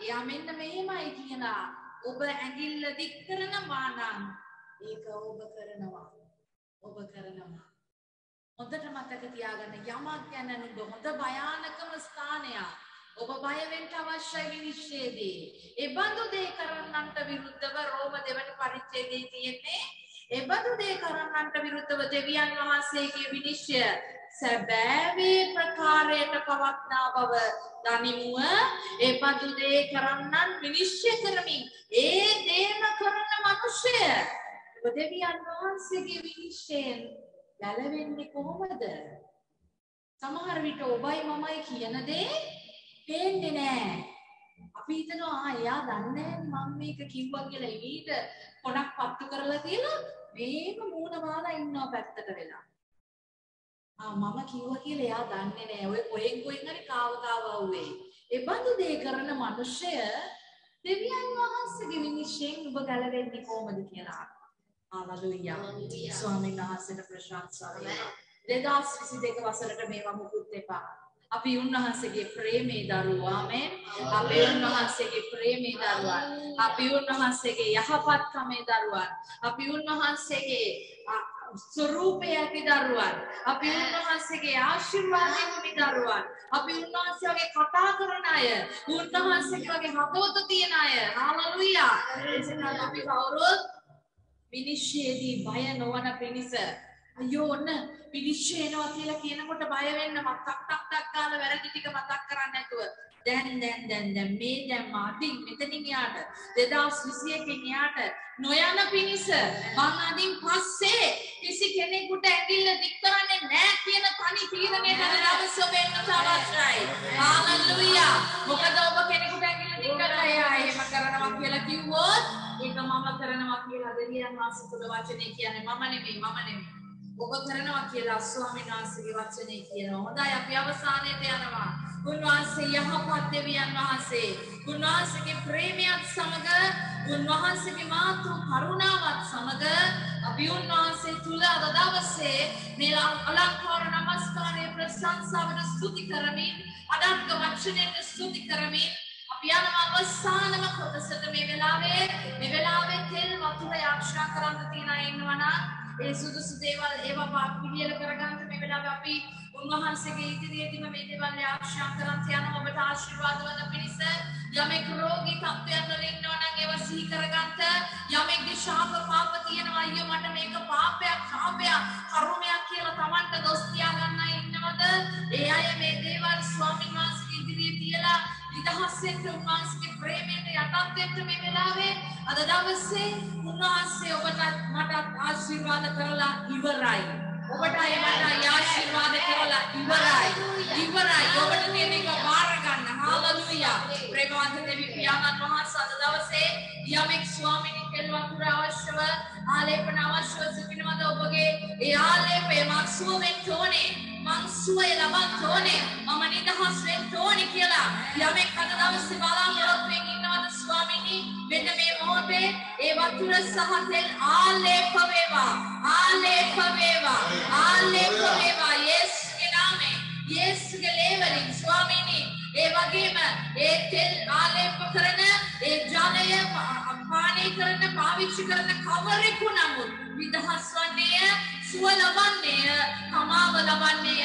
එයා මෙන්න මෙහෙමයි කියලා ඔබ ඇඟිල්ල දික් කරනවා නම් ඒක ඔබ කරනවා. හොඳට මතක තියාගන්න යමක් ගැන නුඹ හොඳ භයානකම ස්ථානයක්. ඔබ බය වෙන්න අවශ්‍ය විනිශ්චයේදී. ඒ බඳු දේ කරන්නන්ට විරුද්ධව රෝම දෙවන පරිච්ඡේදයේ තියෙන්නේ ඒ බඳු දේ කරන්නන්ට විරුද්ධව දෙවියන් වහන්සේගේ විනිශ්චය සැබෑවේ ප්‍රකාරයට පවත්නා බව දනිමුව. ඒ බඳු දේ කරන්නන් විනිශ්චය කරමින් ඒ දේම කරන මිනිසය ඔබ දෙවියන් වහන්සේගේ විනිශ්චයෙන් ගැලවෙන්නේ කොහොමද? සමහර විට ඔබයි මමයි කියන දේ පේන්නේ නැහැ. අපි හිතනවා එයා දන්නේ නැහැ මම මේක කිව්වා කියලා ඊට පොඩක් පත්තු කරලා තියලා මේක මූණ වාලා ඉන්නවා පැත්තට වෙලා. මම කිව්වා කියලා එයා දන්නේ නැහැ. ඔය කොහෙන් හරි කාව ආවේ. ඒ බඳු දේ කරන මිනිසය දෙවියන් වහන්සේගේ විනිශ්චයෙන් ඔබ ගැලවෙන්නේ කොහොමද කියලා. හalleluya. ස්වාමීන් වහන්සේට ප්‍රශංසා වේවා. 2022 වසරට මේවා මුකුත් එපා. අපි උන්වහන්සේගේ ප්‍රේමේ දරුවෝ. ආමෙන්. අපි උන්වහන්සේගේ ප්‍රේමේ දරුවන්. අපි උන්වහන්සේගේ යහපත්කමේ දරුවන්. අපි උන්වහන්සේගේ ස්වරූපයේ දරුවන්. අපි උන්වහන්සේගේ ආශිර්වාදයේ දරුවන්. අපි උන්වහන්සේගේ කතා කරන අය. උන්වහන්සේගේ වගේ හදවත තියෙන අය. හalleluya. එසේනම් අපි කවුරුත් විනිශ්චයේදී බය නොවන පිණිස අයියෝ ඔන්න විනිශ්චය එනවා කියලා කියනකොට බය වෙන්න මතක් ගාලා වැරදි ටික මතක් කරන්නේ නැතුව දැන් මේ මාටින් මෙතනින් යාට 2021 යාට නොයන පිණිස මං අදින් පස්සේ කිසි කෙනෙකුට ඇඟිල්ල දික් කරන්නේ නැහැ කියන තනි තීරණය කරන දවස වෙන්න අවශ්‍යයි. හalleluya. මොකද ඔබ කෙනෙකුට ඇඟිල්ල දික් කරලා එයා එහෙම කරනවා කියලා කිව්වොත් ඒක මම කරනවා කියලා දෙවියන් වහන්සේ තුල වචනේ කියන්නේ මම නෙමෙයි. ඔබ කරනවා කියලා ස්වාමීන් වහන්සේගේ වචනේ කියනවා. හොඳයි අපි අවසානයේට යනවා. උන්වහන්සේ යහපත් දෙවියන් වහන්සේ. උන්වහන්සේගේ ප්‍රේමයත් සමග උන්වහන්සේගේ මාතෘ කරුණාවත් සමග අපි උන්වහන්සේ තුල අද දවසේ මේ අලංකාර නමස්කාරයේ ප්‍රශංසාවට ස්තුති කරමින් අදත් වචනයෙන් ස්තුති කරමින් අපි යනවා අවසානම කොටසට මේ වෙලාවේ තෙල් වතුර යාක්ෂා කරන්න තියන ඉන්නවනම් ඒ සුදුසු දේවල් ඒවා පිළියෙල කරගන්න මේ වෙලාවේ අපි උන්වහන්සේගේ ඉදිරියේදීම මේ දේවල් යාක්ෂා කරන් යනවා ඔබට ආශිර්වාද වන පිණිස යමෙක් රෝගී තත්ත්වයන් වල ඉන්නවා නම් ඒවා සිහි කරගන්න යමෙක්ගේ ශාප පාප තියෙනවා අයියෝ මට මේක පාපයක් කර්මයක් කියලා Tamanට දොස් කියා ගන්න ඉන්නවද ඒ අය මේ දේවල් ස්වාමීන් වහන්සේගේ ඉදිරියේ තියලා නිදහසෙන් උන්වහන්සේගේ ප්‍රේමයට යටත් වෙන්න මේ වෙලාවේ අද දවසේ උන්වහන්සේ ඔබට මට ආශිර්වාද කරලා ඉවරයි. ඔබට මට ආශිර්වාද කරලා ඉවරයි. ඔබට තියෙන එක බාර ගන්න. හalleluya. ප්‍රේමවන්ත දෙවි පියාණන් වහන්සේ අද දවසේ යමෙක් ස්වාමීනි කෙල්වතුර අවශ්‍යව ආලේපන අවශ්‍යව සිටිනවද ඔබගේ ඒ ආලේපය මක්සුව වෙන්න ඕනේ. මං සුවය ලබන්න ඕනේ. මම නිදහස් වෙන්න ඕනේ කියලා යමෙක් අද දවසේ බලාපොරොත්තු වෙමින් ඉන්නවද ස්වාමීනි මෙන්න මේ මොහොතේ ඒ වතුර සහ තෙල් ආලේප වේවා යේසුගේ නාමයෙන් යේසුගේ ලේවලින් ස්වාමීනි ඒ වගේම ඒ තෙල් ආලේප කරන ඒ ජලය පානය කරන පාවිච්චි කරන කවරෙකු නමුත් නිදහස් වන්නේය සුව ලබන්නේය කමාව ලබන්නේය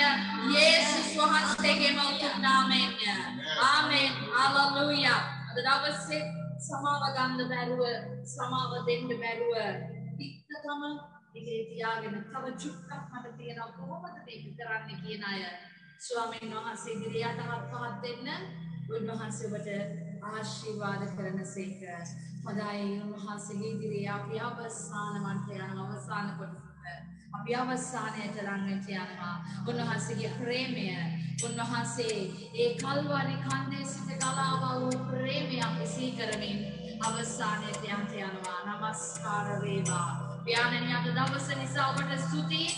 යේසුස් වහන්සේගේ මෞතුම් නාමයෙන් ආමෙන් හalleluya. අද දවසේ සමාව ගන්න බැරුව සමාව දෙන්න බැරුව ඉක්තකම ඉතින් තියාගෙන තව චුට්ටක් මට තියෙනවා කොහොමද මේක කරන්නේ කියන අය ස්වාමීන් වහන්සේ ඉදිරියට පහත් වෙන්න උන්වහන්සේ ඔබට ආශිර්වාද කරනසේක. හොඳයි උන්වහන්සේගේ ඉදිරියේ අපි අවසානමට යන අවසාන කොටසට අපි අවසානයට ලංවෙන්න යනවා. උන්වහන්සේගේ ප්‍රේමය උන්වහන්සේ ඒ කල්වරි කන්දේ සිට ගලා වූ ප්‍රේමය අපි සිහි කරමින් අවසානයට යනවා. නමස්කාර වේවා. ව්‍යානනි අද දවස නිසා ඔබට ස්තුතියි.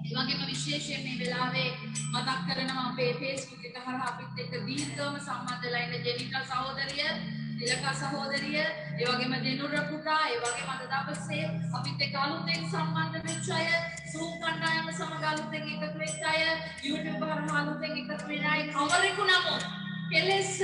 ඒ වගේම විශේෂයෙන් මේ වෙලාවේ මතක් කරනවා අපේ Facebook එක හරහා අපිත් එක්ක දීර්ඝවම සම්බන්ධලා ඉන්න ජෙනිකා සහෝදරිය, තිලකා සහෝදරිය, ඒ වගේම දෙනුර පුතා, ඒ වගේම අද දවසේ අපිත් එක්ක අලුතෙන් සම්බන්ධ වෙච්ච අය, Zoom කණ්ඩායම සමග අලුතෙන් එකතු වෙච්ච අය, YouTube හරහා අලුතෙන් එකතු වෙන අය කවරෙකු නමුත් කෙලෙස්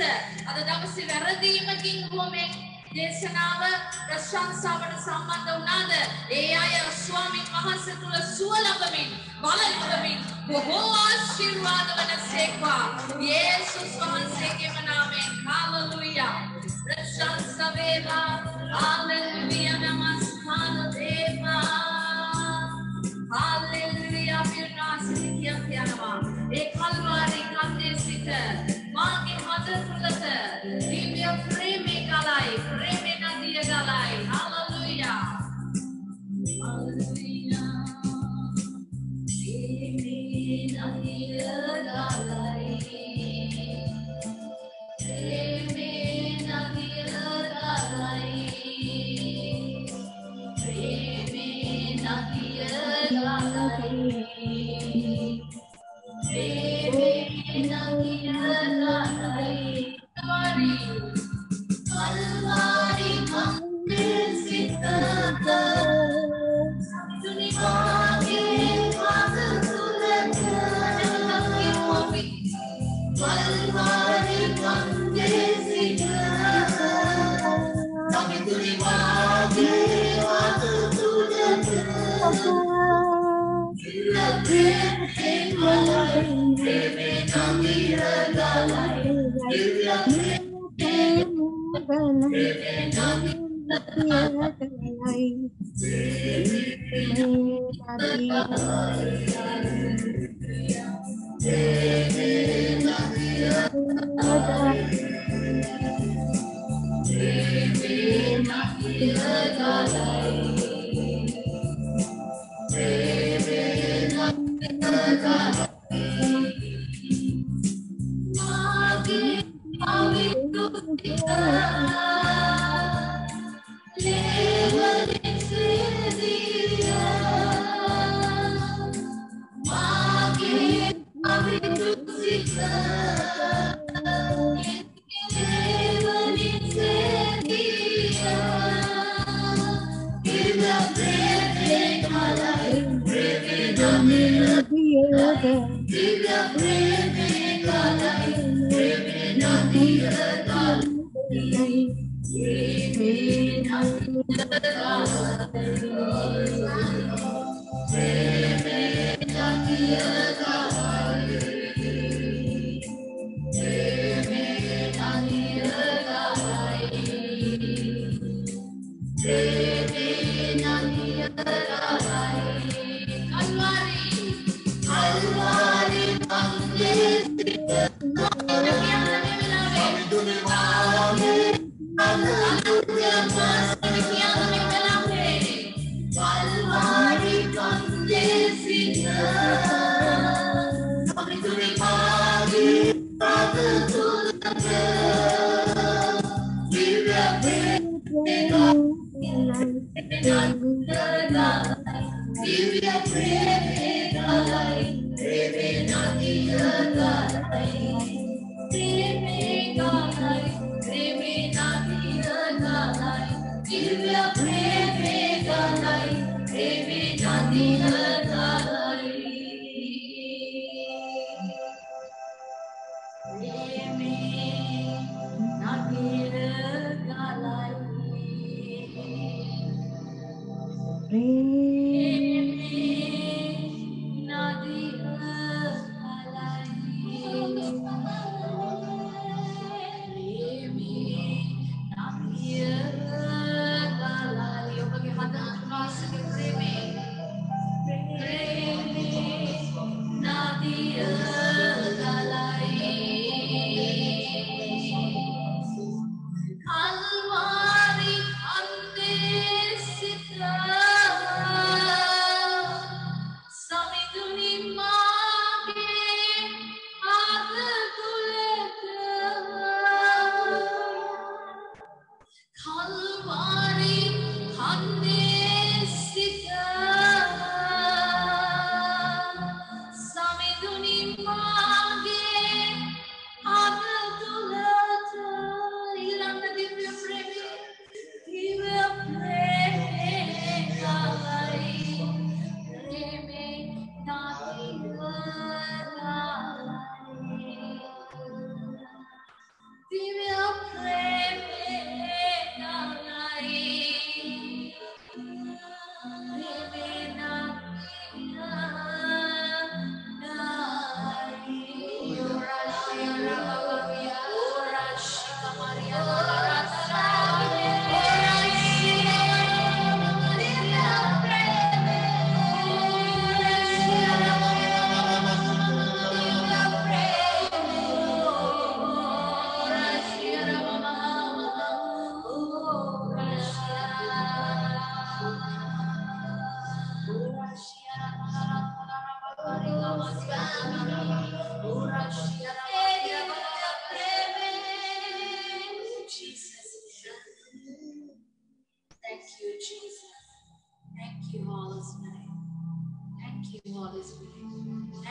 අද දවසේ වැරදීමකින් වුමේ දේශනාව ප්‍රශංසාවට සම්බන්ධ වුණාද ඒ අය ස්වාමීන් වහන්සේ තුල සුව ලබමින් බල ලබමින් බොහෝ ආශිර්වාද වනසේක්වා යේසුස් වහන්සේගේම නාමයෙන් හාලෙලූයා ප්‍රශංසා වේවා හාලෙලූයා නමස්කාර වේවා හාලෙලූයා විනාශිකිය කියනවා ඒ කල්වාරි කන්දේ සිට මාගේ හද තුලට දිව්‍ය ප්‍රේමේ ගලයි ප්‍රේමේ නදිය ගලයි hallelujah hallelujah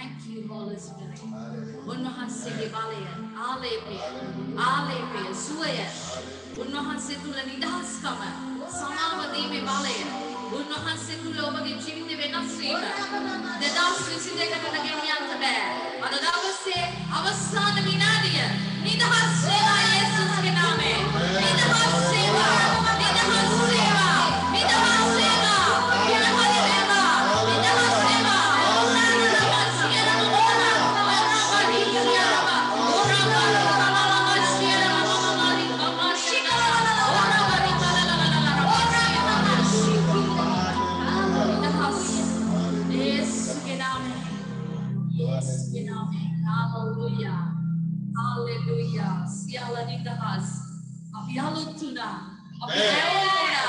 Thank you, Holy Spirit. උන්වහන්සේගේ බලය, ආලේපය, ආලේපය, සුවය, උන්වහන්සේ තුල නිදහස්කම, සමාව දීමේ බලය, උන්වහන්සේ තුල ඔබගේ ජීවිතේ වෙනස් වීම 2022කට ගෙනියන්න බෑ. අද දවසේ අවසාන විනාඩිය නිදහස් වේවා යේසුස්ගේ නාමයෙන්. නිදහස් වේවා, නිදහස් වේවා, නිදහස් වේවා, නිදහස් වේවා, නිදහස් වේවා. Hallelujah. Hallelujah. Siala nidahas. Api halutuna. Api eona.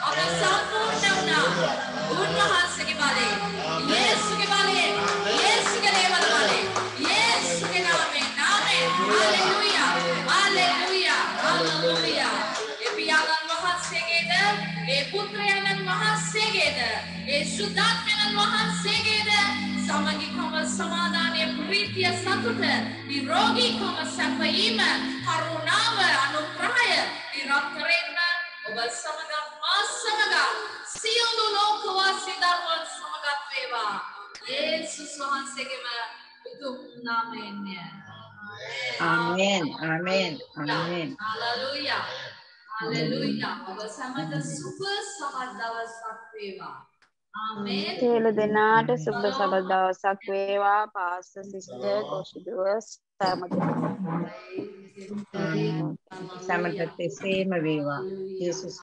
Api sampurna. Unwahase ke bale. Yesu ke bale. Yesu ke level bale. Yesu ke name. Name. Hallelujah. Hallelujah. Hallelujah. Epiyalan wahase ke da. E putrayanan wahase ke da. E shuddhatmanan wahase ke da. සමගිකම සමාදානය ප්‍රීතිය සතුට නිරෝගීකම සැපයීම කරුණාව අනුග්‍රහය නිරන්තරයෙන්ම ඔබ සමග මා සමග සියලු ලෝකවාසී දරුවන් සමගත් වේවා යේසුස් වහන්සේගේම උතුම් නාමයෙන් ආමේන් ආමේන් ආමේන් හalleluya හalleluya ඔබ සමග සුබ සමත් දවසක් වේවා Amen. සියලු දෙනාට සුබ සබත් දවසක් වේවා පාස්ටර් සිස්ටර් කොෂිදුව සමග එසේම වේවා යේසුස්